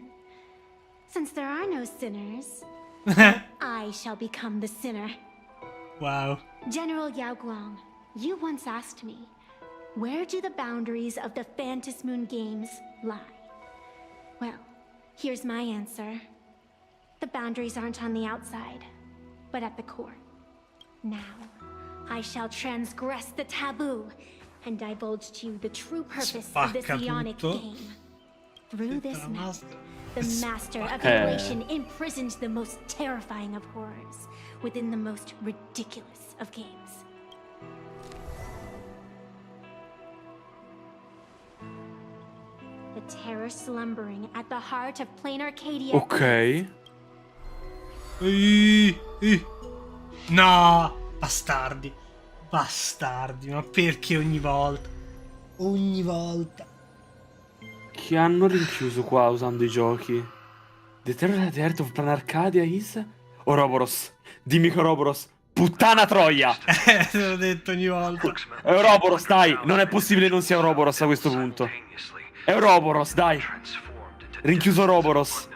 Since there are no sinners, I shall become the sinner. Wow. General Yao Guang, you once asked me, where do the boundaries of the Phantom Moon Games lie? Well, here's my answer. The boundaries aren't on the outside, but at the core. Now, I shall transgress the taboo and divulge to you the true purpose of this Spacca Ionic tutto. game. Through this mask, the master of Eh. elation imprisoned the most terrifying of horrors within the most ridiculous of games. The terror slumbering at the heart of Planarcadia. Ok. No, bastardi. Bastardi, ma perché ogni volta? Ogni volta. Chi hanno rinchiuso qua usando i giochi? The Terror at the Heart of Planarcadia is... Ouroboros. Dimmi che Ouroboros. Puttana troia! Te l'ho detto ogni volta. È Ouroboros, dai! Non è possibile non sia Ouroboros a questo punto. È Ouroboros, dai! Rinchiuso Ouroboros.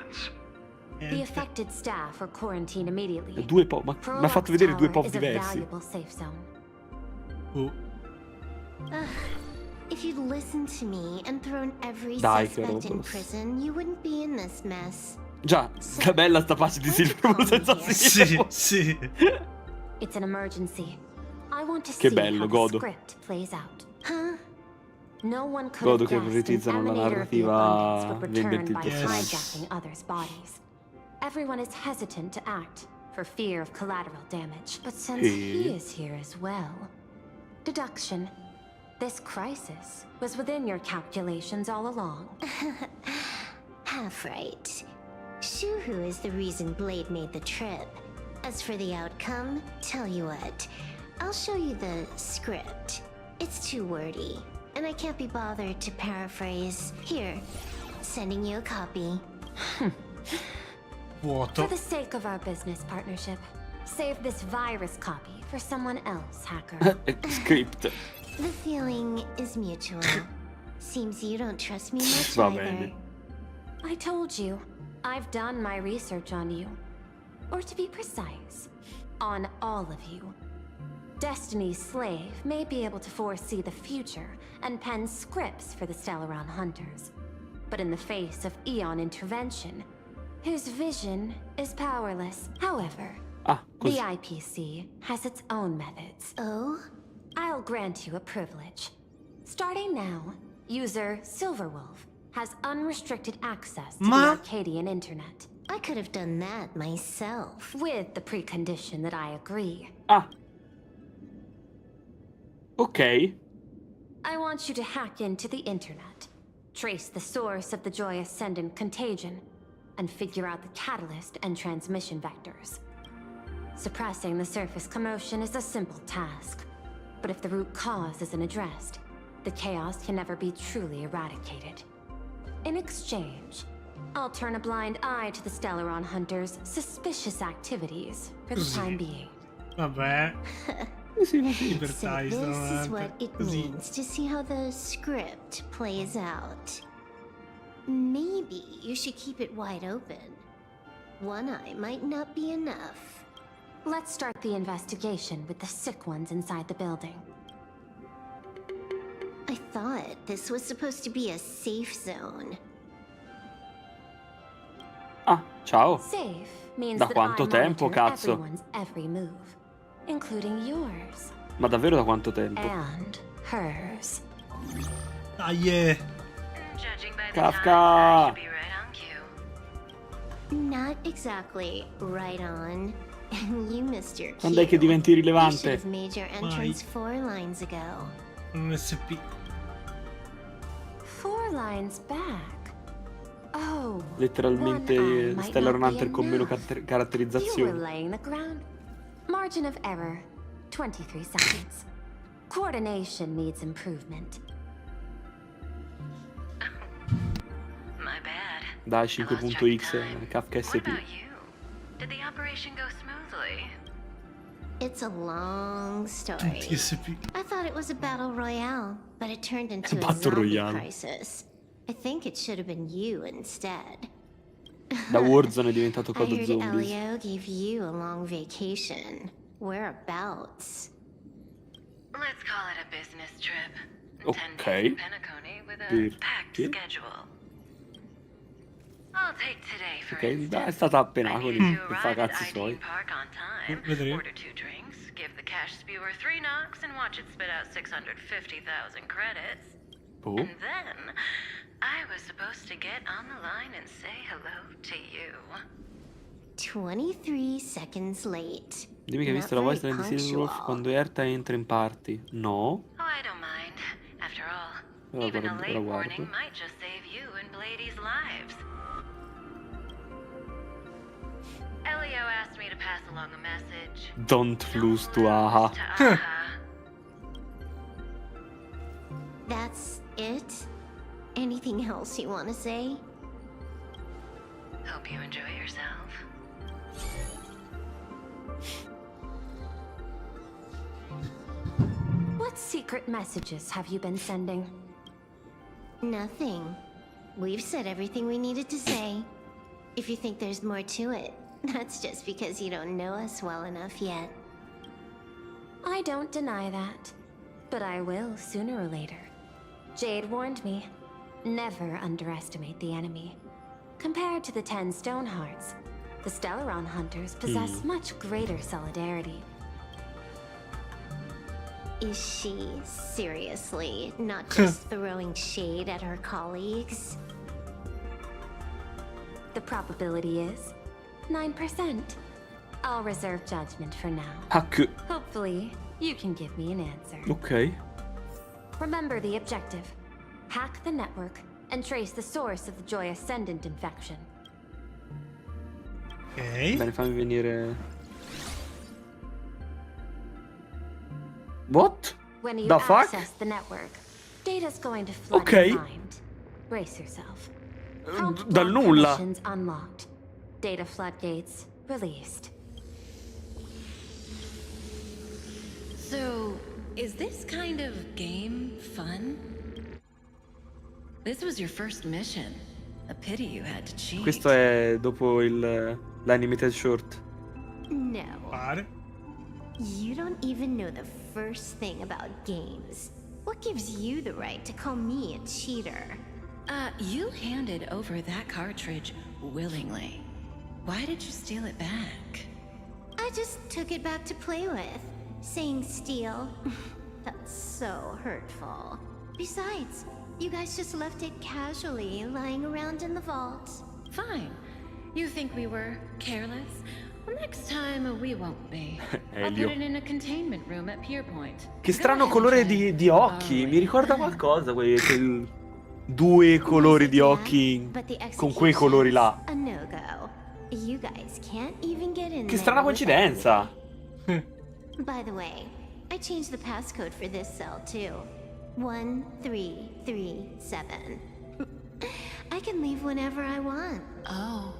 The affected staff are quarantined immediately. Due po', ma mi ha fatto vedere due pop Is a diversi. valuable safe zone. If you'd listened to me and thrown every Dai, suspect in Ouroboros. prison, you wouldn't be in this mess. Già, che bella sta pace di Silver senza Sì, sì. It's an emergency. I want to Che see bello, how godo. the script plays out. Huh? No one could Godo have che guessed an riutilizzano la emanator of the narrativa abundance would return vendetta by internazionale. hijacking others' bodies. Everyone is hesitant to act for fear of collateral damage. But since he Sì. is here as well, deduction. This crisis was within your calculations all along. Half right. Shuhu is the reason Blade made the trip. As for the outcome, tell you what, I'll show you the script. It's too wordy, and I can't be bothered to paraphrase. Here, sending you a copy. For the sake of our business partnership, save this virus copy for someone else, hacker. Script. The feeling is mutual. Seems you don't trust me much Va either. bene. I told you, I've done my research on you. Or to be precise, on all of you. Destiny's slave may be able to foresee the future and pen scripts for the Stellaron hunters. But in the face of Eon intervention, his vision is powerless. However, the IPC has its own methods. Oh? I'll grant you a privilege. Starting now, user Silverwolf has unrestricted access to the Arcadian internet. I could have done that myself. With the precondition that I agree. Ok. I want you to hack into the internet, trace the source of the Joy Ascendant contagion, and figure out the catalyst and transmission vectors. Suppressing the surface commotion is a simple task, but if the root cause isn't addressed, the chaos can never be truly eradicated. In exchange, I'll turn a blind eye to the Stellaron hunters' suspicious activities for the time being. Vabbè. So Libertà, this is what it così. means to see how the script plays out. Maybe you should keep it wide open. One eye might not be enough. Let's start the investigation with the sick ones inside the building. I thought this was supposed to be a safe zone. Ah, ciao. Safe means Da that quanto I tempo, monitor cazzo? everyone's every move, including yours Ma davvero da quanto tempo? and hers. Ah, yeah. Kafka! Not exactly right on. You missed your cue. Quando è che diventi You should rilevante? have made your entrance 4 lines ago. Un SP. 4 lines back. Oh, Letteralmente Stellar Hunter con meno you were caratterizzazioni. laying the ground. Margin of error, 23 seconds. Coordination needs improvement. My bad. Dai 5.x Kafka SP. Did the operation go smoothly? It's a long story. I thought it was a battle royale, but it turned into a Battle zombie royale. crisis. I think it should have been you instead. Da Warzone è diventato I Code heard Zombies. Elio gave you a long vacation. Whereabouts? Let's call it a business trip. 10 Ok. days in Penacony with a packed Perché? schedule. I'll take today for Ok, dai, è stata appena con to che fa arrive at cazzi ID suoi. Park on time, Vedremo. order 2 drinks, give the cash spewer 3 knocks, and watch it spit out 650,000 credits. Oh. And then, I was supposed to get on the line and say hello to you. 23 seconds late. Dimmi che hai visto la voice del Decision Wolf quando Erta entra in party. No? Oh, I don't mind. After all, Ora even a guardo, late ora warning guardo. might just save you and Blady's lives. Elio asked me to pass along a message. Don't lose to Aha. That's it? Anything else you want to say? Hope you enjoy yourself. What secret messages have you been sending? Nothing. We've said everything we needed to say. If you think there's more to it, that's just because you don't know us well enough yet. I don't deny that, but I will sooner or later. Jade warned me, never underestimate the enemy. Compared to the 10 Stonehearts, the Stellaron hunters possess much greater solidarity. Is she seriously not just throwing shade at her colleagues? The probability is 9%. I'll reserve judgment for now. Hack. Hopefully, you can give me an answer. Ok. Remember the objective. Hack the network and trace the source of the Joy Ascendant infection. Ok. Bene, fammi venire. What? When you The fuck? access the network, data's going to flood Ok. your mind. Brace yourself. Prompt Dal lock nulla. permissions unlocked. Data floodgates released. So, is this kind of game fun? This was your first mission. A pity you had to cheat. Questo è dopo l'animated short. No. Pare. You don't even know the first thing about games. What gives you the right to call me a cheater? You handed over that cartridge willingly. Why did you steal it back? I just took it back to play with. Saying steal, that's so hurtful. Besides, you guys just left it casually lying around in the vault. Fine. You think we were careless? Well, next time we won't be. I'll put Elio. it in a containment room at Pierpoint. Che strano colore di occhi. Mi ricorda qualcosa quel 2 colori di occhi con quei colori là. A no-go. You guys can't even get in Che there strana with coincidenza. By the way, I changed the passcode for this cell too. 1337. I can leave whenever I want. Oh.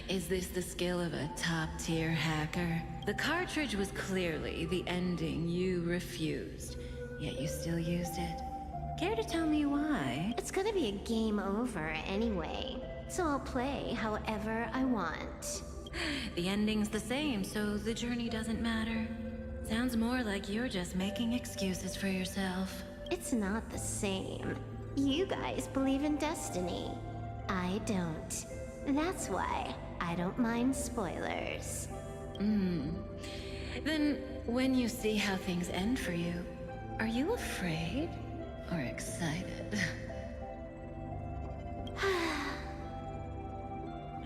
Is this the skill of a top-tier hacker? The cartridge was clearly the ending you refused, yet you still used it. Care to tell me why? It's gonna be a game over anyway, so I'll play however I want. The ending's the same, so the journey doesn't matter. Sounds more like you're just making excuses for yourself. It's not the same. You guys believe in destiny. I don't. That's why I don't mind spoilers. Then, when you see how things end for you, are you afraid or excited?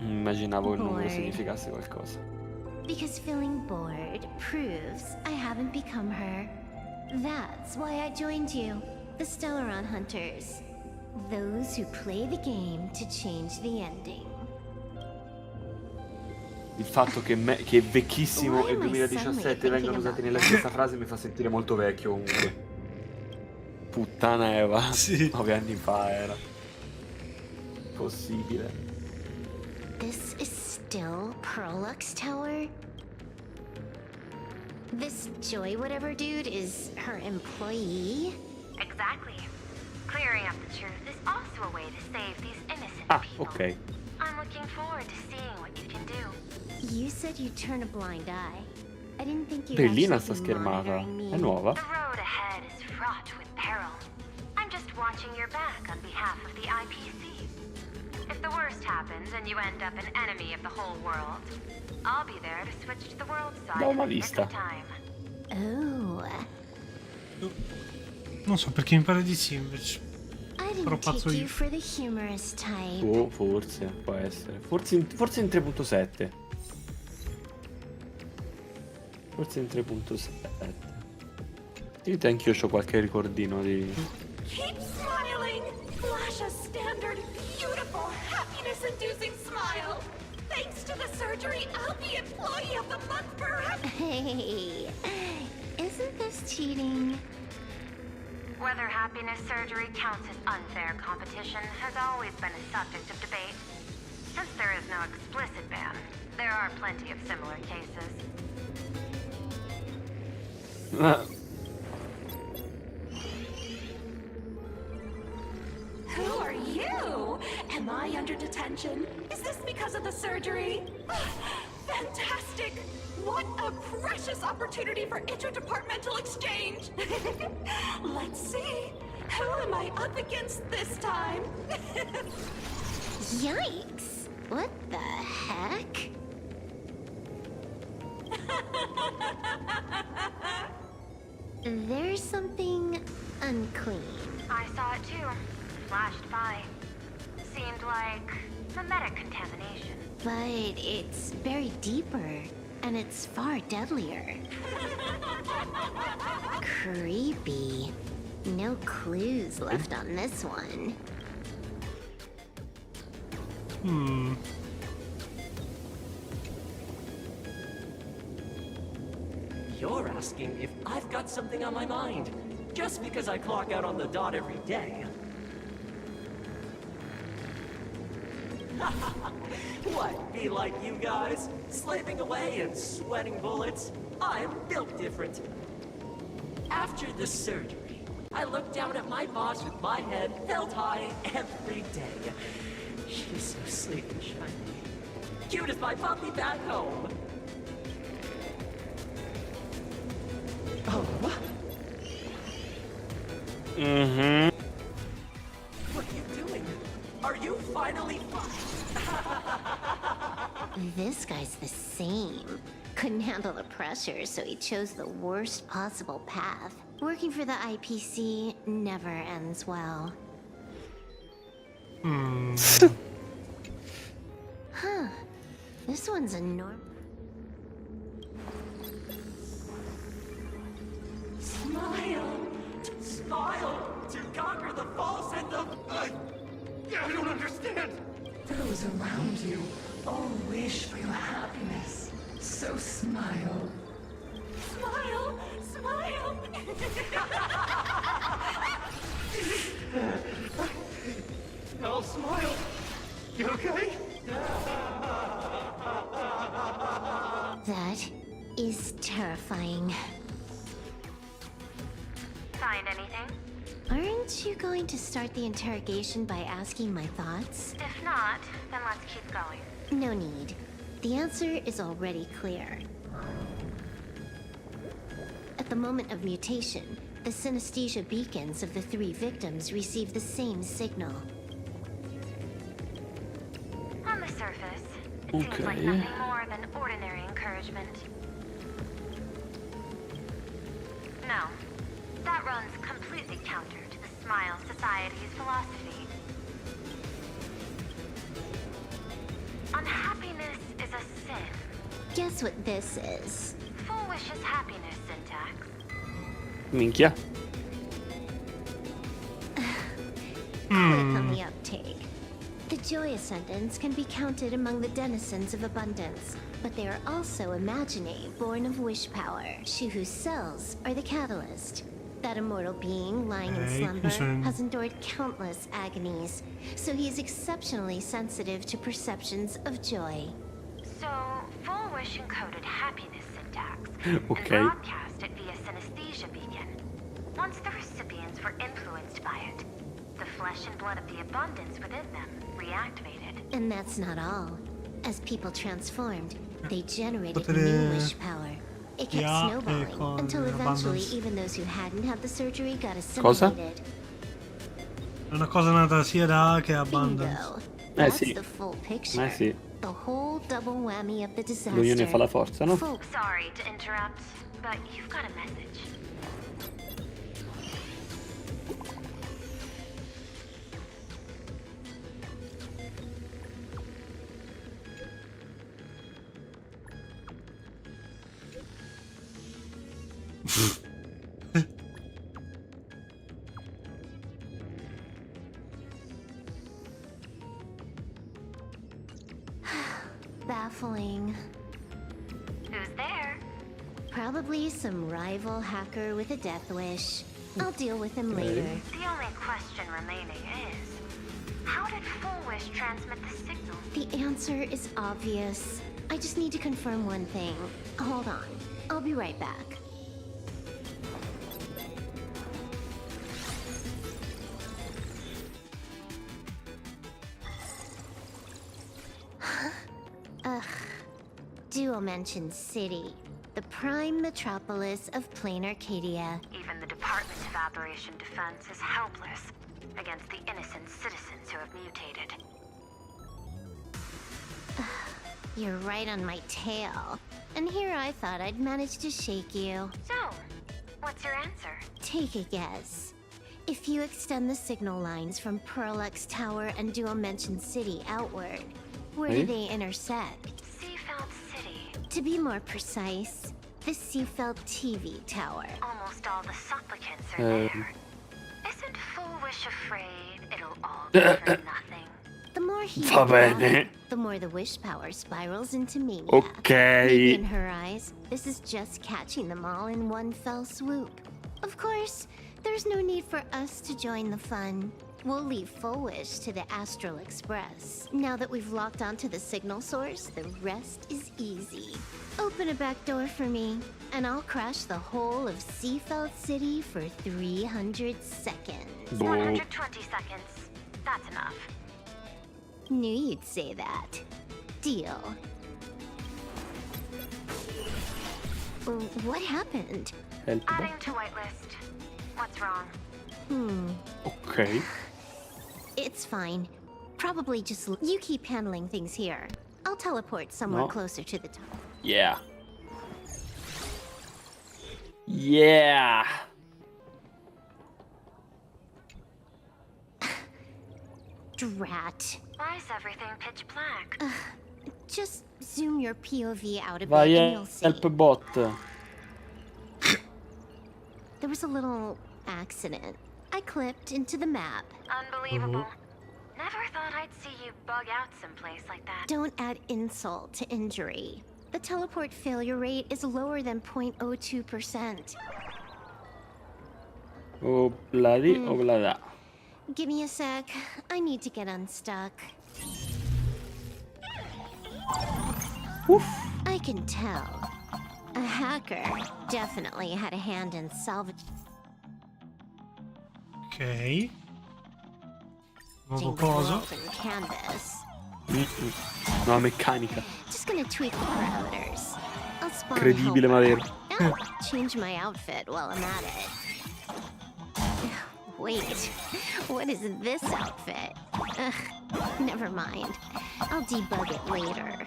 Immaginavo che il numero significasse qualcosa. Because feeling bored proves I haven't become her. That's why I joined you, the Stellaron Hunters. Those who play the game to change the ending. Il fatto che è vecchissimo e 2017 vengano usati nella stessa frase mi fa sentire molto vecchio comunque. Puttana Eva. Sì. 9 anni fa era. Possibile. This is still Perlux Tower? This Joy whatever dude is her employee? Exactly. Clearing up the truth is also a way to save these innocent Ah, people. ok. I'm looking forward to seeing what you can do. You said you'd turn a blind eye. I didn't think you'd Bellina actually sta be schermata. monitoring me. È nuova? The road ahead is fraught with peril. I'm just watching your back on behalf of the IPC. If the worst happens and you end up an enemy of the whole world, I'll be there to switch to the world side L'ho in the mai nick vista. of time. Oh. Non so perché mi pare di sì invece. I Però didn't pazzo take io. you for the humorous type. Oh, forse, può essere. Forse in 3.7. Forse in 3.7. Dite anch'io c'ho qualche ricordino di... Keep smiling! Flash a standard, beautiful, happiness-inducing smile! Thanks to the surgery, I'll be Employee of the Month forever! Hey, isn't this cheating? Whether happiness surgery counts as unfair competition has always been a subject of debate. Since there is no explicit ban, there are plenty of similar cases. Who are you? Am I under detention? Is this because of the surgery? Fantastic! What a precious opportunity for interdepartmental exchange! Let's see. Who am I up against this time? Yikes! What the heck? There's something unclean. I saw it too. Flashed by. Seemed like mimetic contamination. But it's buried deeper, and it's far deadlier. Creepy. No clues left on this one. You're asking if I've got something on my mind, just because I clock out on the dot every day. What, be like you guys? Slaving away and sweating bullets? I'm built different. After the surgery, I looked down at my boss with my head held high every day. She's so sleek and shiny. Cute as my puppy back home. Oh, what? Mm-hmm. What are you doing? Are you finally This guy's the same. Couldn't handle the pressure, so he chose the worst possible path. Working for the IPC never ends well. Huh. This one's a norm. Smile! Smile! To conquer the false and the... I don't understand! Those around you all wish for your happiness. So smile. Smile! Smile! I'll smile. You okay? That is terrifying. Find anything? Aren't you going to start the interrogation by asking my thoughts? If not, then let's keep going. No need. The answer is already clear. At the moment of mutation, the synesthesia beacons of the 3 victims receive the same signal. On the surface, it seems like nothing more than ordinary encouragement. No, that runs completely counter to the Smile Society's philosophy. Unhappiness is a sin. Guess what this is? Foolish is happiness syntax. Minchia. Quick on the uptake. The joy ascendants can be counted among the denizens of abundance, but they are also imaginae born of wish power. She whose cells are the catalyst. That immortal being lying in slumber has endured countless agonies, so he is exceptionally sensitive to perceptions of joy. So, Fulwish encoded happiness syntax Okay. and broadcast it via synesthesia beacon. Once the recipients were influenced by it, the flesh and blood of the abundance within them reactivated. And that's not all. As people transformed, they generated new wish power. It kept snowballing until eventually even those who hadn't had the surgery got assimilated. È una cosa nata sia da che Abundance. That's sì. the full picture. Sì. The whole double whammy of the disaster. L'unione fa la forza, no? Sorry to interrupt, but you've got a message. Baffling. Who's there? Probably some rival hacker with a death wish. I'll deal with him later. The only question remaining is, how did Fulwish transmit the signal? The answer is obvious. I just need to confirm one thing. Hold on. I'll be right back. Dual-Mention City, the prime metropolis of Planarcadia. Even the Department of Aberration Defense is helpless against the innocent citizens who have mutated. You're right on my tail. And here I thought I'd manage to shake you. So, what's your answer? Take a guess. If you extend the signal lines from Pearl-X Tower and Dual-Mention City outward, where do they intersect? Seafeld City. To be more precise, the Seafeld TV Tower. Almost all the supplicants are there. Isn't Fulwish afraid it'll all be for nothing? The more he Va bene. the more the wish power spirals into mania. Ok. Maybe in her eyes, this is just catching them all in one fell swoop. Of course, there's no need for us to join the fun. We'll leave Fulwish to the Astral Express. Now that we've locked onto the signal source, the rest is easy. Open a back door for me, and I'll crash the whole of Seafeld City for 300 seconds. 120 seconds. That's enough. Knew you'd say that. Deal. What happened? Adding to whitelist. What's wrong? Ok. It's fine. Probably just you keep handling things here. I'll teleport somewhere closer to the top. Yeah. Yeah. Drat. Why is everything pitch black? Just zoom your POV out a bit Vai, and you'll see. help bot. There was a little accident. I clipped into the map. Unbelievable. Never thought I'd see you bug out someplace like that. Don't add insult to injury. The teleport failure rate is lower than 0.02%. Obladi, oblada. Give me a sec. I need to get unstuck. Oof. I can tell. A hacker definitely had a hand in salvaging Ok. Nuovo the coso. world in Canvas. No, meccanica. Just gonna tweak the parameters. I'll spawn Credibile ma vero. I'll change my outfit while I'm at it. Wait, what is this outfit? Ugh, never mind. I'll debug it later.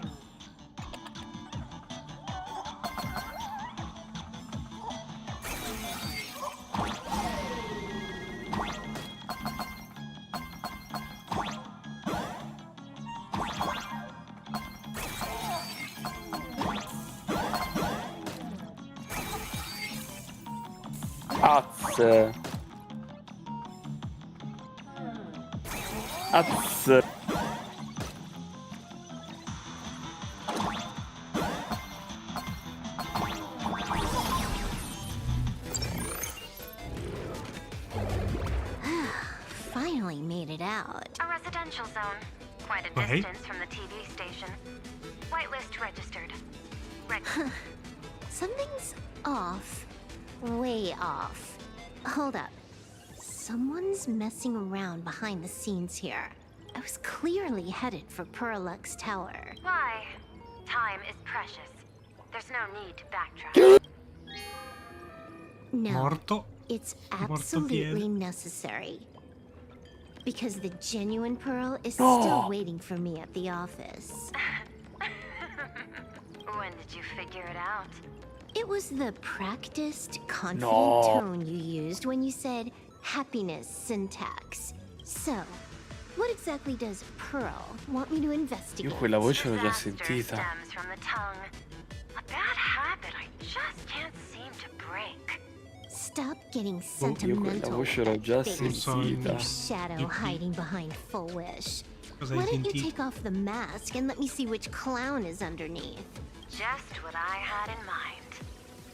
Az. Az. Finally made it out. A residential zone. Quite a Okay. distance from the TV station. Whitelist registered. Something's off. Way off. Hold up. Someone's messing around behind the scenes here. I was clearly headed for Purlux Tower. Why? Time is precious. There's no need to backtrack. No, Morto. it's Morto absolutely piede. necessary. Because the genuine Pearl is No. still waiting for me at the office. When did you figure it out? It was the practiced, confident No. tone you used when you said happiness syntax. So, what exactly does Pearl want me to investigate? Io quella voce l'ho già Disaster sentita. stems from the tongue. A bad habit I just can't seem to break. Stop getting Io sentimental. quella voce l'ho già face. sentita. Shadow hiding behind Fulwish. Cosa Why hai don't you sentito? take off the mask and let me see which clown is underneath? Just what I had in mind.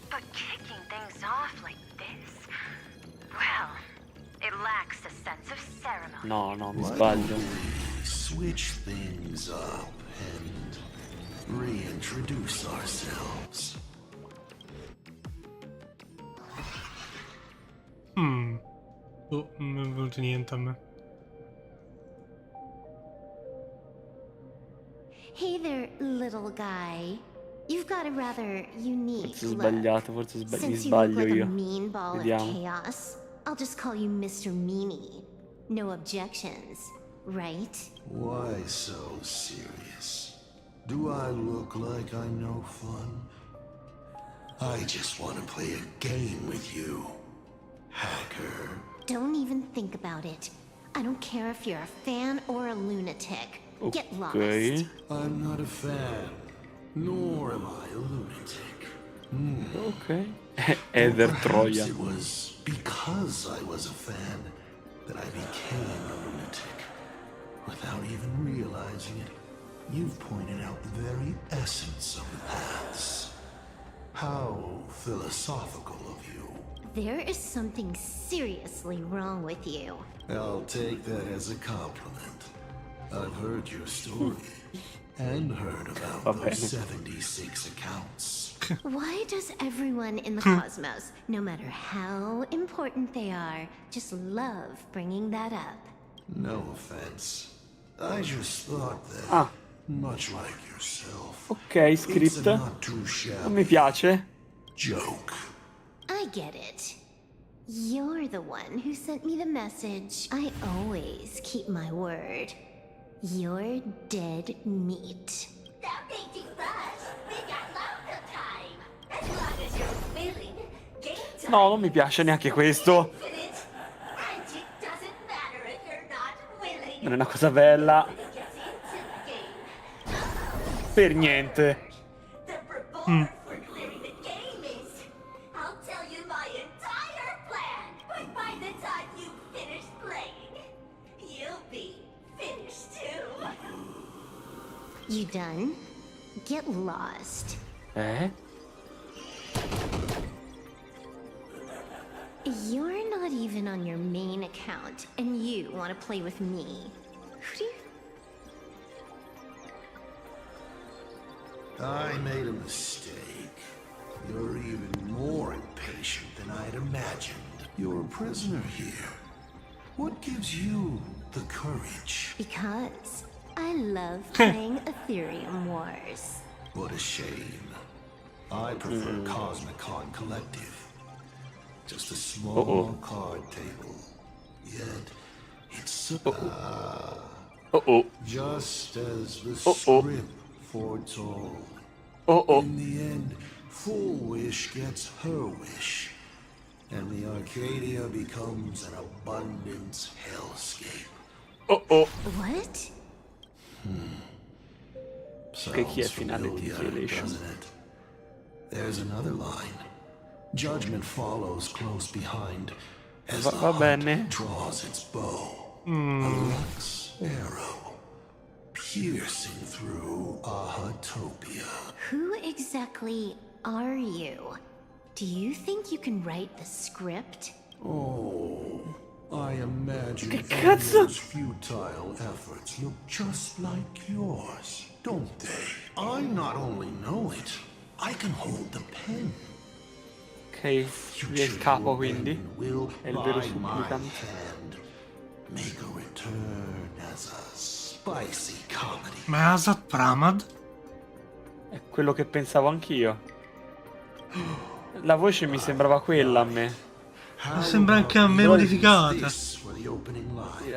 But kicking things off like this, well, it lacks a sense of ceremony. No, no, mi sbaglio. Switch things up and reintroduce ourselves. Oh, non è venuto niente a me. Hey there, little guy. You've got a rather unique Forse ho look. sbagliato, forse mi Since you look sbaglio like a io. mean ball of Vediamo. chaos, I'll just call you Mr. Meanie. No objections, right? Why so serious? Do I look like I'm no fun? I just want to play a game with you, hacker. Don't even think about it. I don't care if you're a fan or a lunatic. Get lost. Ok. I'm not a fan, nor am I a lunatic. Ok. Eder Perhaps Troia. it was because I was a fan that I became a lunatic. Without even realizing it, you've pointed out the very essence of the paths. How philosophical of you. There is something seriously wrong with you. I'll take that as a compliment. I've heard your story and heard about Va those bene. 76 accounts. Why does everyone in the cosmos, no matter how important they are, just love bringing that up? No offense. I just thought that, much like yourself, Ok, it's script. a not too Non shabby mi piace. joke. I get it. You're the one who sent me the message. I always keep my word. You're dead meat. That made you rush. We got loads of time. As long as you're willing, game time No, non mi piace neanche questo. infinite. And it doesn't matter if you're not willing. Non è una cosa bella. When it gets into the game, Per niente. the reward for clearing the game is I'll tell you my entire plan. But by the time you finish playing, you'll be finished too. You done? Get lost. Eh? You're not even on your main account, and you want to play with me. Who do you... I made a mistake. You're even more impatient than I'd imagined. You're a prisoner here. What gives you the courage? Because I love playing Ethereum Wars. What a shame. I prefer Cosmicon Collective. Just a small card table. Yet, it's just as the script foretold. In the end, Fulwish gets her wish. And the Arcadia becomes an abundance hellscape. What? Che chi è Sounds finale di familiar, Violation? doesn't it? There's another line. Judgment follows close behind as the Va bene. hunt draws its bow. A luxe arrow piercing through Ahatopia. Who exactly are you? Do you think you can write the script? Oh, I imagine Che cazzo? those futile efforts look just like yours, don't they? I not only know it, I can hold the pen. Ok, lui è il capo quindi. È il vero supplicante. Make a return as a spicy comedy. Ma è Asat Pramad? È quello che pensavo anch'io. La voce mi sembrava quella a me. Ma sembra anche a me modificata.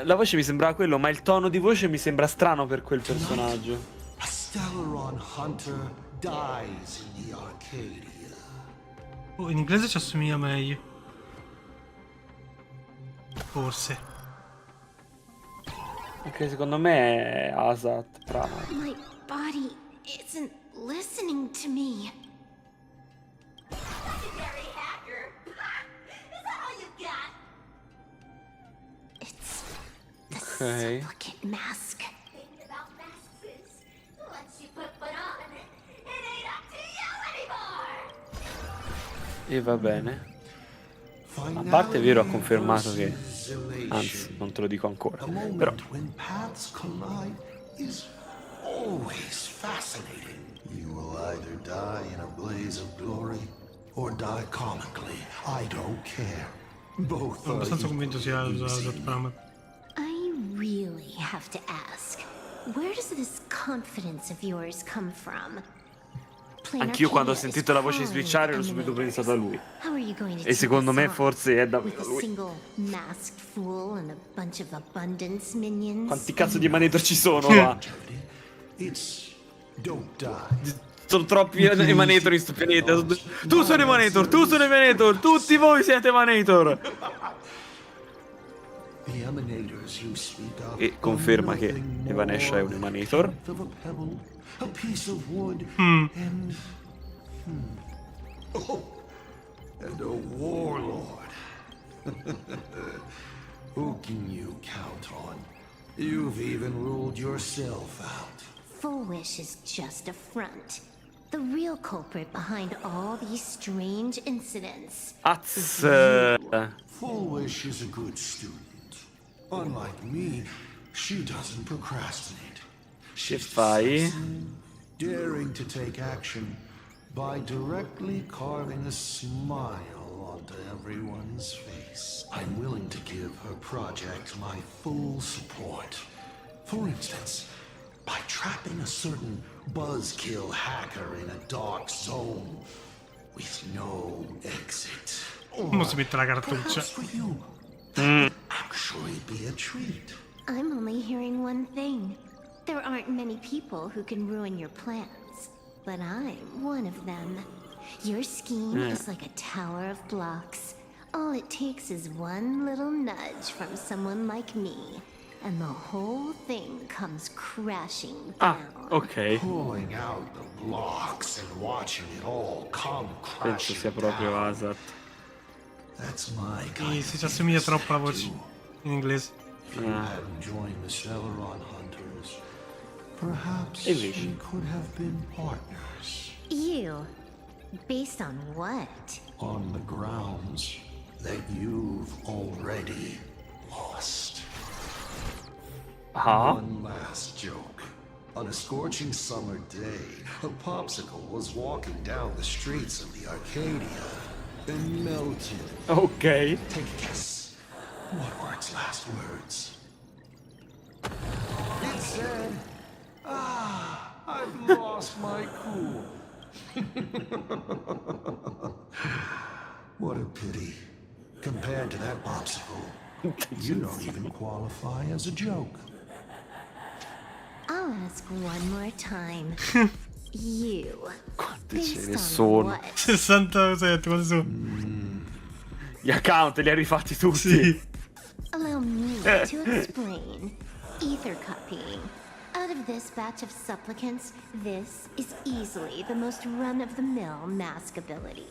La voce mi sembrava quello, ma il tono di voce mi sembra strano per quel personaggio. A Stellaron hunter dies in the Arcadia. Oh, in inglese ci assomiglia meglio. Forse. Anche secondo me è Asat Pramad. My body isn't listening to me. Legendary hacker. Is that all you got? It's the Ok. supplicant mask. Thinking about masks is once you put one on, it ain't up to you anymore. E va bene. A parte è vero, ha confermato che... Anzi, non te lo dico ancora. Però... When paths collide is always fascinating. You will either die in a blaze of glory or die comically. I don't care. Both Sono are abbastanza convinto sia equally Asat easy. Pramad. I really have to ask, where does this confidence of yours come from? Anch'io quando ho sentito la voce switchare l'ho subito pensato a lui. How are you going to E secondo me take this on forse è with davvero a lui. single masked fool and a bunch of abundance minions? Quanti cazzo di Emanator ci sono qua? It's don't die. Sono troppi Emanator in sto pianeta. Tu sono Emanator, tu sono Emanator, tutti voi siete Emanator. The emanators you speak of E conferma che Evanescia è un Emanator. a piece of wood and oh, and a warlord. Who can you count on? You've even ruled yourself out. Fulwish is just a front. The real culprit behind all these strange incidents. Fulwish is a good student. Unlike me, she doesn't procrastinate. Che fai? Daring to take action by directly carving a smile onto everyone's face. I'm willing to give her project my full support. For instance, by trapping a certain buzzkill hacker in a dark zone with no exit. Mo si mette la cartuccia. For you, that would actually be a treat. I'm only hearing one thing. There aren't many people who can ruin your plans, but I'm one of them. Your scheme is like a tower of blocks. All it takes is one little nudge from someone like me, and the whole thing comes crashing down. Ok. Pulling out the blocks and watching it all come Penso crashing sia proprio down. Asat. That's my Sì, kind si of ci assomiglia thing troppo la to voce do. in inglese. If you hadn't joined the Stellaron Hunters, perhaps Invece. we could have been partners. You? Based on what? On the grounds that you've already lost. Ah? One last joke. On a scorching summer day, a popsicle was walking down the streets of the Arcadia and melted. Ok. Take a guess. What were its last words? It said, "Ah, I've lost my cool." What a pity. Compared to that popsicle, you don't even qualify as a joke. I'll ask one more time. You. Quante ce ne Based on sono? what? 67, quanti sono? Gli account li ha rifatti tutti. Sì. Allow me to explain. Ether copying. Out of this batch of supplicants, this is easily the most run-of-the-mill mask ability.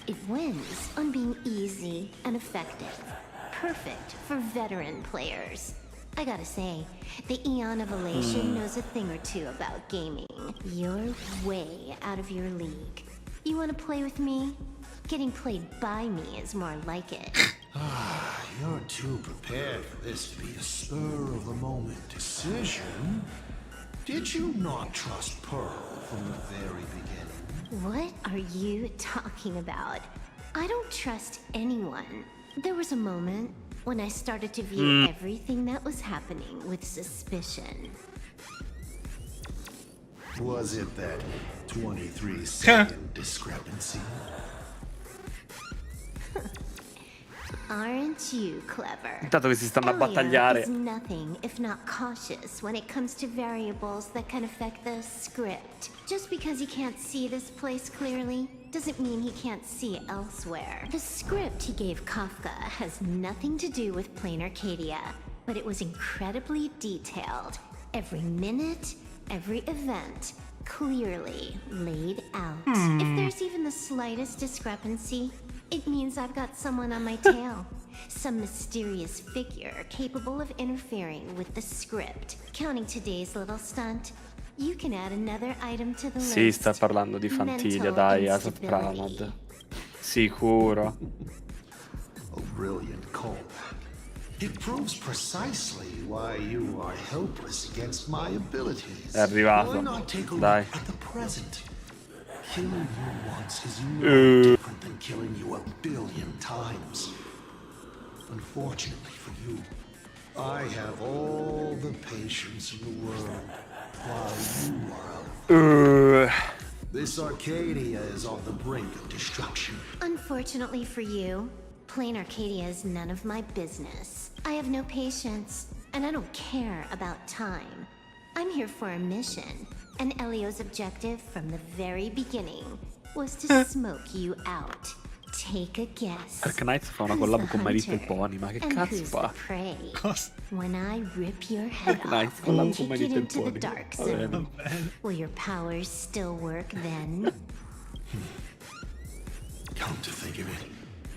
It wins on being easy and effective. Perfect for veteran players. I gotta say, the Eon of Elation knows a thing or two about gaming. You're way out of your league. You wanna play with me? Getting played by me is more like it. You're too prepared for this to be a spur-of-the-moment decision. Did you not trust Pearl from the very beginning? What are you talking about? I don't trust anyone. There was a moment when I started to view everything that was happening with suspicion. Was it that 23-second discrepancy? Aren't you clever? Intanto che si stanno a Elio battagliare. is nothing if not cautious when it comes to variables that can affect the script. Just because he can't see this place clearly doesn't mean he can't see elsewhere. The script he gave Kafka has nothing to do with Planarcadia, but it was incredibly detailed. Every minute, every event, clearly laid out. If there's even the slightest discrepancy, it means I've got someone on my tail. Some mysterious figure capable of interfering with the script. Counting today's little stunt, you can add another item to the list. Sì, sta parlando di Fantiglia, dai, Asat Pramad. Sicuro. A brilliant callback. It proves precisely why you are helpless against my abilities. È arrivato. Why not take a Dai. look at the present? Killing you once is no different than killing you 1 billion times. Unfortunately for you, I have all the patience in the world while you are out of This Arcadia is on the brink of destruction. Unfortunately for you, Planarcadia is none of my business. I have no patience, and I don't care about time. I'm here for a mission, and Elio's objective from the very beginning was to smoke you out. Take a guess. Arknights fa una collab con My Little Pony, ma che cazzo fa? Cosa? When I rip your head Arknights off collab and con My take it Little into the Pony. dark Va bene. zone, will your powers still work then? Come to think of it,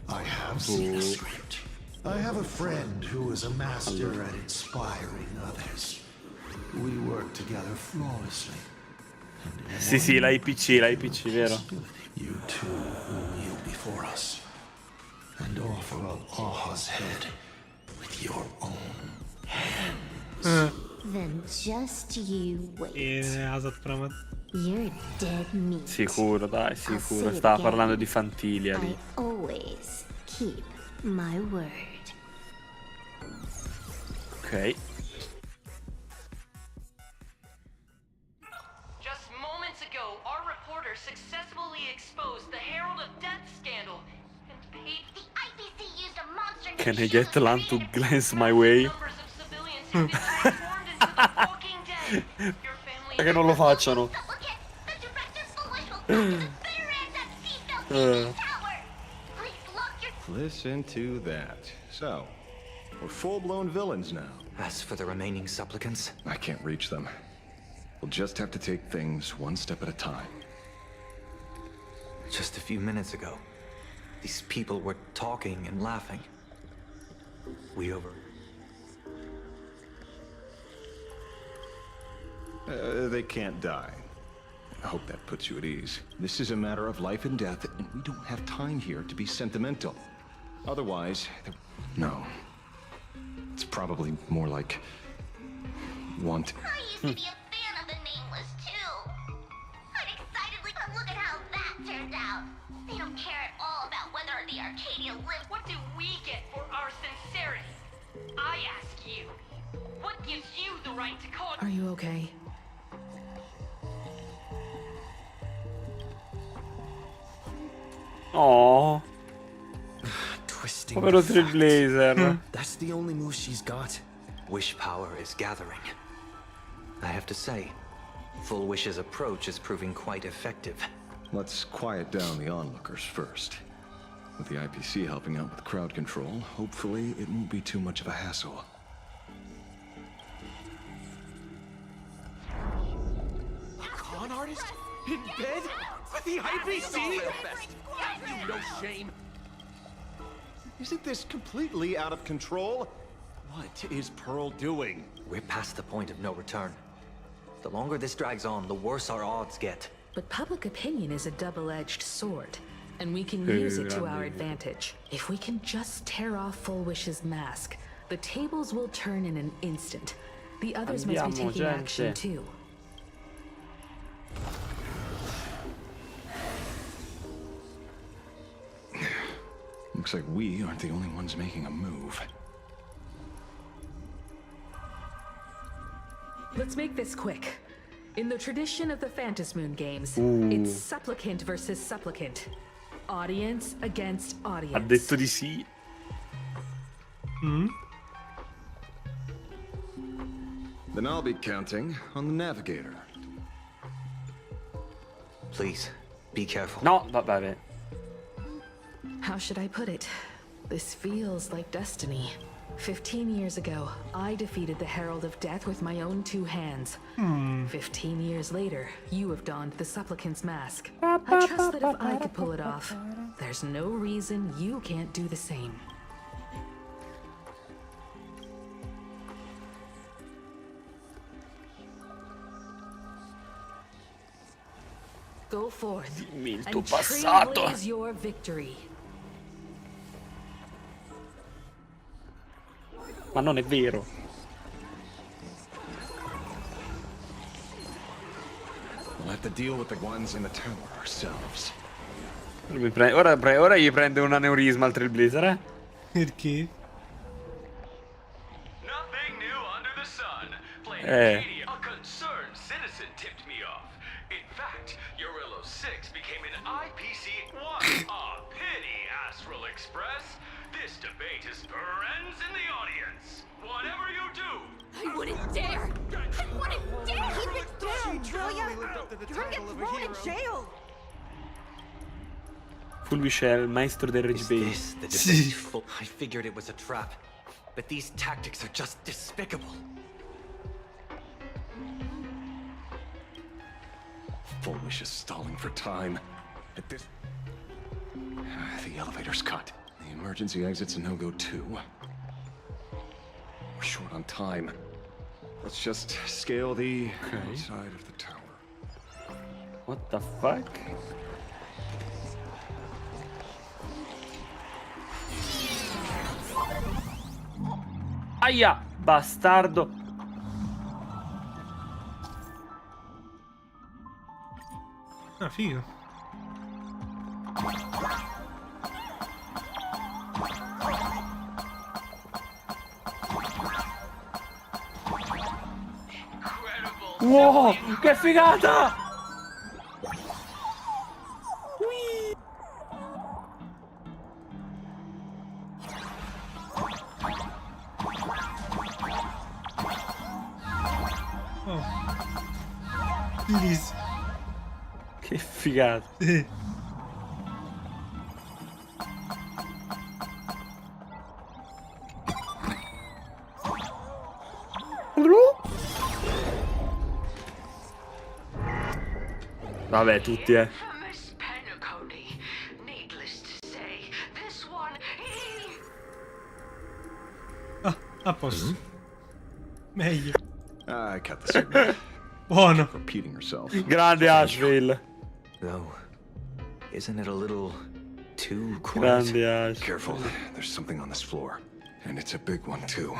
I have seen a script. I have a friend who is a master at inspiring others. We work together flawlessly. Sì, la IPC, vero? You two will kneel before us and offer up Aha's head with your own hands. Then just you wait. Asat Pramad. You're dead meat. Sicuro, dai, sicuro. Stava parlando di Fantiglia lì. I always keep my word. Ok. Just moments ago, our reporter successfully exposed the Herald of Death scandal and paid the IPC used a monster. Can I get land to glance my way? Perché non lo facciano? Listen to that. So, we're full-blown villains now. As for the remaining supplicants, I can't reach them. We'll just have to take things one step at a time. just a few minutes ago, these people were talking and laughing. They can't die. I hope that puts you at ease. This is a matter of life and death, and we don't have time here to be sentimental. Otherwise, no. It's probably more like want. I used to be a fan of the Nameless too. I'd excitedly, but look at how that turned out. They don't care at all about whether the Arcadia lives. What do we get for our sincerity? I ask you, what gives you the right to call? Are you okay? Oh, Twisting povero the facts. Trailblazer. That's the only move she's got. Wish power is gathering. I have to say, Full Wish's approach is proving quite effective. Let's quiet down the onlookers first. With the IPC helping out with crowd control, hopefully it won't be too much of a hassle. A con artist? In bed? With the IPC? You know shame? Isn't this completely out of control? What is Pearl doing? We're past the point of no return. The longer this drags on, the worse our odds get. But public opinion is a double-edged sword, and we can use it to our advantage. If we can just tear off Fulwish's mask, the tables will turn in an instant. The others must be taking action too. Looks like we aren't the only ones making a move. Let's make this quick. In the tradition of the Phantasmoon games, it's supplicant versus supplicant. Audience against audience. Ha detto di sì. Then I'll be counting on the navigator. Please, be careful. No, vabbè. How should I put it? This feels like destiny. 15 years ago, I defeated the Herald of Death with my own 2 hands. 15 years later, you have donned the Supplicant's mask. I trust that if I could pull it off, there's no reason you can't do the same. Go forth and trailblaze your victory. Ma non è vero. We'll have to deal with the ones in the tower ourselves. Ora gli prende un aneurisma al Trailblazer, eh? Perché? Nothing new under the sun. Planarcadia, a concerned citizen tipped me off. In fact, Eurillo 6 became an IPC-1. A pity, Astral Express. This debate is ends in the audience. Whatever you do, I wouldn't dare! I wouldn't dare! Keep it down, will ya? You're gonna get thrown in jail! Fulwish è il maestro del rage bait. I figured it was a trap, but these tactics are just despicable. Fulwish is stalling for time. At this... The elevator's cut. The emergency exit's a no-go too. We're short on time. Let's just scale the outside of the tower. What the fuck? Aia, bastardo. Ah, figo. Wow, che figata! Bellissimo. Che figata. Vabbè, tutti, Ah, a posto. Meglio. I cut the signal. Buono. Repeating herself. Grande Asheville. Though, isn't it a little too quiet? Grande Ash. Careful, there's something on this floor. And it's a big one, too.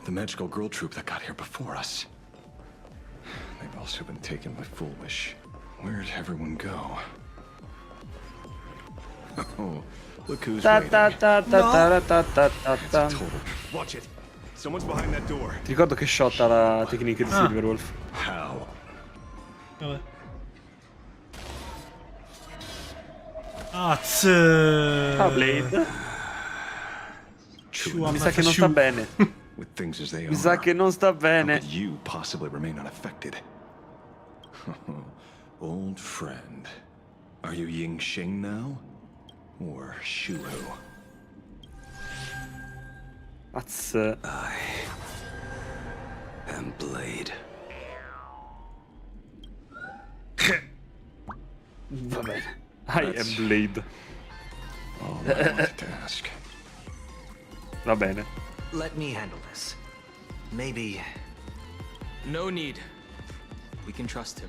The magical girl troupe that got here before us. They've also been taken by Fulwish. Where'd everyone go? Oh, look who's waiting. Watch it. Someone's behind that door. Ti ricordo che shot ha la tecnica di Silverwolf. How? Vabbè. Blade. Mi sa che non sta bene. With things as they Mi sa che non sta bene. How could you possibly remain unaffected? Old friend. Are you Ying Shing now? Or Shuo? I am Blade. Va bene. I am Blade. Va bene. Let me handle this. Maybe. No need. We can trust him.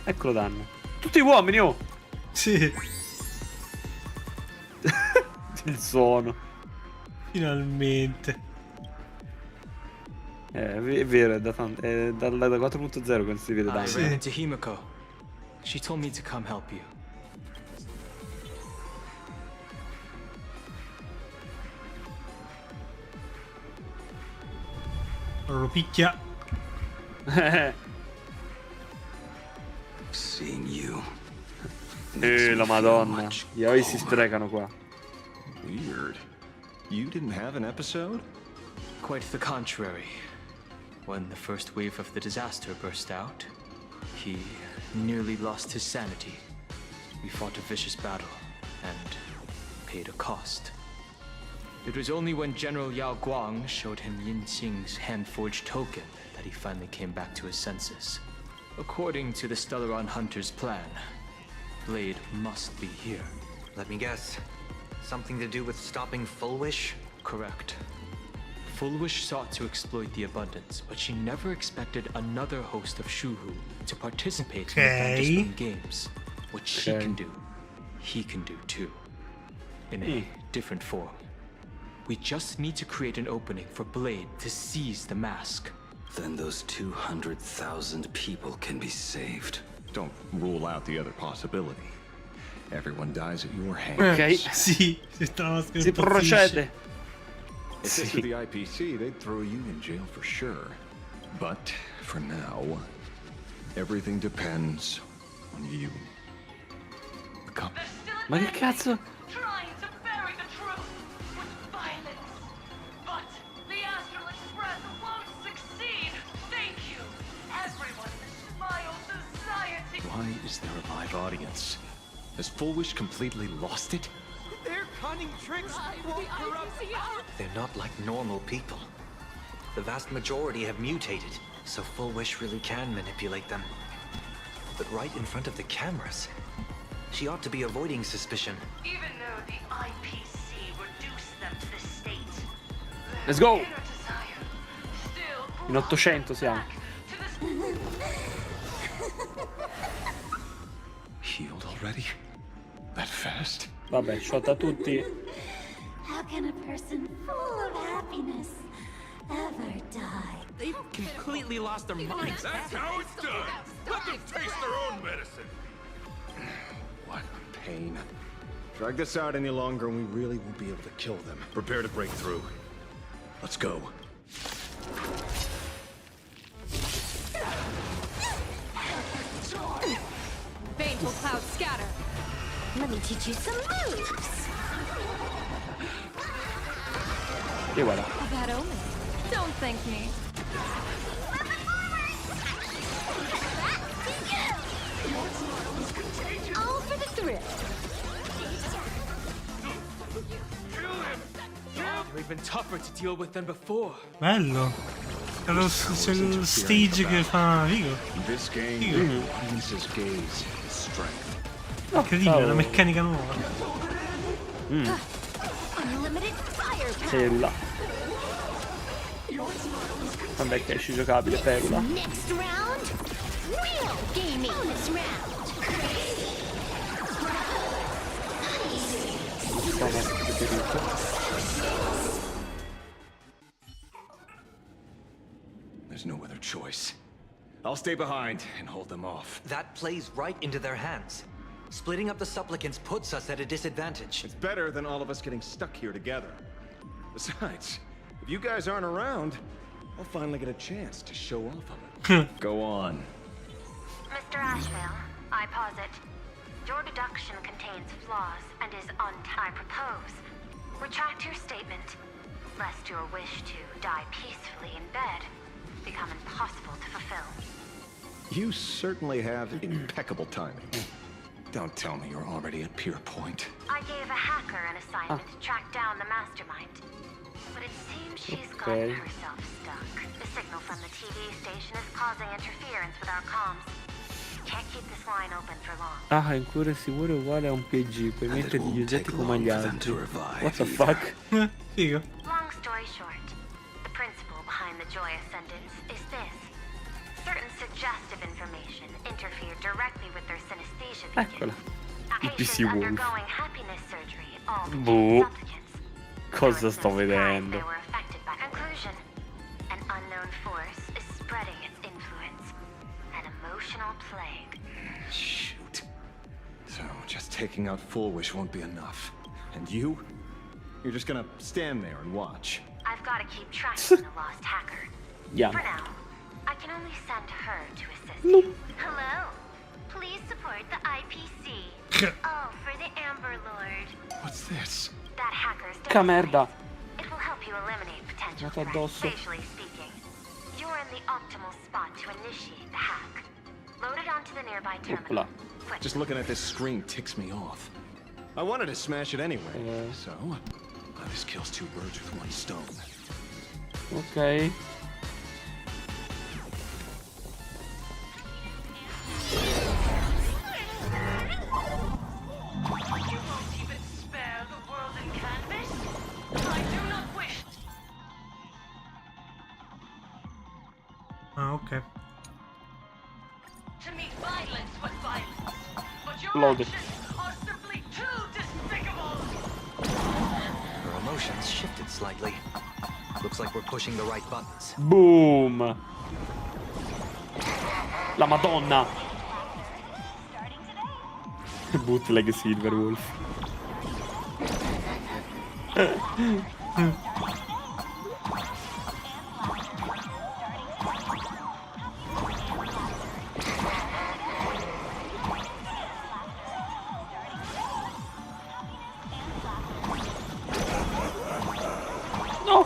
Eccolo danno. Tutti uomini, oh! Sì. Il suono. Finalmente. È vero, è da 4.0 quando si vede I tanto. ran into Himiko. She told me to come help you. Lo picchia. Seeing you. La madonna. Gli oi si sprecano qua. Weird. You didn't have an episode? Quite the contrary. When the first wave of the disaster burst out, he nearly lost his sanity. We fought a vicious battle and paid a cost. It was only when General Yao Guang showed him Yin Xing's hand-forged token that he finally came back to his senses. According to the Stellaron Hunter's plan, Blade must be here. Let me guess. Something to do with stopping fulwish? Correct. Fulwish sought to exploit the abundance, but she never expected another host of Shuhu to participate in the Fantasy games. What she can do, he can do too. In a different form. We just need to create an opening for Blade to seize the mask. Then those 200,000 people can be saved. Don't rule out the other possibility. Everyone dies at your hands. Ok. Sì, si procede. If this were the IPC, they'd throw you in jail for sure. But for now, everything depends on you. Ma che cazzo? Trying to bury the truth with violence. But the Astral Express won't succeed. Thank you, everyone in the Smile Society. Why is there a live audience? Has Fulwish completely lost it? Their cunning tricks won't corrupt. They're not like normal people. The vast majority have mutated, so Fulwish really can manipulate them. But right in front of the cameras, she ought to be avoiding suspicion. Even though the IPC reduced them to the state, Let's go! In 800 siamo. Healed already? That fast? Vabbè, shot a tutti. How can a person full of happiness ever die? They've completely lost their minds. That's how it's done. Let them taste their own medicine. What a pain. Drag this out any longer and we really won't be able to kill them. Prepare to break through. Let's go. Baneful clouds scatter. Let me teach you some moves. E voilà. A bad omen. Don't thank me. All for the thrill. They're even tougher to deal with than before. Bello. C'è lo stage che fa figo. This game uses gaze strength. Incredibile, una meccanica nuova. Unlimited firepower. Perla. Quando è che esce giocabile Perla? Next round, real gaming. Bonus round. There's no other choice. I'll stay behind and hold them off. That plays right into their hands. Splitting up the supplicants puts us at a disadvantage. It's better than all of us getting stuck here together. Besides, if you guys aren't around, I'll finally get a chance to show off on it. Go on. Mr. Ashvale, I posit, your deduction contains flaws and is I propose. Retract your statement, lest your wish to die peacefully in bed become impossible to fulfill. You certainly have impeccable timing. Don't tell me you're already at Pier Point. I gave a hacker an assignment to track down the mastermind, but it seems she's gotten herself stuck. The signal from the TV station is causing interference with our comms. Ah, in cura sicuro è uguale a un PG, puoi mettere gli oggetti come agli altri. What the fuck? Figo. Long story short, the principle behind the joy ascendance is this. Certain suggestive information interfere directly with their synesthesia beacon. Eccola. Il Patients PC Wolf. undergoing happiness surgery all became Boh. supplicants. Cosa sto They vedendo? were affected by conclusion. An unknown force is spreading its influence. An emotional plague. Shoot. So, just taking out Fulwish won't be enough. And you? You're just gonna stand there and watch. I've got to keep tracking the lost hacker. Yeah. For now, I can only send her to assist you. Hello. Please support the IPC. Oh, for the Amber Lord. What's this? That hacker's Che merda. It will help you eliminate potential Dato threats, addosso. spatially speaking. You're in the optimal spot to initiate the hack. Load it onto the nearby terminal. Opla. Quick. Just looking at this screen ticks me off. I wanted to smash it anyway, so this kills two birds with one stone. Ok. Ah, ok. To meet violence with violence. But your Load. actions are simply too despicable. Her emotions shifted slightly. Looks like we're pushing the right buttons. Boom. La Madonna. Bootleg Silverwolf. No.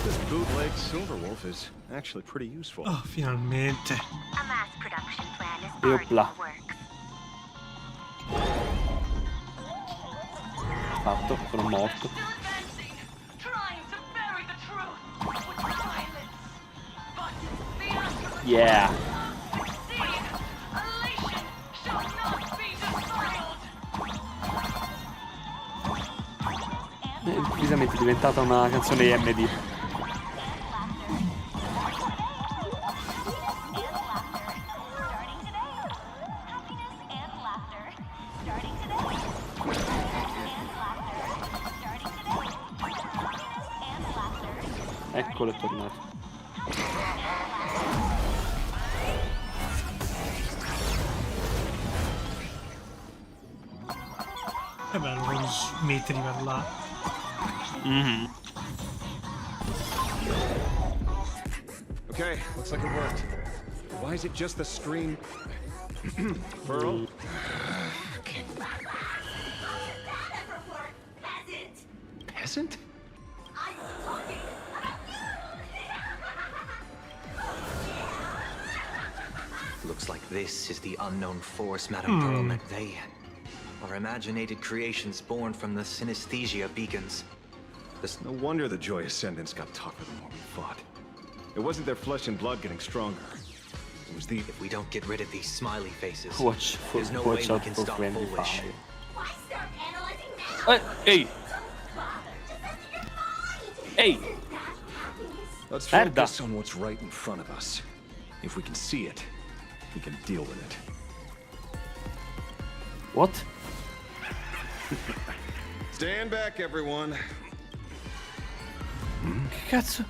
This bootleg Silverwolf is actually pretty useful. Oh, finalmente. A mass production plan is E already in opla. the works. Fatto, sono morto. Trying to bury the truth with violence. But the afterlife Yeah. succeed. Elation shall not be defiled. Improvvisamente è diventata una canzone IMD. Eccolo, è tornato. È bello quando smette di parlare. Okay, looks like it worked. Why is it just the screen? Pearl? Peasant? Looks like this is the unknown force Madame Pearl meant they are imaginated creations born from the synesthesia beacons. It's no wonder the Joy Ascendants got tougher the more we fought. It wasn't their flesh and blood getting stronger. It was the... If we don't get rid of these smiley faces, Watch there's no way watch we out can for stop friendly Fulwish. fire. Why start analyzing now? Ehi! Ehi! Let's Merda. focus on what's right in front of us. If we can see it, we can deal with it. What? Stand back, everyone. Che cazzo?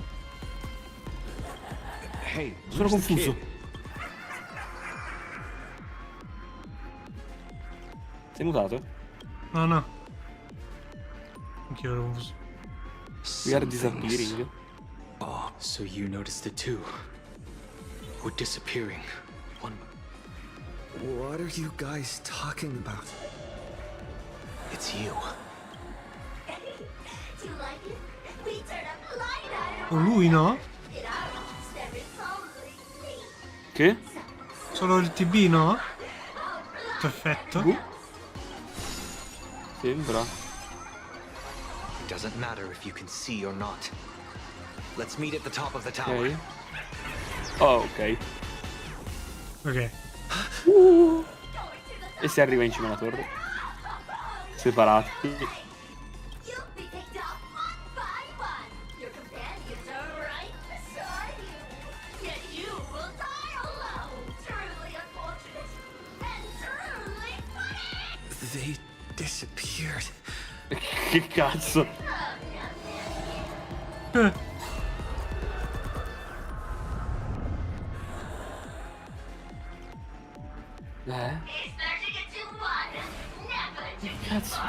Hey, Sono where's the confuso. kid? Sei mutato? No, no. Anch'io ero confuso. We are disappearing. Oh, so you noticed it too. We're disappearing. One. What are you guys talking about? It's you. Do you like it? We turn up the light O lui no? Che? Solo il TB no? Perfetto. Sembra. Doesn't matter if you can see or not. Let's meet at the top of the tower. Ok. Oh, ok. Ok. E si arriva in cima alla torre. Separati. They disappeared. Che cazzo? Cazzo.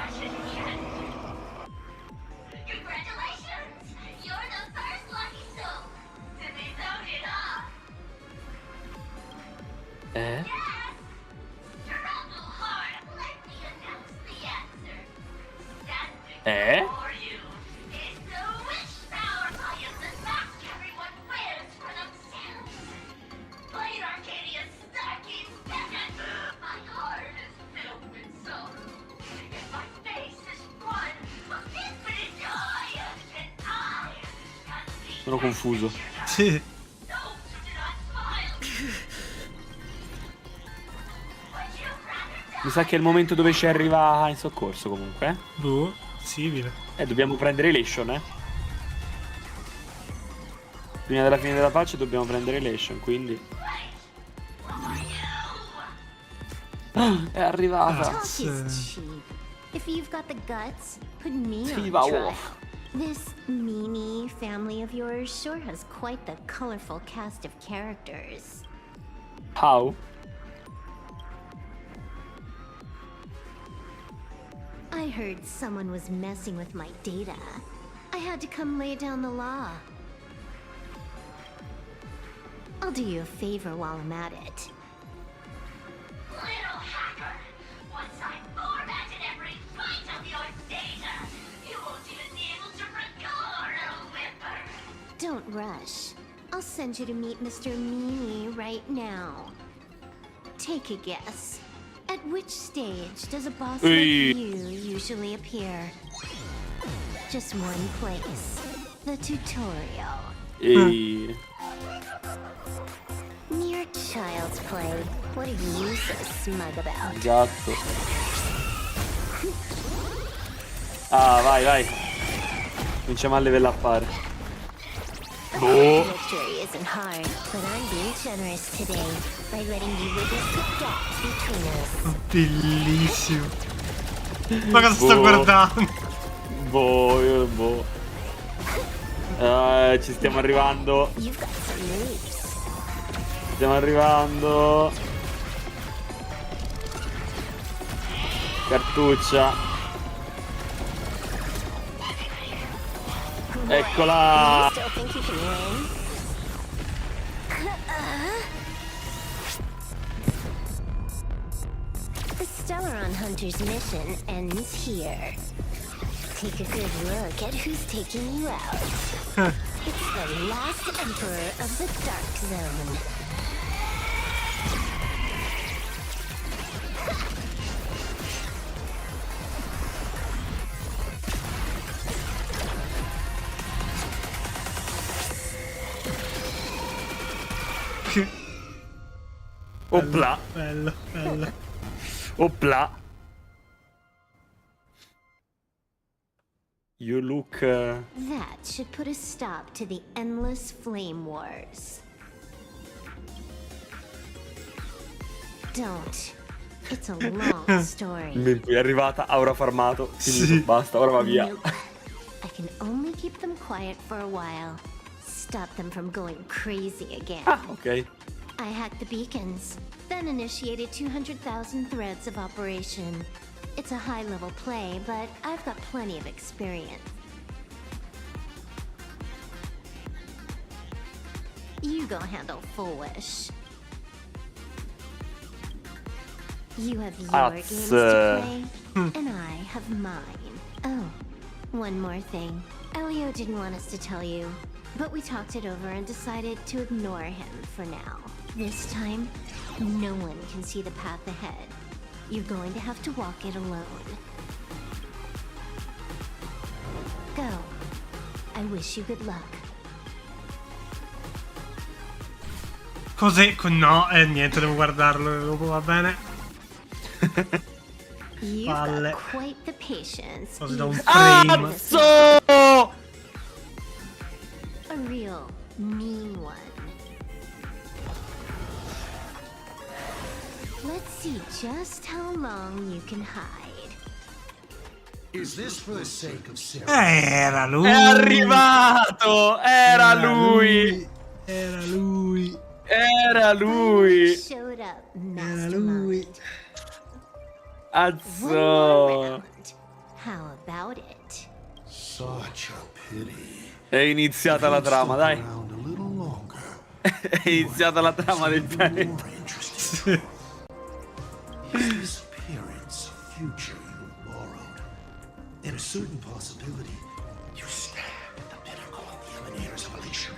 Sono confuso. Sì. Mi sa che è il momento dove ci arriva in soccorso comunque. Boh, possibile. Dobbiamo prendere Elation, Prima della fine della pace dobbiamo prendere Elation, quindi. È arrivata. If you've got the guts, put me on Viva trial. This Mimi family of yours sure has quite the colorful cast of characters. How? I heard someone was messing with my data. I had to come lay down the law. I'll do you a favor while I'm at it. Little hacker! Once I formatted every byte of your data, you won't even be able to record a whimper! Don't rush. I'll send you to meet Mr. Mimi right now. Take a guess. At which stage does a boss like you usually appear? Just one place. The tutorial. Mere child's play. What are you so smug about? Esatto. Ah, vai, vai. Cominciamo a levellappare. Victory isn't hard, but I'm being generous today by letting you witness the gap between us. Bellissimo. Ma cosa sto guardando? Boh. Ci stiamo arrivando. Stiamo arrivando. Cartuccia. Eccola. The Stellaron Hunter's mission ends here. Take a good look at who's taking you out. It's the last Emperor of the Dark Zone. Opla. Bello. Opla. You look... That should put a stop to the endless flame wars. Don't. It's a long story. È arrivata, aura farmato. Finito, basta, ora va via. Nope. I can only keep them quiet for a while. Stop them from going crazy again. Ah, ok. I hacked the beacons, then initiated 200,000 threads of operation. It's a high-level play, but I've got plenty of experience. You go handle fulwish. You have your games to play, and I have mine. Oh, one more thing. Elio didn't want us to tell you, but we talked it over and decided to ignore him for now. This time, no one can see the path ahead. You're going to have to walk it alone. Go. I wish you good luck. Cos'è? No, niente, devo guardarlo dopo, va bene. You've Palle. got quite the patience. Così da un frame. Cazzo! A real mean one. Let's see just how long you can hide. Is this for the sake of Sarah? Era lui. È arrivato! Era lui! Era lui. Era lui! Showed up, Era lui. Azzo! How about it? Such a pity. È iniziata la trama, dai. Around a little longer. È iniziata la trama del bene. His appearance, future you borrowed. In a certain possibility, you stand at the pinnacle of the Emanator's evolution.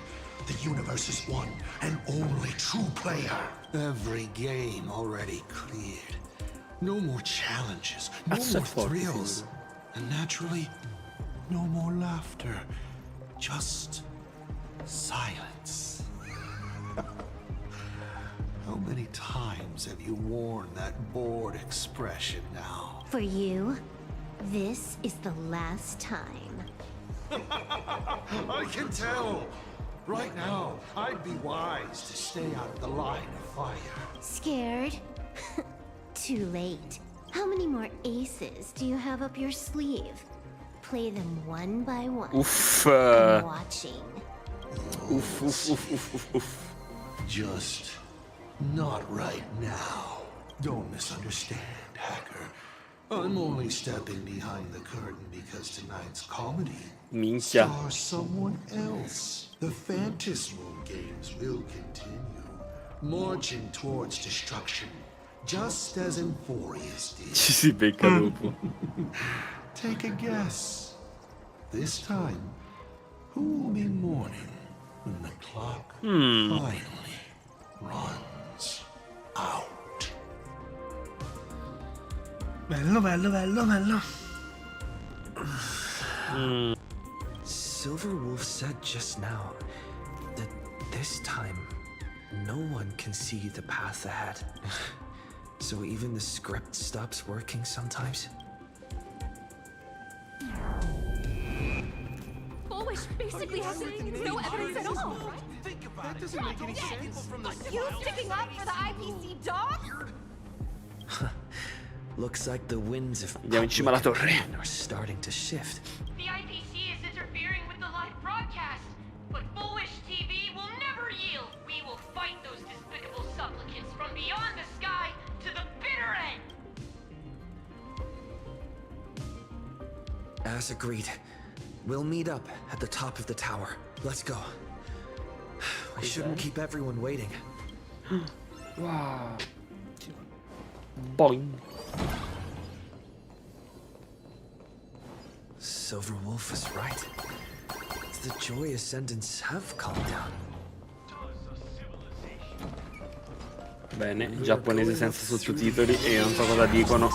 The universe's one and only true player. Every game already cleared. No more challenges, no more thrills. And naturally, no more laughter. Just silence. How many times have you worn that bored expression now? For you, this is the last time. I can tell. Right now, I'd be wise to stay out of the line of fire. Scared? Too late. How many more aces do you have up your sleeve? Play them one by one. Uff. I'm watching. Uff, uff, uff, uff, uff, uff. Just not right now. Don't misunderstand, hacker. I'm only stepping behind the curtain because tonight's comedy Minchia. stars someone else. The Phantasmal games will continue, marching towards destruction, just as Euphoria's did. Ci si becca dopo. Take a guess. This time, who will be mourning when the clock finally runs out? Bello, bello, bello, bello. Silverwolf said just now that this time no one can see the path ahead. So even the script stops working sometimes. Fulwish basically has no evidence at all. Think about it. That doesn't make any sense. From the You sticking up for the IPC dog? Looks like the winds of Andiamo in cima alla torre. opinion are starting to shift. The IPC is interfering with the live broadcast, but Fulwish TV will never yield. We will fight those despicable supplicants from beyond the sky to the bitter end. As agreed, we'll meet up at the top of the tower. Let's go. We shouldn't keep everyone waiting. Wow. Boing. Silverwolf was right. The joy ascendants have calmed down. Bene, in giapponese senza sottotitoli e io non so cosa dicono.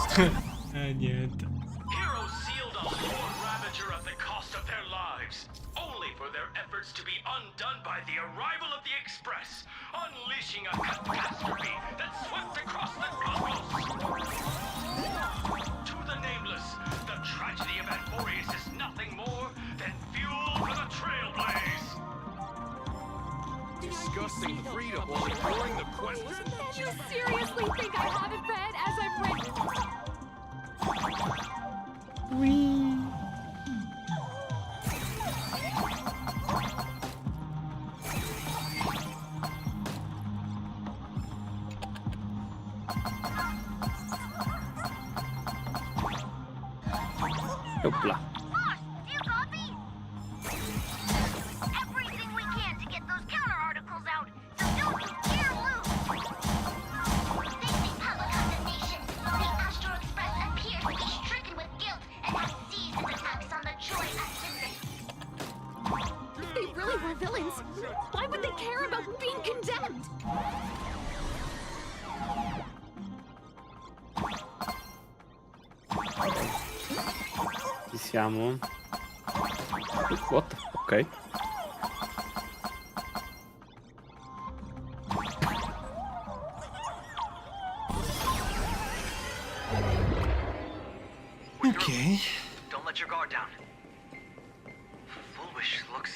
Niente. Heroes sealed a poor ravager at the cost of their lives, only for their efforts to be undone by the arrival of the Express, unleashing a catastrophe that swept across the cosmos. To the nameless, the tragedy of Euphorius is nothing more than fuel for the trailblaze. discussing freedom while ignoring the question. You seriously think I haven't read as I've written? Opla. Boss, do you copy? Everything we can to get those counter articles out, so don't dare lose. Facing public condemnation, the Astral Express appears to be stricken with guilt and has seized attacks on the Joy Ascendant. If they really were villains, why would they care about being condemned? Ci siamo. What? Ok. Okay. Don't let your guard down. Fulwish looks...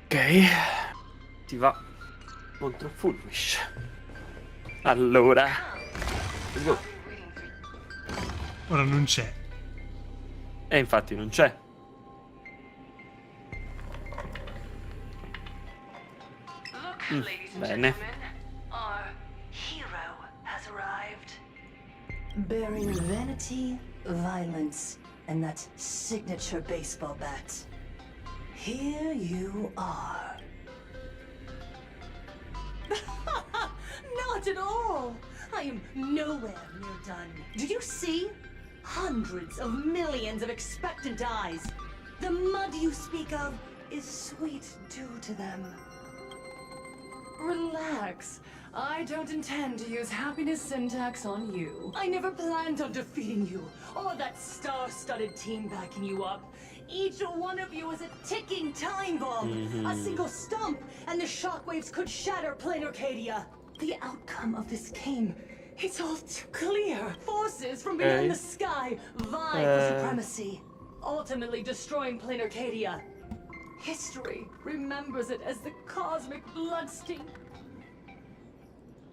Ok. Ti va contro fulwish. Allora. Go. Ora non c'è. E infatti non c'è. Bene. Our hero has arrived. Bearing vanity, violence, and that signature baseball bat. Here you are. Not at all! I am nowhere near done. Do you see? Hundreds of millions of expectant eyes. The mud you speak of is sweet due to them. Relax. I don't intend to use happiness syntax on you. I never planned on defeating you, or that star-studded team backing you up. Each one of you is a ticking time bomb. A single stump, and the shockwaves could shatter Planarcadia. The outcome of this game, it's all too clear. Forces from beyond the sky vie for supremacy, ultimately destroying Planarcadia. History remembers it as the cosmic bloodstain.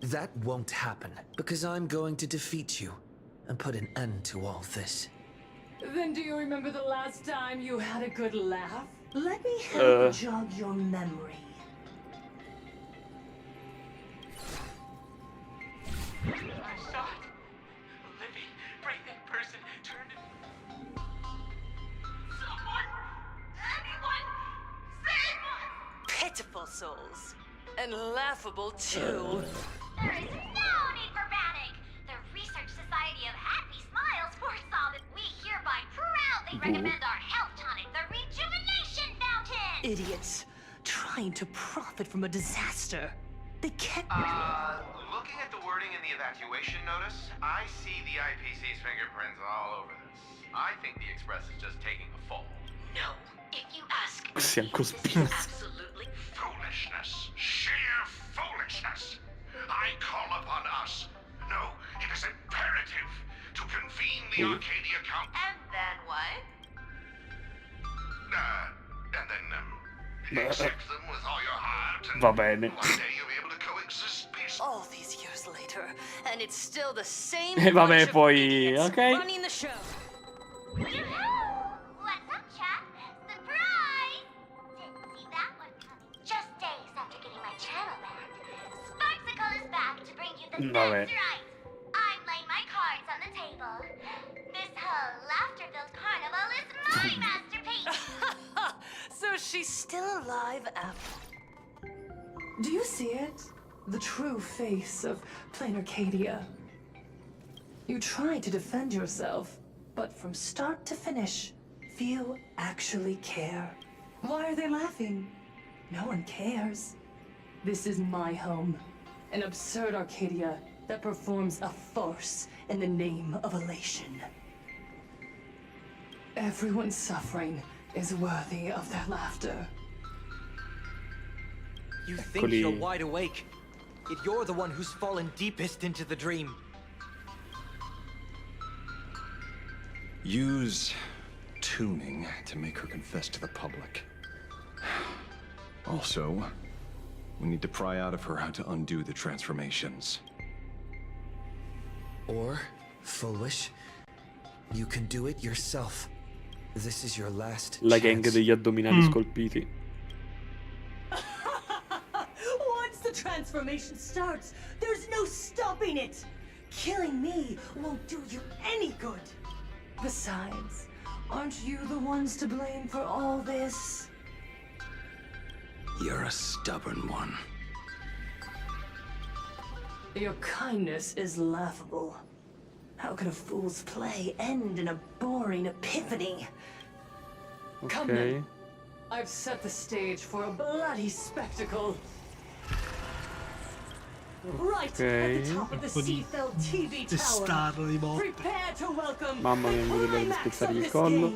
That won't happen, because I'm going to defeat you and put an end to all this. Then do you remember the last time you had a good laugh? Let me help jog your memory. I saw it. A living, breathing person turned into... Someone! Anyone! Save us! Pitiful souls. And laughable too. There is no need for panic. The Research Society of Happy Smiles foresaw that we hereby proudly recommend our health tonic, the Rejuvenation Fountain. Idiots. Trying to profit from a disaster. They can't... Looking at the wording in the evacuation notice, I see the IPC's fingerprints all over this. I think the Express is just taking a fall. No, if you ask me, Siamo this is cospirati. absolutely Foolishness. Sheer foolishness. I call upon us. No, it is imperative to convene the Arcadia Council. And then what? And then, accept them with all your heart, and Va bene. one day you'll be able to coexist peacefully. All these years later, and it's still the same E vabbè, bunch of poi, idiots ok. running the show. What's up, chat? Surprise! Didn't see that one coming. Just days after getting my channel back, Sparksicle is back to bring you the Vabbè. best right. I'm laying my cards on the table. This whole laughter-filled carnival is my masterpiece. So she's still alive after. Do you see it? The true face of Planarcadia. You try to defend yourself, but from start to finish, few actually care. Why are they laughing? No one cares. This is my home. An absurd Arcadia that performs a farce in the name of elation. Everyone's suffering is worthy of their laughter. You think you're wide awake, yet you're the one who's fallen deepest into the dream. Use tuning to make her confess to the public. Also, we need to pry out of her how to undo the transformations. Or, Fulwish, you can do it yourself. This is your last La gang chance. degli addominali scolpiti. Once the transformation starts, there's no stopping it. Killing me won't do you any good. Besides, aren't you the ones to blame for all this? You're a stubborn one. Your kindness is laughable. How can a fool's play end in a boring epiphany? Come then. I've set the stage for a bloody spectacle. Right at the top of the Seafeld TV tower. Prepare to welcome Mamma mia, mi devo spezzare il collo.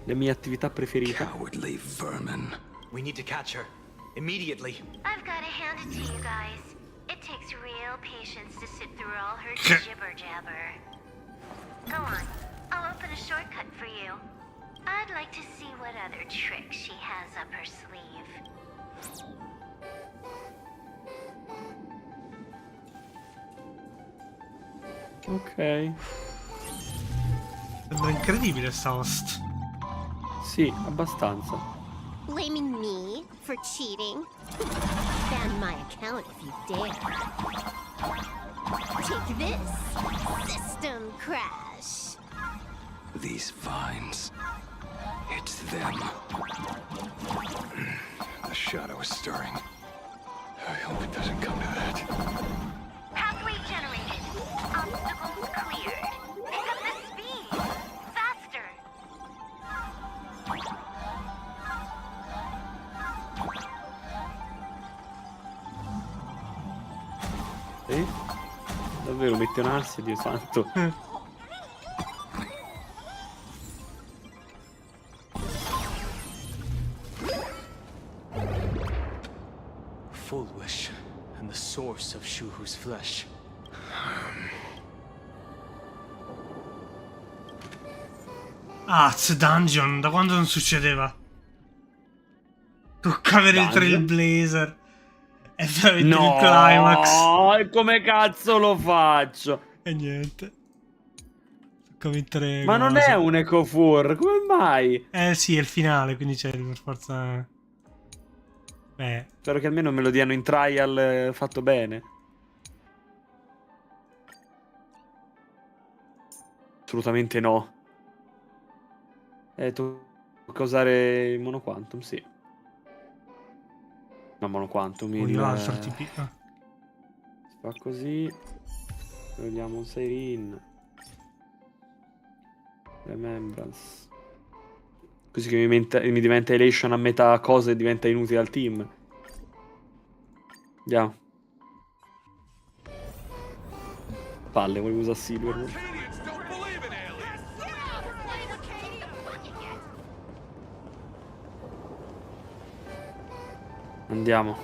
Le mie attività preferite. Cowardly vermin. We need to catch her. Immediately. I've got to hand it to you guys. It takes real patience to sit through all her jibber jabber. Go on, I'll open a shortcut for you. I'd like to see what other tricks she has up her sleeve. Ok. Sembra incredibile sta host. Sì, abbastanza. Blaming me for cheating? Ban my account if you dare. Take this, system crash. These vines. It's them. The shadow is stirring. I hope it doesn't come to that. Pathway generated. Obstacles cleared. Pick up the speed. Faster. Sì? Davvero mette un'ansia, Dio santo. Fulwish and the source of Shuhu's flesh. Dungeon, da quando non succedeva? Tocca avere il Trailblazer. È veramente il climax. No, e come cazzo lo faccio? E niente. Tocca mettere Ma non è un Eco 4, come mai? Sì, è il finale, quindi c'è per forza. Spero che almeno me lo diano in trial fatto bene. Assolutamente no. Tocca usare il monoquantum, sì. No, monoquantum. Altro TP. Si fa così. Togliamo un siren. Remembrance. Così che mi diventa elation a metà cosa e diventa inutile al team. Andiamo. Palle, volevo usare Silver. Andiamo.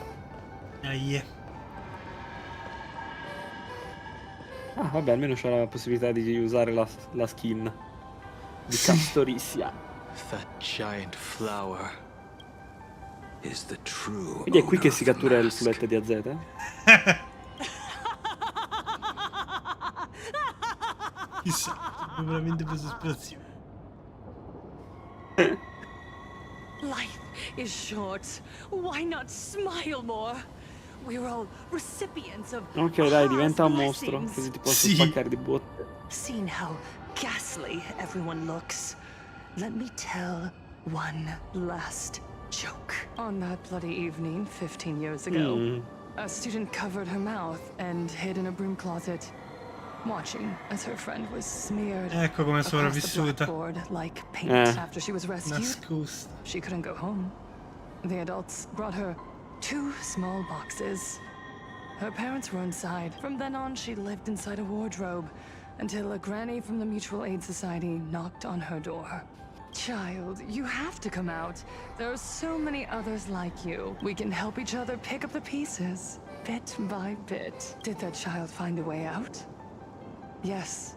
Ah, vabbè, almeno c'è la possibilità di usare la skin di Castorissia. That giant flower is the true. Quindi è qui che si cattura il fulletto di AZ, eh? Chissà, ho veramente preso ispirazione. Life is short. Why not smile more? We're all recipients of Ok, dai, diventa un mostro, così ti posso spaccare di botte. Seeing how ghastly everyone looks, let me tell one last joke. On that bloody evening 15 years ago, a student covered her mouth and hid in a broom closet, watching as her friend was smeared ecco come è sopravvissuta. like paint. After she was rescued, Nascosta. she couldn't go home. The adults brought her 2 small boxes. Her parents were inside. From then on, she lived inside a wardrobe until a granny from the Mutual Aid Society knocked on her door. Child, you have to come out. There are so many others like you. We can help each other pick up the pieces, bit by bit. Did that child find a way out? Yes.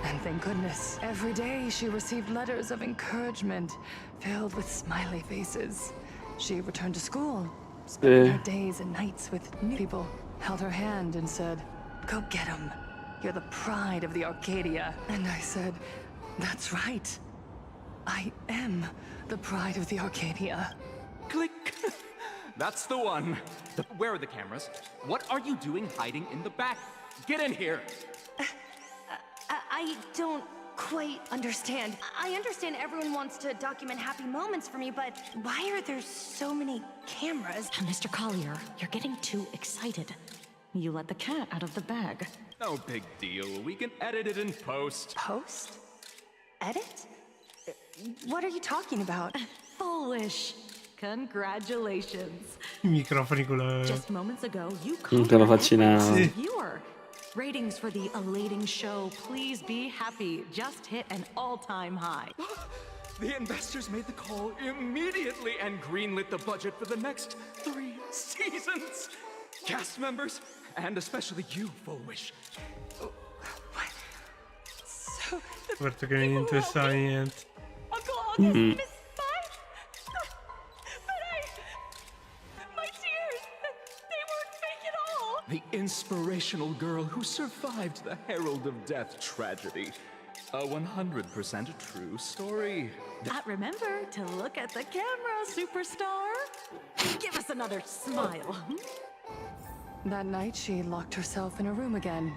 And thank goodness. Every day she received letters of encouragement filled with smiley faces. She returned to school, spent her days and nights with new people, held her hand and said, "Go get 'em. You're the pride of the Arcadia." And I said, "That's right. I am the pride of the Arcadia." Click. That's the one. Where are the cameras? What are you doing hiding in the back? Get in here. I don't quite understand. I understand everyone wants to document happy moments for me, but why are there so many cameras? Mr. Collier, you're getting too excited. You let the cat out of the bag. No big deal. We can edit it in post. Post? Edit? What are you talking about? Fulwish. Congratulations. I microfoni con la... Just moments ago, you Te lo faccinavo. Sì. viewer. Ratings for the elating show, please be happy, just hit an all-time high. The investors made the call immediately and greenlit the budget for the next 3 seasons. Cast members, and especially you, Fulwish. What? So, Guarda che non gli interessava niente. Uncle August missed my tears, they weren't fake at all. The inspirational girl who survived the Herald of Death tragedy. A 100% true story. Remember to look at the camera, superstar. Give us another smile. That night, she locked herself in a room again.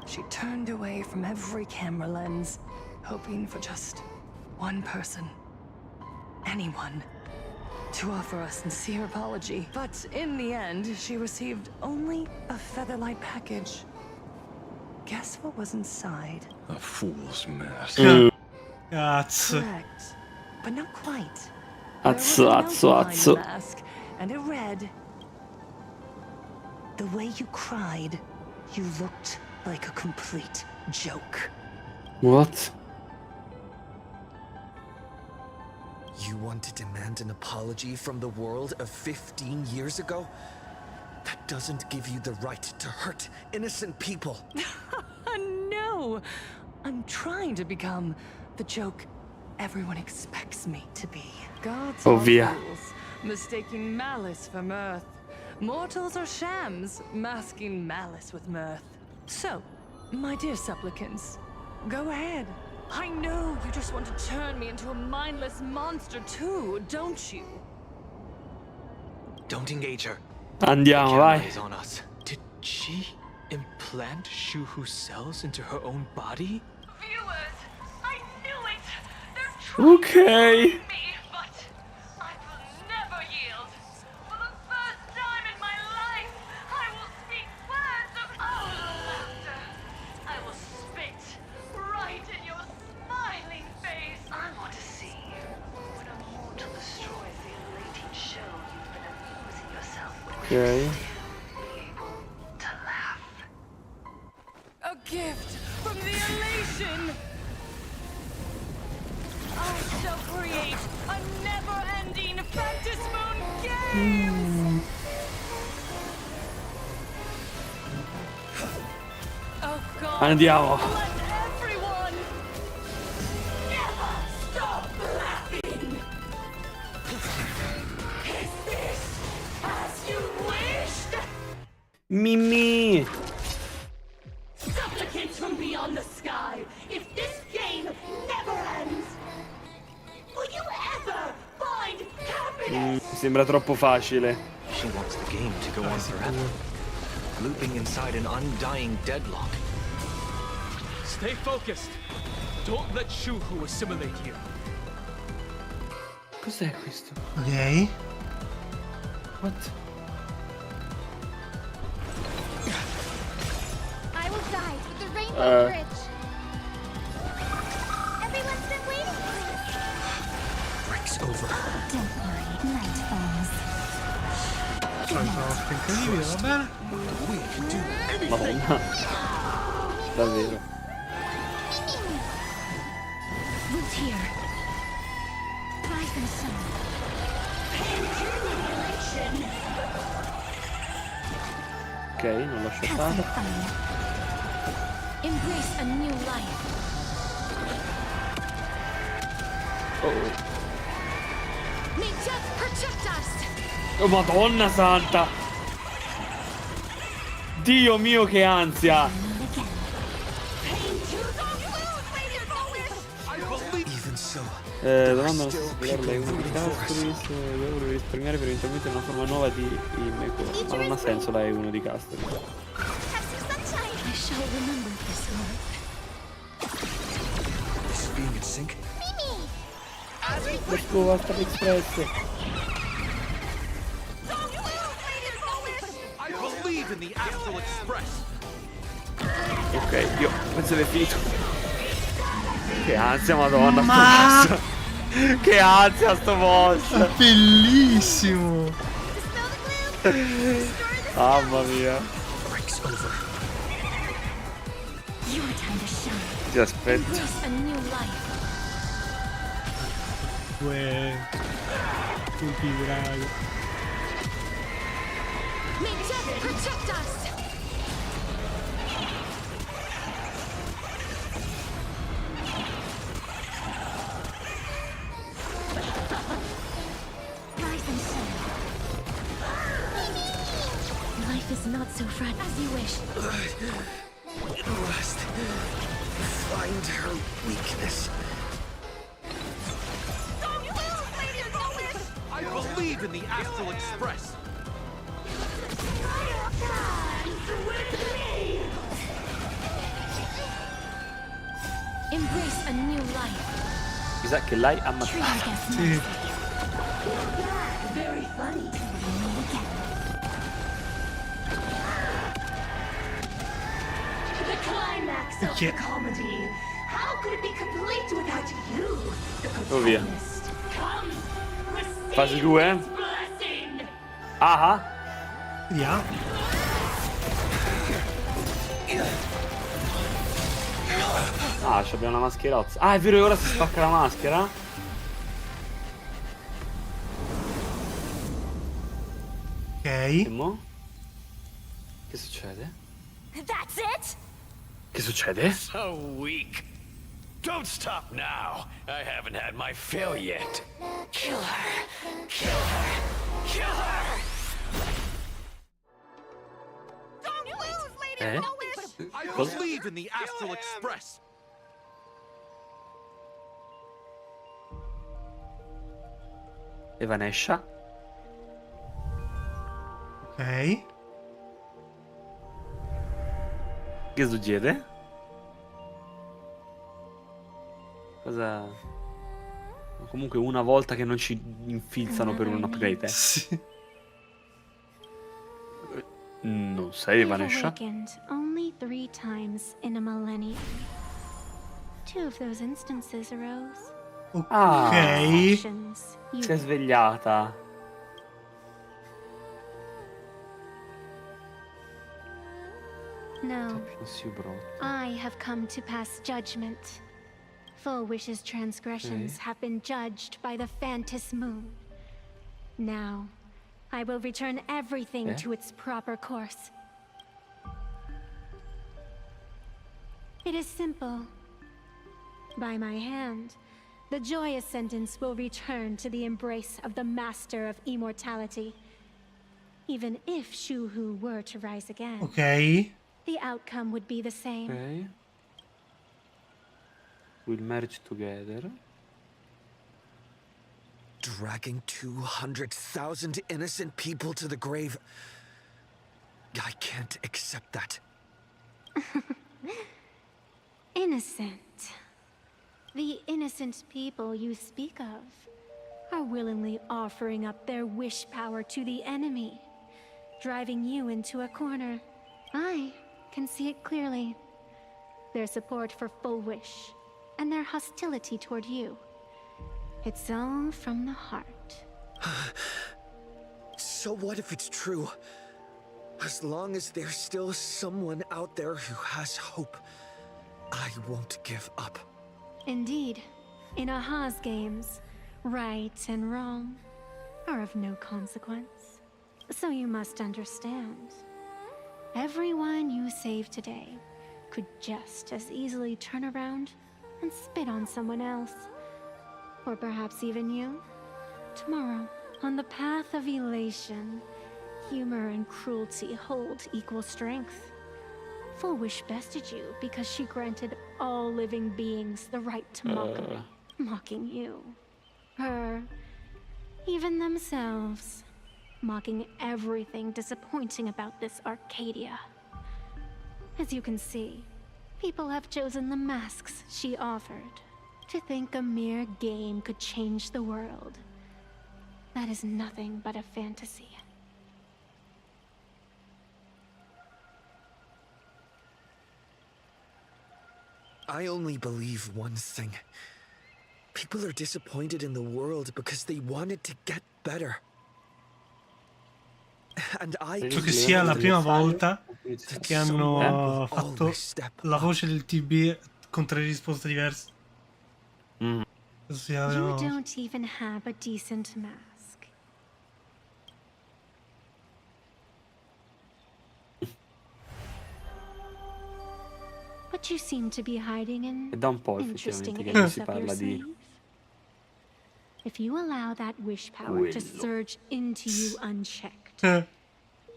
She turned away from every camera lens, hoping for just one person, anyone, to offer a sincere apology. But in the end, she received only a featherlight package. Guess what was inside? A fool's mess. Cazzo. Correct, but not quite. Azzo, azzo, azzo. Mask, and it read, "The way you cried, you looked like a complete joke." What? You want to demand an apology from the world of 15 years ago? That doesn't give you the right to hurt innocent people. No, I'm trying to become the joke everyone expects me to be. Gods are fools, mistaking malice for mirth. Mortals are shams, masking malice with mirth. So, my dear supplicants, go ahead. I know you just want to turn me into a mindless monster too, don't you? Don't engage her. Andiamo, vai. Is on us. Did she implant Shuhu cells into her own body? Viewers, I knew it! They're trying Okay. to me, but I will never yield. For the first time in my life, I will speak words of laughter. I will spit right in your smiling face. I want to see when a mortal destroys the elating show you've been amusing yourself with. Ok. To laugh. A gift from the elation! I shall create a never-ending Fantasmoon game! Oh God! Andiamo. Let everyone never stop laughing! Is this as you wished? Mimì. Supplicants from beyond the sky, if this game never ends, will you ever find happiness? Sembra troppo facile. She wants the game to go on forever, looping inside an undying deadlock. Stay focused. Don't let Shuhu assimilate you. Cos'è questo? Ok. What? I will guide with the rainbow bridge. Everyone's been waiting. Breaks over. Don't worry, night falls. Solito incredibile, va bene? Madonna. Davvero. Loot here. Rise and sun. Ok, non l'ho shottata. Embrace a new life. Oh. May death protect us. Oh, Madonna santa. Dio mio, che ansia. Even so, Domanda lei uno di Castoris, devo risparmiare per eventualmente una forma nuova di Imeco. Ma non ha senso lei uno di Castoris. I shall remember this one. this being in sync. Let's go, Asat Express. believe in the Astral Express. Ok, io penso di aver finito. Che ansia, madonna, Ma- sto boss. Che ansia sto boss. Bellissimo. Mamma mia. Ti aspetto. Due tutti bravi. Protect us! Rise and shine. Life is not so fragile as you wish. We must find her weakness. I believe in the Astral Express. Embrace a new life. Mi sa che l'hai ammazzata. Sì. Very funny. The climax of the comedy. How could it be complete without you? The Oh via. protagonist. Come, receive Fase 2. its blessing. Ah. Vediamo. Ah, abbiamo una mascherozza. Ah, è vero che ora si spacca la maschera? Ok. E mo? Che succede? That's it? Che succede? So weak. Don't stop now. I haven't had my fill yet. Kill her. Kill her. Kill her. Don't lose, Lady Eh? I Cosa? believe in the Astral Express. Evanescia. Ok. Che succede? Cosa? Comunque una volta che non ci infilzano per un upgrade, Sì. Non sei I've Evanescia? awakened only 3 times in a millennium. 2 of those instances arose. Ah, Actions you si è svegliata. No, Non si brutta. I have come to pass judgment. Full Wish's transgressions have been judged by the Phantom Moon. Now, I will return everything to its proper course. It is simple. By my hand, the joyous sentence will return to the embrace of the Master of Immortality. Even if Shuhu were to rise again, Ok. the outcome would be the same. Ok. We'll merge together. Dragging 200,000 innocent people to the grave. I can't accept that. Innocent. The innocent people you speak of are willingly offering up their wish power to the enemy, driving you into a corner. I can see it clearly. Their support for Full Wish and their hostility toward you. It's all from the heart. So what if it's true? As long as there's still someone out there who has hope, I won't give up. Indeed, in Aha's games, right and wrong are of no consequence. So you must understand. Everyone you save today could just as easily turn around and spit on someone else. Or perhaps even you. Tomorrow, on the path of elation, humor and cruelty hold equal strength. Full Wish bested you because she granted all living beings the right to mockery, mocking you, her, even themselves, mocking everything disappointing about this Arcadia. As you can see, people have chosen the masks she offered. To think a mere game could change the world, that is nothing but a fantasy. I only believe one thing. People are disappointed in the world because they wanted to get better. And I Penso che sia la prima volta che hanno fatto la voce del TB con 3 risposte diverse. Penso sia la prima You volta. don't even have a decent mask. But you seem to be hiding an È da un po' interesting effettivamente che non ace si up your parla di... sleeve. If you allow that wish power to surge into you unchecked,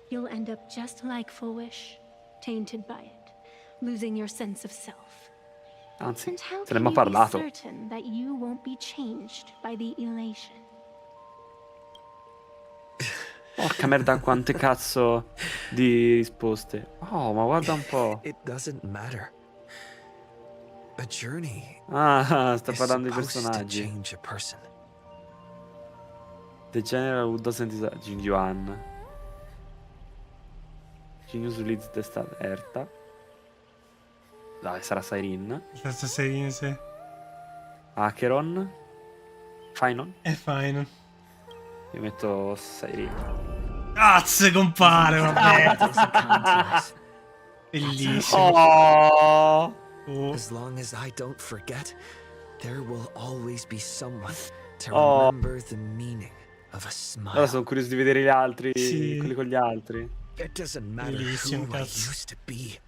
you'll end up just like fulwish, tainted by it, losing your sense of self. Anzi, And how se ne can abbiamo you be parlato. certain that you won't be changed by the elation? Porca merda, quante cazzo di risposte. Oh, ma guarda un po'. It doesn't matter. A journey Sta is parlando di supposed to personaggi. change a person. The General who doesn't Jin Yuan. Genius leads the stat Erta. Dai, sarà Sirin. Questa Sirin, sì. Acheron. Finon. È fine. Io metto Sirin. Cazzo, compare, vabbè. Bellissimo. Oh. As long as I don't forget, there will always be someone to Oh. remember the meaning of a smile. Ora sono curioso di vedere gli altri, Sì. quelli con gli altri. It doesn't matter Bellissimo, who I cazzo. used to be.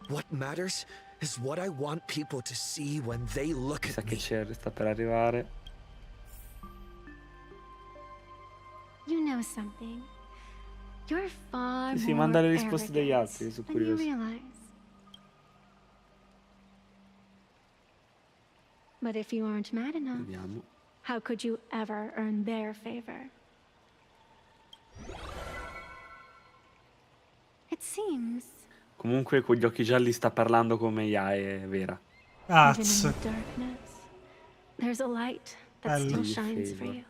What matters is what I want people to see when they look Sa at che me. c'è, sta per arrivare. You know something. You're far Sì, more manda le risposte degli arrogant altri, sono than you curioso. realize. But if you aren't mad enough, Vediamo. how could you ever earn their favor? It seems, Comunque con gli occhi gialli sta parlando come Yae, è vera. even in Cazzo. the darkness, there's a light that Bello. still shines for you.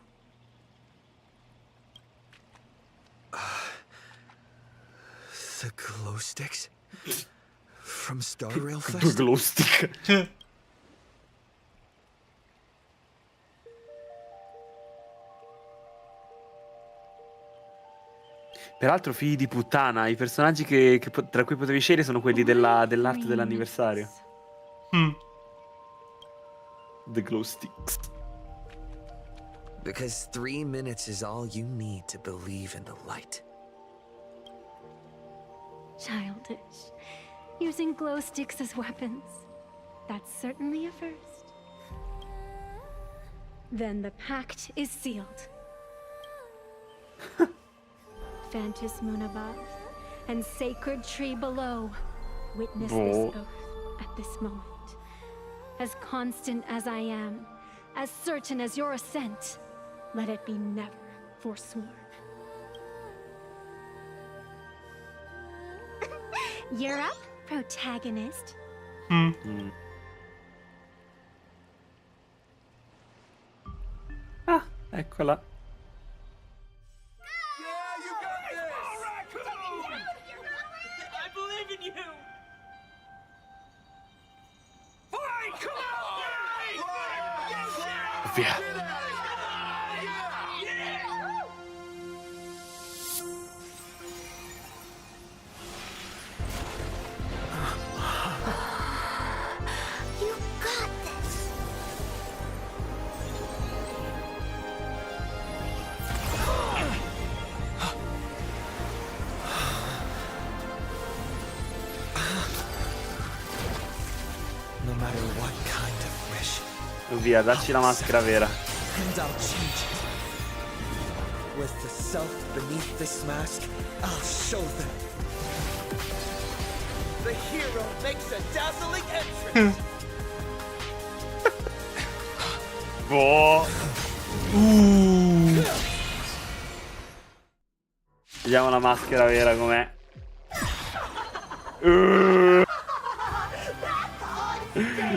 The glow sticks from Star Rail Due Fest. glow stick. Peraltro, figli di puttana, i personaggi tra cui potevi scegliere sono quelli dell'arte dell'anniversario. The glow sticks. Because 3 minutes is all you need to believe in the light. Childish. Using glow sticks as weapons. That's certainly a first. Then the pact is sealed. Fantas moon above and sacred tree below. Witness this Oh. oath at this moment. As constant as I am, as certain as your ascent, let it be never forsworn. You're up, protagonist. Ah, eccola. I believe in you! Via. You got this. No matter what kind of wish. Via, dacci la maschera vera. And I'll change it. With the self beneath this mask, I'll show them. The hero makes a dazzling entrance. Boh. Vediamo la maschera vera com'è.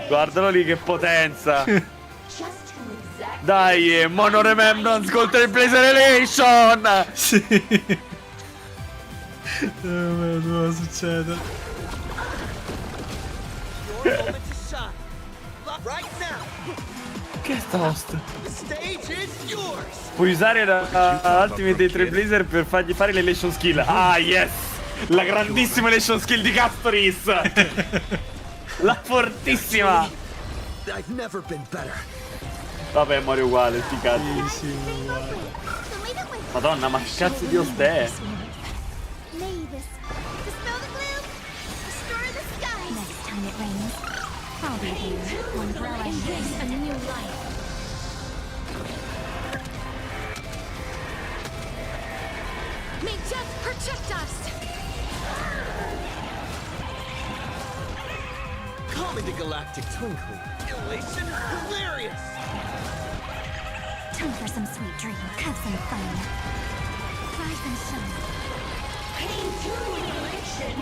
Guardalo lì che potenza. Dai, Mono Remembrance contro il Blazer Relation. Sì. Cosa succede? Che è tosto? Puoi usare la Ultimate dei Trailblazer per fargli fare l'elation skill. Ah, yes! La grandissima elation skill di Castoris! La fortissima! Vabbè, muore uguale, sti cazzi. Madonna, ma che cazzo di host è? May death protect us! Call me the Galactic Twinkling. Elation hilarious! Time for some sweet dreams. Have some fun. Rise and shine. Pain to elation.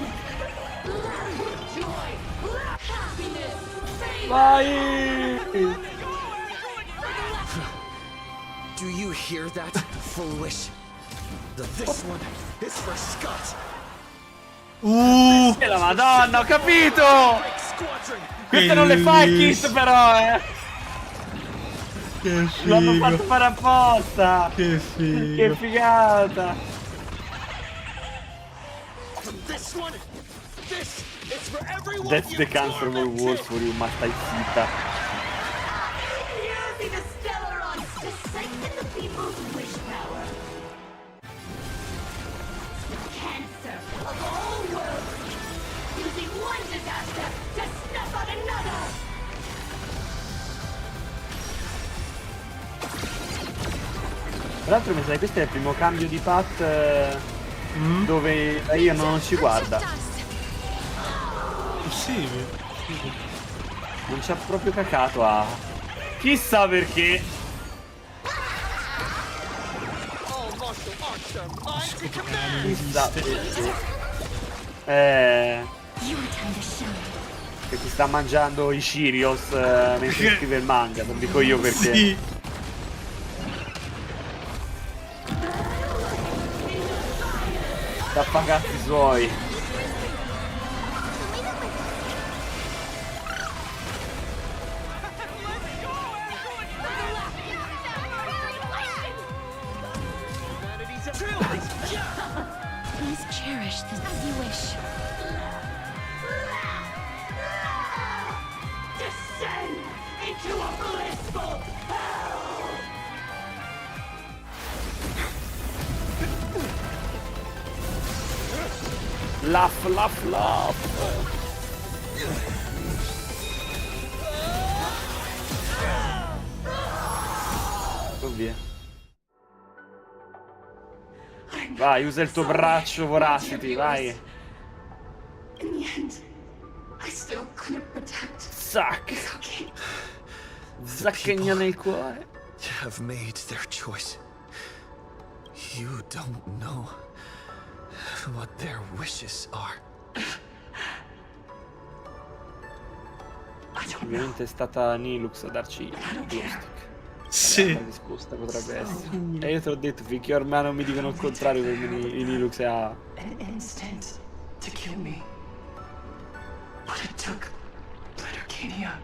Laugh with joy. Laugh happiness. Vai! Do you hear that, foolish? This one is for Scott. E la Madonna, ho capito! Queste non le fa il Kiss però, Che figo. L'hanno fatto fare apposta! Che figo. Che figata! That's the cancerable words for you, ma stai zitta. Using the stellar odds to strengthen the people's wish power. Cancer of all worlds. Using one disaster to snuff out another. Tra l'altro mi sa che questo è il primo cambio di path dove io non ci guarda. Possibile. Non ci ha proprio cacato a... Chissà perché. Chissà perché. Che ti sta mangiando i Cheerios mentre scrive il manga, non dico io perché. Sì. Tappa cazzi suoi. Please cherish this as you wish. Descend into a blissful hell. Laugh, laugh, laugh. Oh, via. Vai, usa il tuo braccio Voracity, vai. In the end, I still couldn't protect. Zac. Zacchegna nel cuore. Have made their choice. You don't know what their wishes are. Ovviamente è stata Nilux a darci il glow stick. Sì. La risposta potrebbe essere. E io te l'ho detto, finché ormai non mi dicono il contrario per i Nilux è A. An instinct to kill me. But it took Planarcadia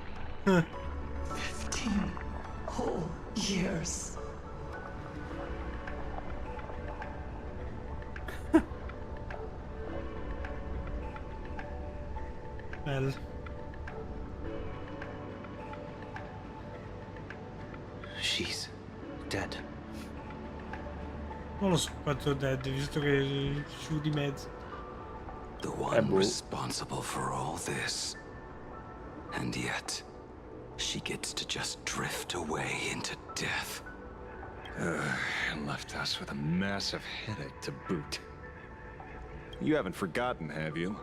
15 whole years. Bello. She's dead. Non lo so quanto è dead, visto che è giù di mezzo. The one responsible for all this. And yet, she gets to just drift away into death. And left us with a massive headache to boot. You haven't forgotten, have you?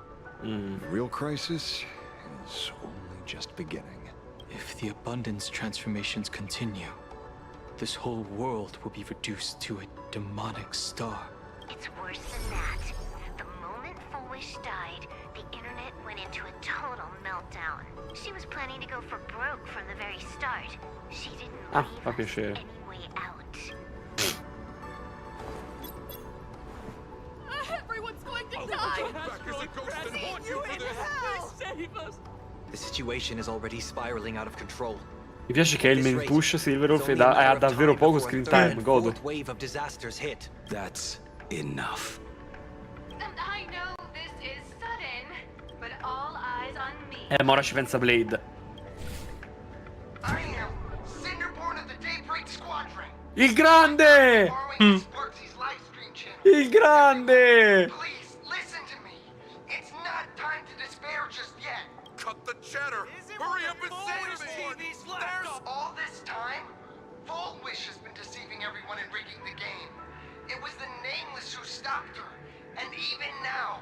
The real crisis is only just beginning. If the abundance transformations continue, this whole world will be reduced to a demonic star. It's worse than that. The moment fulwish died, the internet went into a total meltdown. She was planning to go for broke from the very start. She didn't leave fa piacere. any way out. Everyone's going to die! Back as a ghost and haunt you for this! Save us! The situation is already spiraling out of control. Mi piace che il main push Silverwolf ha davvero poco screen time, godo. Wave of disasters hit. That's enough. I know this is sudden, but all eyes on me. Ma ora ci pensa Blade. Il grande! Il grande! Please listen to me. It's not time to despair just yet. Cut the chatter. Hurry up and say it. There's all this time. Fulwish has been deceiving everyone and rigging the game. It was the Nameless who stopped her, and even now,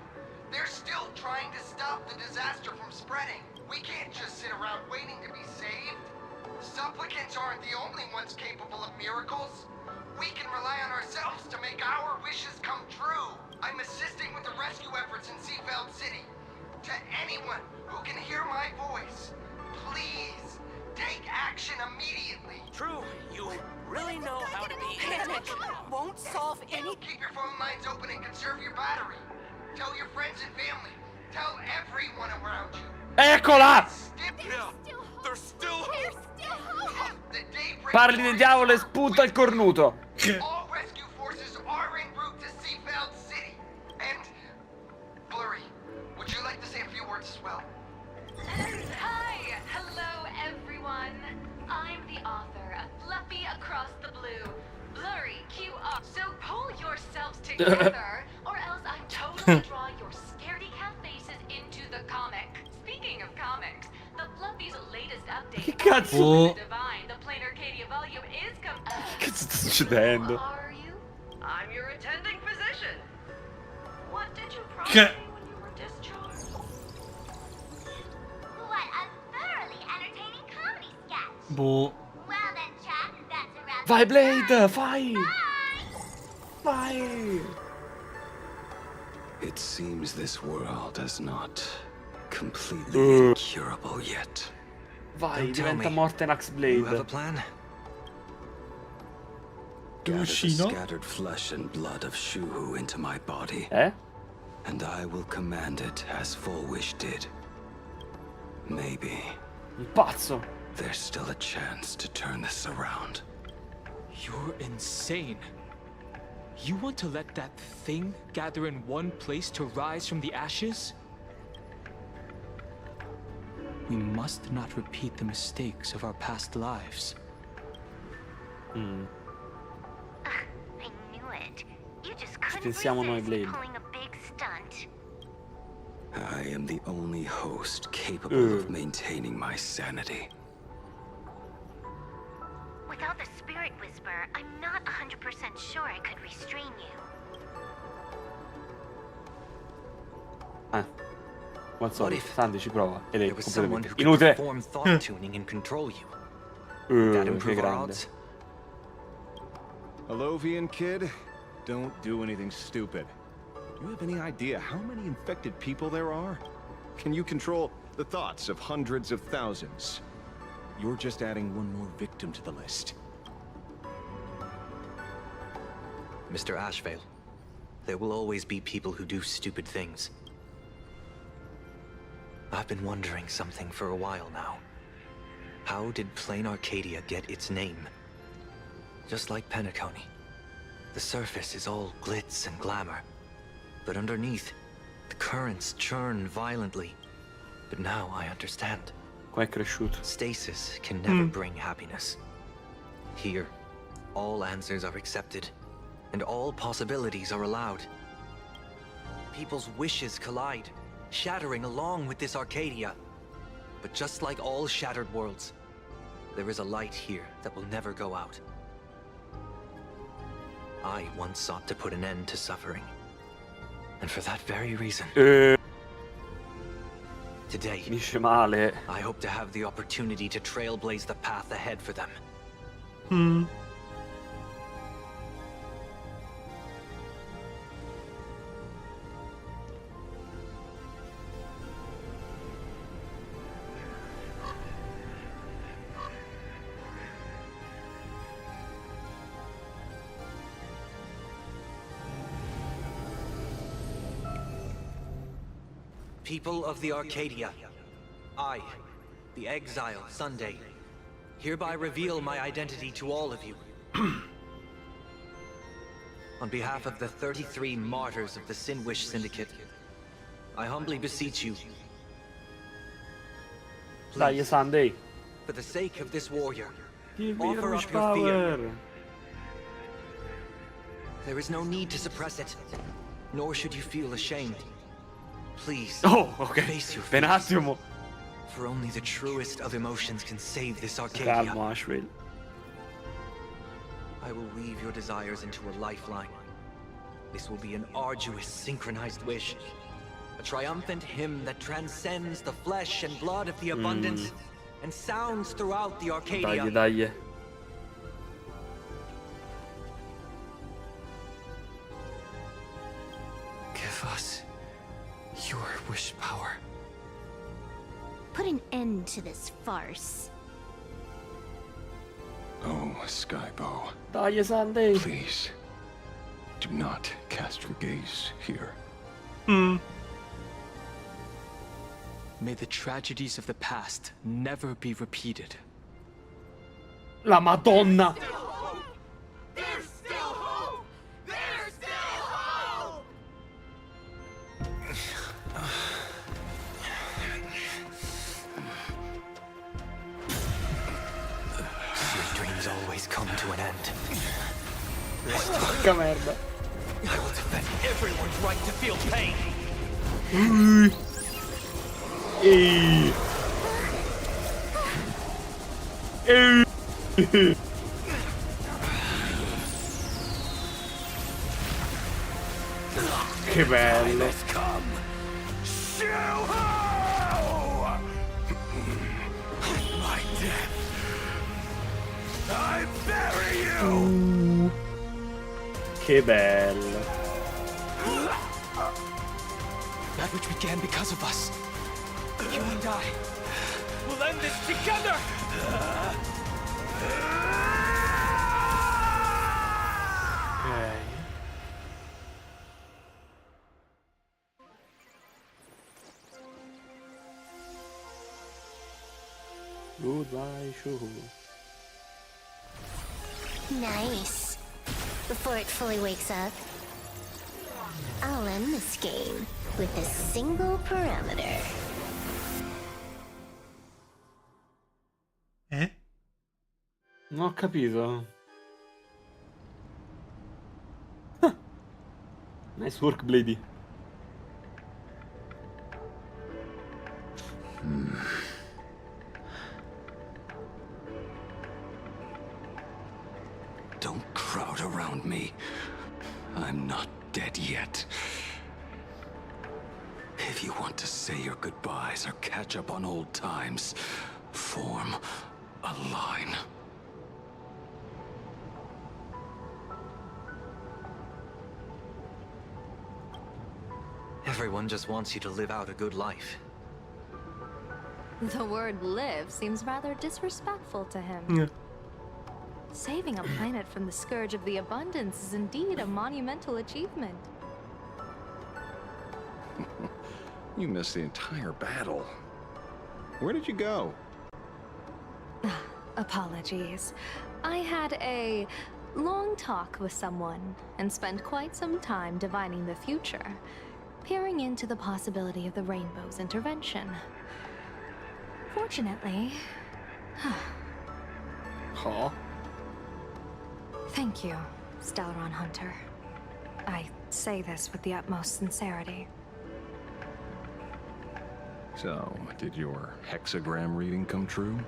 they're still trying to stop the disaster from spreading. We can't just sit around waiting to be saved. Supplicants aren't the only ones capable of miracles. We can rely on ourselves to make our wishes come true. I'm assisting with the rescue efforts in Seafeld City. To anyone who can hear my voice, please take action immediately. True, you really know how to be. Panic won't solve any. Keep your phone lines open and conserve your battery. Tell your friends and family. Tell everyone around you. Eccola! There's still hope. The daybreak. Parli del diavolo e spunta il cornuto. All rescue forces are en route to Seafeld City. And Blurry, would you like to say a few words as well? Hi, hello everyone. I'm the author of Fluffy Across the Blue. Blurry QR. So pull yourselves together, or else I'm totally draw your scaredy cat faces into the comic. Speaking of comics, the Fluffy's latest update. Che cazzo? Divine, the Planarcadia volume is Che cazzo sta succedendo? Are you? I'm your attending physician. What did you promise Che? me when you were discharged? What a thoroughly entertaining comedy sketch. Boh. Well then, chat, that's a wrap. Vai Blade, vai! Vai! It seems this world is not completely incurable yet. Vai, diventa Mortenax Blade. You have a plan? Gather the scattered flesh and blood of Shuhu into my body. And I will command it as Fulwish did. Maybe. Il pazzo. There's still a chance to turn this around. You're insane. You want to let that thing gather in one place to rise from the ashes? We must not repeat the mistakes of our past lives. I knew it. You just couldn't pensiamo noi, resist Blade. pulling a big stunt. I am the only host capable of maintaining my sanity. Without the Spirit Whisper, I'm not 100% sure I could restrain you. Al solito, Sandy ci prova ed è There was someone completamente who could inutile. perform thought tuning and control you. Would that Che improve our grande. odds? Alovian kid, don't do anything stupid. Do you have any idea how many infected people there are? Can you control the thoughts of hundreds of thousands? You're just adding one more victim to the list. Mr. Ashvale, there will always be people who do stupid things. I've been wondering something for a while now. How did Planarcadia get its name? Just like Penacony, the surface is all glitz and glamour. But underneath, the currents churn violently. But now I understand. Qua è cresciuto. Stasis can never bring happiness. Here, all answers are accepted, and all possibilities are allowed. People's wishes collide, shattering along with this Arcadia. But just like all shattered worlds, there is a light here that will never go out. I once sought to put an end to suffering. And for that very reason, today, finisce male. I hope to have the opportunity to trailblaze the path ahead for them. People of the Arcadia, I, the exile Sunday, hereby reveal my identity to all of you. On behalf of the 33 martyrs of the Sinwish Syndicate, I humbly beseech you. Dai, Sunday. For the sake of this warrior, Give me offer wish up your fear. power. There is no need to suppress it, nor should you feel ashamed. Please, Oh, ok. face your Un fears. attimo. For only the truest of emotions can save this Arcadia. Calmo, Ashwell. I will weave your desires into a lifeline. This will be an arduous, synchronized wish. A triumphant hymn that transcends the flesh and blood of the abundance and sounds throughout the Arcadia. Dai, dai. Give us your wish power. Put an end to this farce. Oh, Skybow. Dai, Sunday. Please, do not cast your gaze here. May the tragedies of the past never be repeated. La Madonna. There's still hope! There's still hope! Your dreams always come to an end. Porca merda. I will defend everyone's right to feel pain. Che bello. My death! I bury you! Che bello. That which began because of us. You and I will end this together! Ok. Goodbye, show. Nice. Before it fully wakes up, I'll end this game with a single parameter. Non ho capito. Nice work, Blady. Don't crowd around me. I'm not dead yet. If you want to say your goodbyes or catch up on old times, form a line. Everyone just wants you to live out a good life. The word live seems rather disrespectful to him. Saving a planet from the scourge of the abundance is indeed a monumental achievement. You missed the entire battle. Where did you go? Apologies. I had a long talk with someone and spent quite some time divining the future, peering into the possibility of the Rainbow's intervention. Fortunately... Huh? Thank you, Stellaron Hunter. I say this with the utmost sincerity. So, did your hexagram reading come true?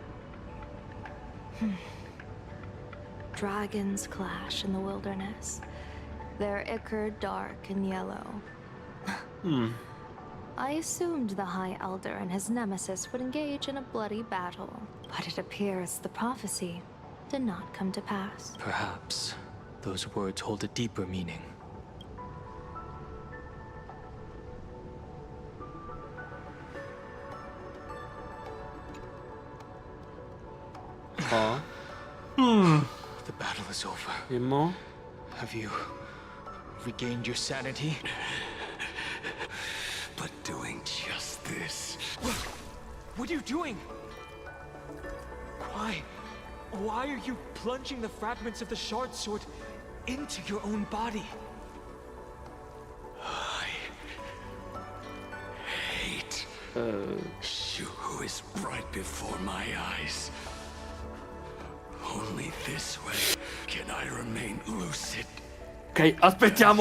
Dragons clash in the wilderness. Their ichor dark and yellow. I assumed the High Elder and his nemesis would engage in a bloody battle, but it appears the prophecy did not come to pass. Perhaps those words hold a deeper meaning. Huh? The battle is over. E mo? Have you regained your sanity? But doing just this What are you doing? Why? Why are you plunging the fragments of the shard sword into your own body? I hate you who is right before my eyes. Only this way can I remain lucid. Ok, aspetta.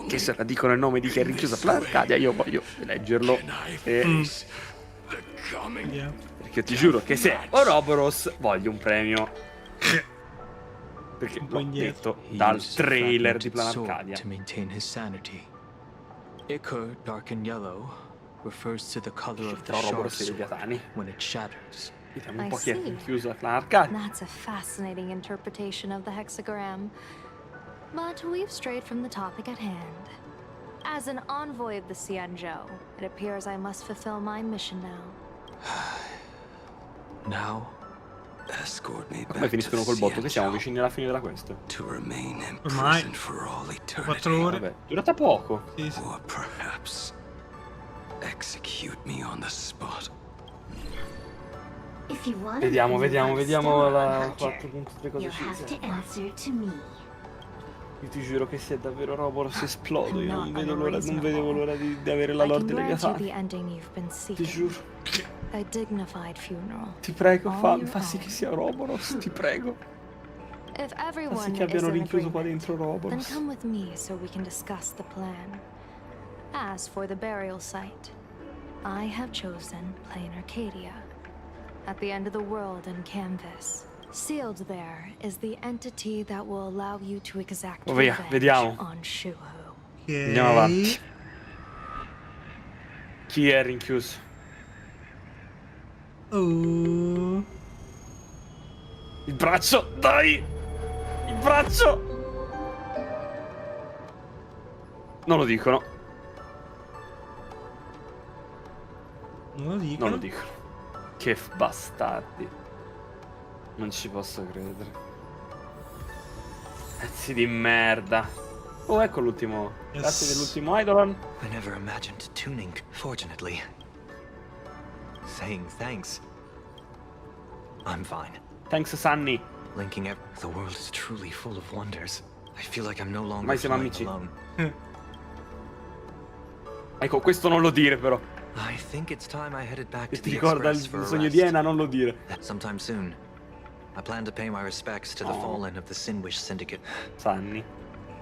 Che se la dicono il nome di chi è rinchiuso a Planarcadia, io voglio leggerlo. Perché ti giuro che se Ouroboros voglio un premio. Perché l'ho detto dal trailer di Planarcadia. To maintain his sanity. Ichor, dark and yellow, refers to the color of the shard sword when it shatters. Vediamo un po' chi è rinchiuso a Planarcadia. That's a fascinating interpretation of the hexagram. But we've strayed from the topic at hand. As an envoy of the Xianzhou, it appears I must fulfill my mission now. Now, escort me Come back finiscono to col botto che siamo Xianzhou vicini alla fine della quest. to remain in Ormai prison for all eternity. 4 ore. Vabbè, durata poco. Or perhaps execute me on the spot. If you want Vediamo la Hunter, 4.3 cosa you'll ci have to sia. answer to me. Io ti giuro che se è davvero Ouroboros esplodo, io non vedo l'ora, non vedevo l'ora di avere la lore delle Leviatani. Ti giuro. A dignified funeral. Ti prego, fa sì che sia Ouroboros, ti prego. If Fa sì everyone che is abbiano in rinchiuso qua agreement, dentro then Ouroboros. come with me so we can discuss the plan. As for the burial site, I have chosen Planarcadia. At the end of the world in canvas. Sealed there is the entity that will allow you to exact Via, revenge vediamo. on Shuhu. Andiamo avanti. Chi è rinchiuso? Il braccio, dai! Il braccio! Non lo dicono. Non lo dicono. Non lo dicono. Che bastardi. Non ci posso credere. Pezzi di merda. Oh, ecco l'ultimo. Grazie dell'ultimo Eidolon. I never imagined tuning, fortunately. Saying thanks. I'm fine. Thanks, Sunny. Linking up. The world is truly full of wonders. I feel like I'm no longer Mai siamo flying amici. alone. Ecco, questo non lo dire però. I think it's time I headed back Se to ti the ricorda il Express for a sogno di rest. Ena, non lo dire. Sometime soon. I plan to pay my respects to the fallen of the Sinwish Syndicate. Sunny.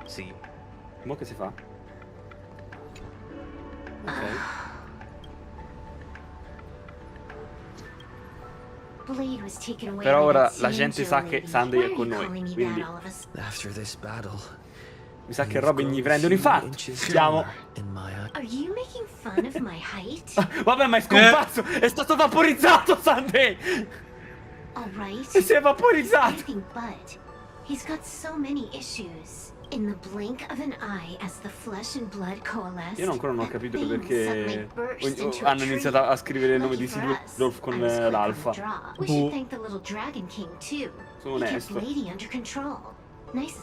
See. Mo che si fa? Ok. Blade was taken away Però by ora that la gente sa Xianzhou che lady. Sunday Why è are con you noi, calling me quindi that all of a sudden? After this battle, mi sa che Robin gli prende un infarto. Stiamo. Are you making fun of my height? Vabbè, ma è scomparso! È stato vaporizzato, Sunday! All right. E si è vaporizzato! Anything but. He's got so many issues. In the blink of an eye, as the flesh and blood coalesce. Io ancora non ho capito perché burst into a hanno iniziato a scrivere il nome di Sidolf con l'alfa. We should thank the little Dragon King too. Sono He kept onesto. Lady under control. Nice.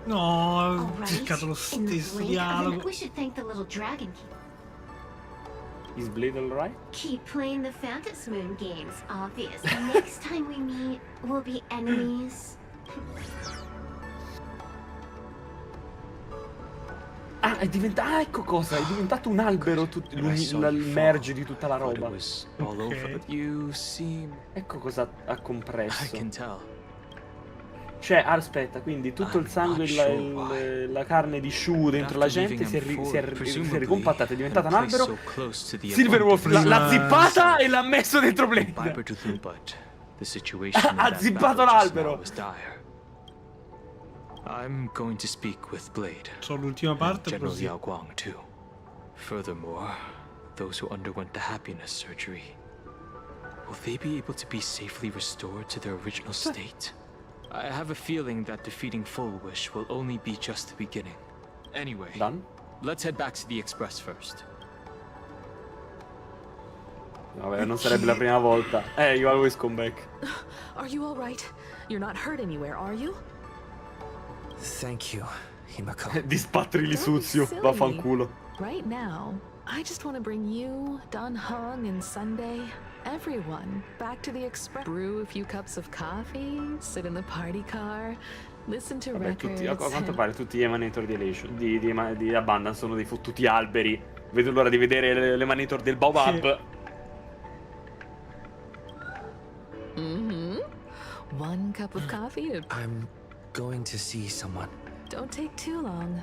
No, ho All right. cercato lo In the stesso blink of an dialogo. we should thank the little Dragon King. Is Blade alright? Keep playing the Phantasm Moon games, obvious. Next time we meet, we'll be enemies. Ah, è diventato. Ah, ecco cosa, è diventato un albero il merge di tutta la roba. Ecco cosa ha compresso. Cioè, aspetta, quindi tutto il sangue e la carne di Shu dentro la gente si è ricompattata, è diventata un albero. Silverwolf l'ha zippata e l'ha messo dentro Blade. Ha zippato l'albero. I'm going to speak with Blade. Solo l'ultima parte General così. Liao Guang too. Furthermore, those who underwent the happiness surgery, will they be able to be safely restored to their original state? I have a feeling that defeating Fulwish will only be just the beginning. Anyway, let's head back to the Express first. Vabbè, non sarebbe la prima volta. You always come back. Are you all right? You're not hurt anywhere, are you? Thank you, Di spattri li suzio, vaffanculo. Right now, I just want to bring you, Dun Hong and Sunday, everyone, back to the express. Brew a few cups of coffee, sit in the party car, listen to Vabbè, records. a quanto pare tutti gli emanator di Elation, di Abundance sono dei fottuti alberi. Vedo l'ora di vedere l'emanator del Baobab. One cup of coffee. I'm going to see someone. Don't take too long.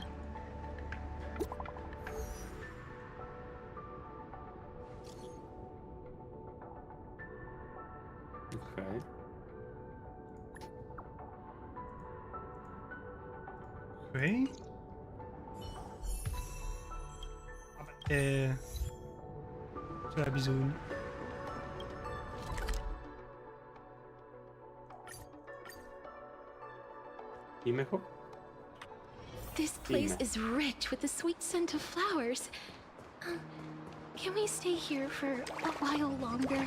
Ok. Ok. Vabbè, c'era bisogno. Imeco. This place is rich with the sweet scent of flowers. Can we stay here for a while longer?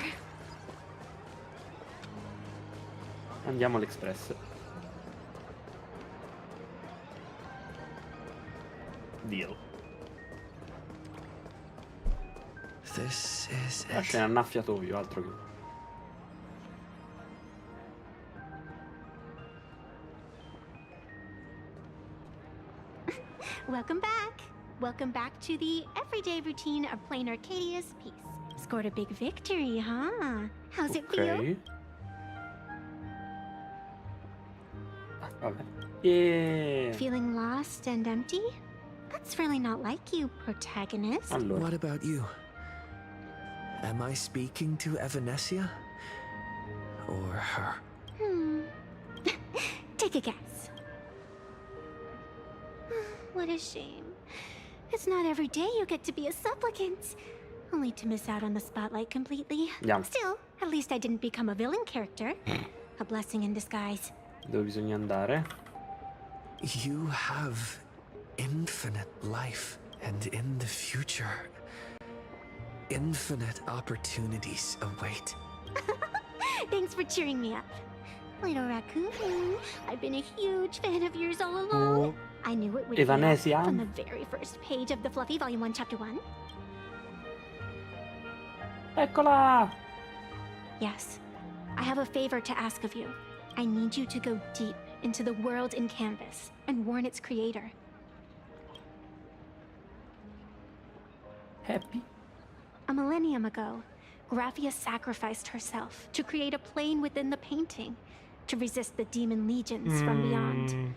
Andiamo all'Express. Deal. This is La scena annaffiatoio, altro che. Welcome back. Welcome back to the everyday routine of Planarcadia's piece. Scored a big victory, huh? How's it feel? Vabbè. Yeah. Feeling lost and empty? That's really not like you, protagonist. What about you? Am I speaking to Evanescia? Or her? Take a guess. What a shame. It's not every day you get to be a supplicant. Only to miss out on the spotlight completely. Yeah. Still, at least I didn't become a villain character. A blessing in disguise. Dove bisogna andare? You have infinite life, and in the future, infinite opportunities await. Thanks for cheering me up. Little raccoon, I've been a huge fan of yours all along. I knew it would Evanescia? be from the very first page of the Fluffy Volume 1, Chapter 1. Eccola! Yes, I have a favor to ask of you. I need you to go deep into the world in Canvas and warn its creator. Happy? A millennium ago, Graphia sacrificed herself to create a plane within the painting to resist the demon legions from beyond.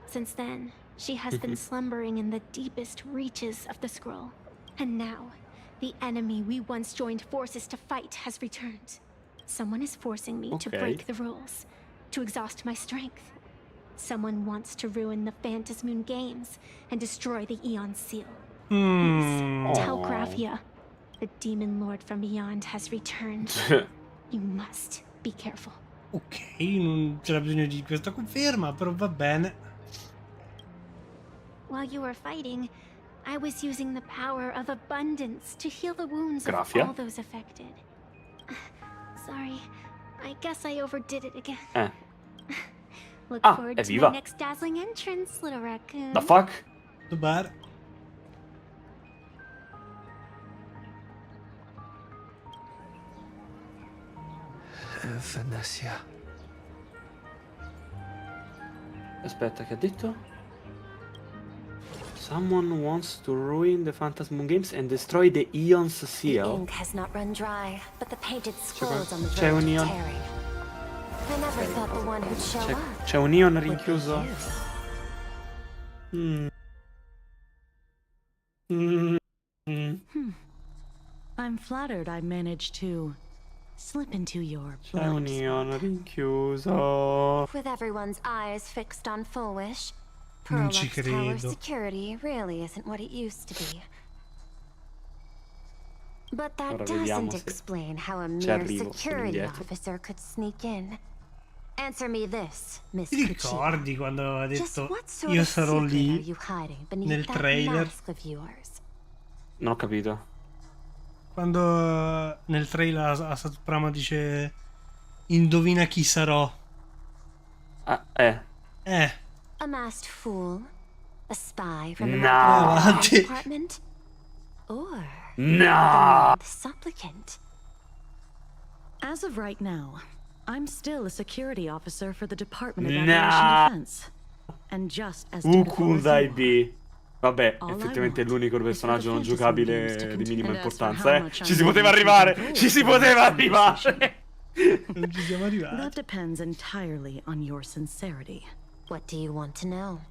Since then, she has been slumbering in the deepest reaches of the scroll. And now, the enemy we once joined forces to fight has returned. Someone is forcing me to break the rules, to exhaust my strength. Someone wants to ruin the Phantasmoon games and destroy the Eon Seal. Please, tell Graphia, the demon lord from beyond has returned. You must be careful. Ok, non c'era bisogno di questa conferma, però va bene. While you were fighting, I was using the power of abundance to heal the wounds Graphia? of all those affected. Sorry, I guess I overdid it again. Look forward to viva. my next dazzling entrance, little raccoon. The fuck? The bar. Evanescia. Aspetta, che ha detto? Someone wants to ruin the Phantasmoon games and destroy the Eon's The seal. ink has not run dry, but the painted scrolls on the C'è un verge of Eon. tearing. I never thought the one who'd show up. C'è un Eon rinchiuso. I'm flattered I managed to slip into your C'è un Eon rinchiuso. With everyone's eyes fixed on fulwish, Non ci Prolux Tower credo. security really isn't what it used to be. But that Ora vediamo doesn't se explain how a ci mere arrivo, sono security indietro. officer could sneak in. Answer me this, Miss Ti Cucina. ricordi quando ha Just detto what sort io of sarò secret are lì you hiding beneath nel that trailer? mask of yours? Non ho capito. Quando nel trailer Asat Pramad dice indovina chi sarò. Ah, A masked fool? A spy from the No. marketing department? Or No. the supplicant? As of right now, I'm still a security officer for the Department of No. Aviation Defense. And just as Who dutiful could as I you are. be? Vabbè, All I effettivamente è want l'unico is personaggio non for the fantasy giocabile games to di continue. minima And as for importanza, how eh. much Ci I'm si poteva willing to arrivare! devote Ci si to this poteva conversation. arrivare! Non ci siamo arrivati. That depends entirely on your sincerity. What do you want to know?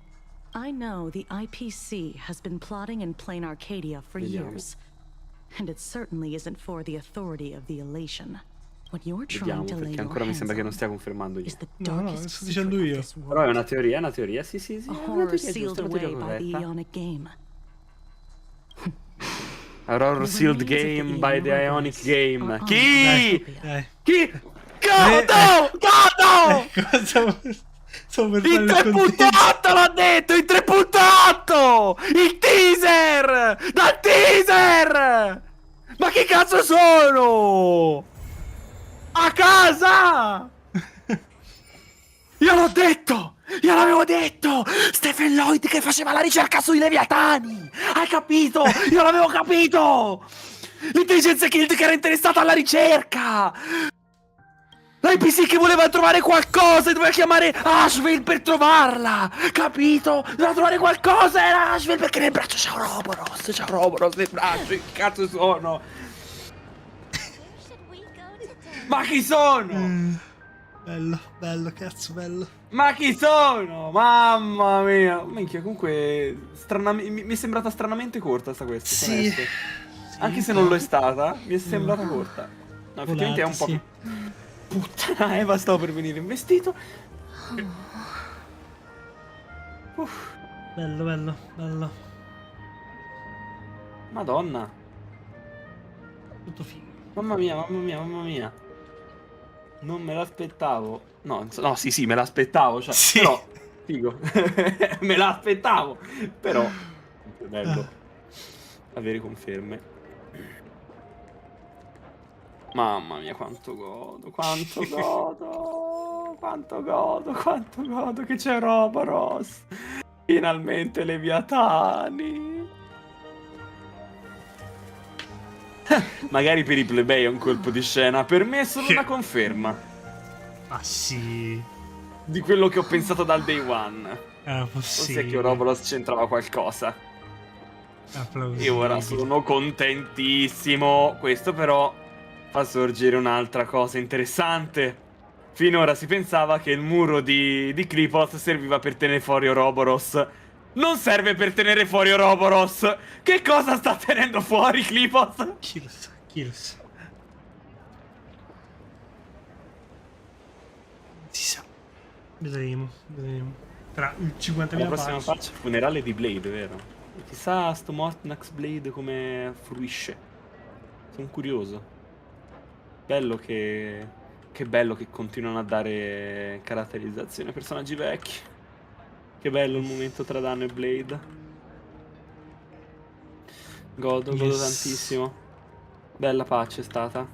I know the IPC has been plotting in Planarcadia for Vediamo. years. And it certainly isn't for the authority of the elation. What you're Vediamo, trying to lay perché your ancora mi hands sembra che non on stia confermando is niente. the No, darkest sto dicendo secret io. of this Però è world. è una teoria, sì, sì, sì. A È una horror teoria sealed giusta, una teoria away by the corretta. Ionic Game. Horror sealed remains of the game by the Ionic Ionic Game. are Chi? Dai. Chi? Godo! Godo! Stavo per Il fare il 3.8 l'ho detto! Il 3.8! Il teaser! Dal teaser! Ma che cazzo sono? A casa! Io l'ho detto! Io l'avevo detto! Stephen Lloyd che faceva la ricerca sui Leviatani! Hai capito? Io l'avevo capito! L'intelligenza Guild che era interessata alla ricerca! L'IPC che voleva trovare qualcosa e doveva chiamare Ashville per trovarla! Capito? Doveva trovare qualcosa, era Ashville perché nel braccio c'è Ouroboros nel braccio, che cazzo sono? Ma chi sono? Bello, bello, cazzo, bello. Ma chi sono? Mamma mia. Minchia, comunque mi è sembrata stranamente corta questa. Sì. Onesto. Anche se non lo è stata, mi è sembrata corta. No, effettivamente è un po' sì. Puttana Eva, stavo per venire investito. Bello, bello, bello. Madonna. Tutto figo. Mamma mia, mamma mia, mamma mia. Non me l'aspettavo. No, no, sì, me l'aspettavo, cioè, Sì. però figo. Me l'aspettavo. Però è bello avere conferme. Mamma mia, quanto godo, quanto godo, quanto godo, quanto godo che c'è Ouroboros. Finalmente Leviatani. Magari per i plebei è un colpo di scena, per me è solo una conferma. Ah sì. Di quello che ho pensato dal day one. Possibile. Ossia che Ouroboros c'entrava qualcosa. E ora sono contentissimo. Questo però fa sorgere un'altra cosa interessante. Finora si pensava che il muro di Clipos serviva per tenere fuori Ouroboros. Non serve per tenere fuori Ouroboros. Che cosa sta tenendo fuori Clipos? Chi lo sa, chi lo sa. Si sa. Vedremo, vedremo. Tra 50.000 La prossima patch. patch funerale di Blade, vero? Chissà sto Mortnax Blade come fruisce. Sono curioso. Bello che bello che continuano a dare caratterizzazione ai personaggi vecchi. Che bello il momento tra Danno e Blade. Godo tantissimo. Bella patch è stata.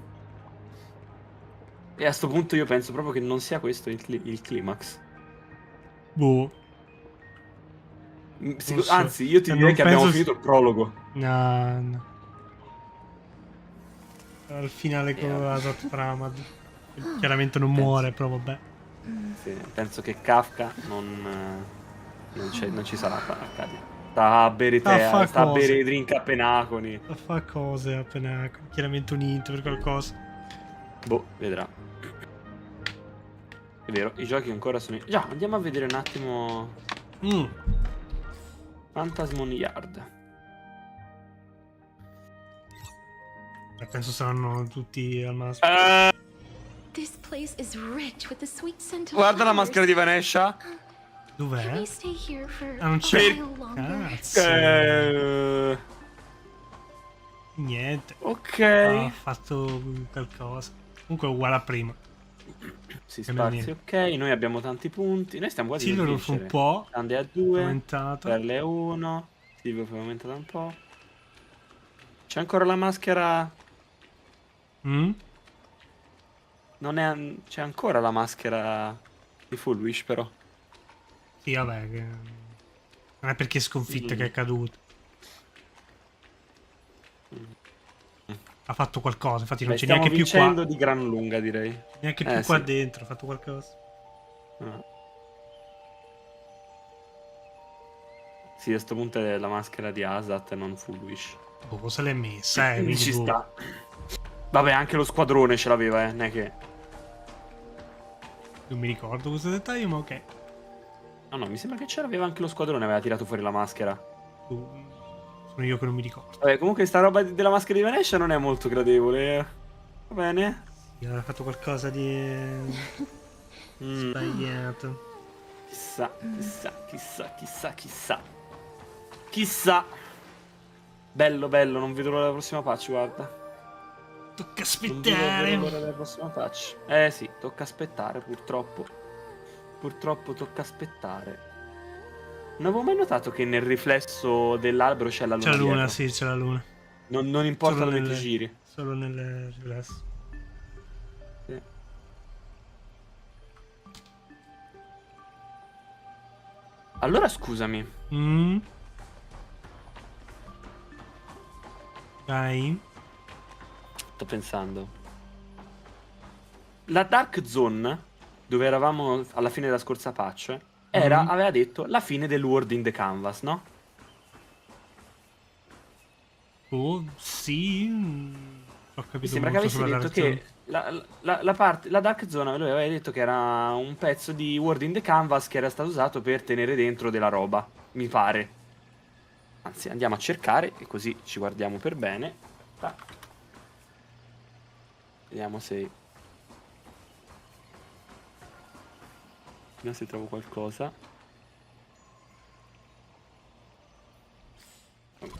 E a sto punto io penso proprio che non sia questo il climax. Boh. Anzi, io ti direi che abbiamo finito il prologo. No, no. Al finale con Asat Pramad. Chiaramente non muore, però vabbè. Sì, penso che Kafka non ci sarà Planarcadia. Sta a bere tè, sta a bere i drink a Penaconi. A fa cose a Penaconi. Chiaramente unito per qualcosa. Boh, vedrà. È vero, i giochi ancora sono... Già, andiamo a vedere un attimo... Phantasmon Yard. Penso saranno tutti al massimo. This place is rich with the sweet scent of Guarda la flowers. maschera di Evanescia. Can Dov'è? we stay here for Ah, non a c'è. while longer? Cazzo. Niente. Ok. Ha fatto qualcosa. Comunque è uguale a prima. Si Cambia spazi, niente. ok. Noi abbiamo tanti punti. Noi stiamo quasi Silver per fu un vincere. po'. Ande a 2. Aumentato. Perle a 1. Silvio fu aumentato un po'. C'è ancora la maschera. Non è. C'è ancora la maschera di Full Wish, però. Sì, vabbè. Che... Non è perché è sconfitto che è caduto. Ha fatto qualcosa, infatti non c'è neanche più qua. Stiamo vincendo di gran lunga, direi. Neanche più qua dentro, ha fatto qualcosa. Sì, a sto punto è la maschera di Asat e non fulwish. Oh, cosa l'hai messa, Quindi ci sta. Vabbè, anche lo squadrone ce l'aveva, non è che... Non mi ricordo questo dettaglio, ma ok. No, mi sembra che ce l'aveva anche lo squadrone, aveva tirato fuori la maschera. Sono io che non mi ricordo. Vabbè, comunque sta roba della maschera di Evanescia non è molto gradevole. Va bene? Sì, aveva fatto qualcosa di... sbagliato. Chissà. Chissà. Bello, non vedo l'ora della prossima patch, guarda. Tocca aspettare. Non vedo l'ora della prossima patch. Sì, tocca aspettare, purtroppo. Purtroppo tocca aspettare. Non avevo mai notato che nel riflesso dell'albero c'è la luna. C'è la luna, dietro. sì, c'è la luna. Non importa dove ti giri. Solo nel riflesso. Sì. Allora scusami. Dai. Sto pensando. La Dark Zone, dove eravamo alla fine della scorsa patch, aveva detto la fine del World in the Canvas, no? Oh, sì. Ho capito. Mi sembra che avessi detto che la Dark Zone lui aveva detto che era un pezzo di World in the Canvas che era stato usato per tenere dentro della roba, mi pare. Anzi, andiamo a cercare e così ci guardiamo per bene. Vediamo se trovo qualcosa.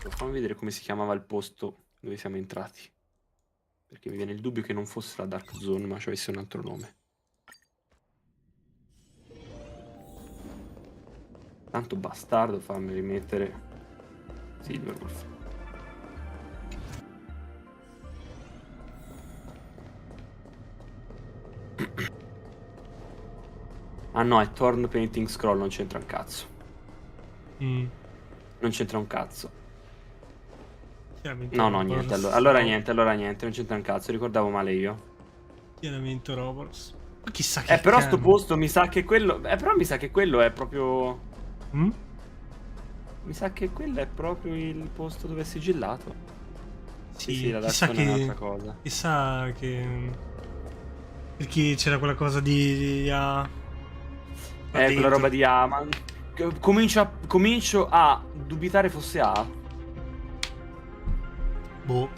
Fammi vedere come si chiamava il posto dove siamo entrati, perché mi viene il dubbio che non fosse la Dark Zone ma ci avesse un altro nome. Tanto bastardo, fammi rimettere Silverwolf. Ah no, è Torn Painting Scroll, non c'entra un cazzo. Non c'entra un cazzo. No, niente, allora niente, non c'entra un cazzo, ricordavo male io. Chiaramento Robots. Ma chissà che però sto posto mi sa che quello... però mi sa che quello è proprio... Mi sa che quello è proprio il posto dove è sigillato. Sì, la chissà che... è un'altra cosa. Chissà che... Perché c'era quella cosa di quella roba di A, ma... Comincio a dubitare fosse A. Boh.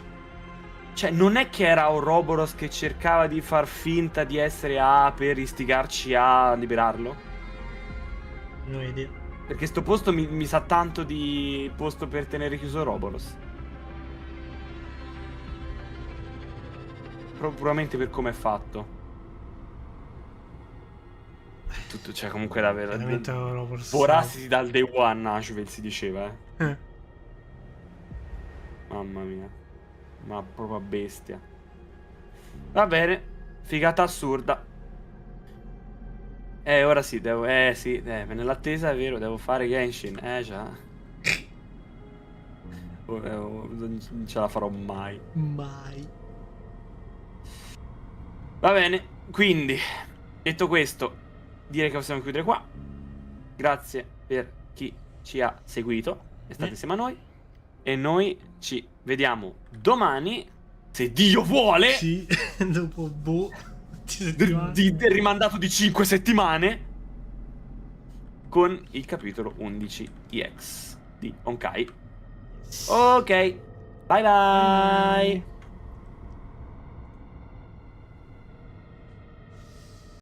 Cioè, non è che era Ouroboros che cercava di far finta di essere A per istigarci a liberarlo? Non ho idea. Perché sto posto mi sa tanto di posto per tenere chiuso Ouroboros. Puramente per come è fatto. Tutto, cioè, comunque da vorassi dal day one Asheville si diceva, Mamma mia. Ma proprio a bestia. Va bene. Figata assurda. Ora sì, devo... sì, nell'attesa è vero, devo fare Genshin. Già. Non ce la farò mai. Va bene, quindi, detto questo, direi che possiamo chiudere qua. Grazie per chi ci ha seguito e state insieme a noi. E noi ci vediamo domani, se Dio vuole. Sì, dopo rimandato di 5 settimane, con il capitolo 11 EX di Honkai. Ok, bye bye.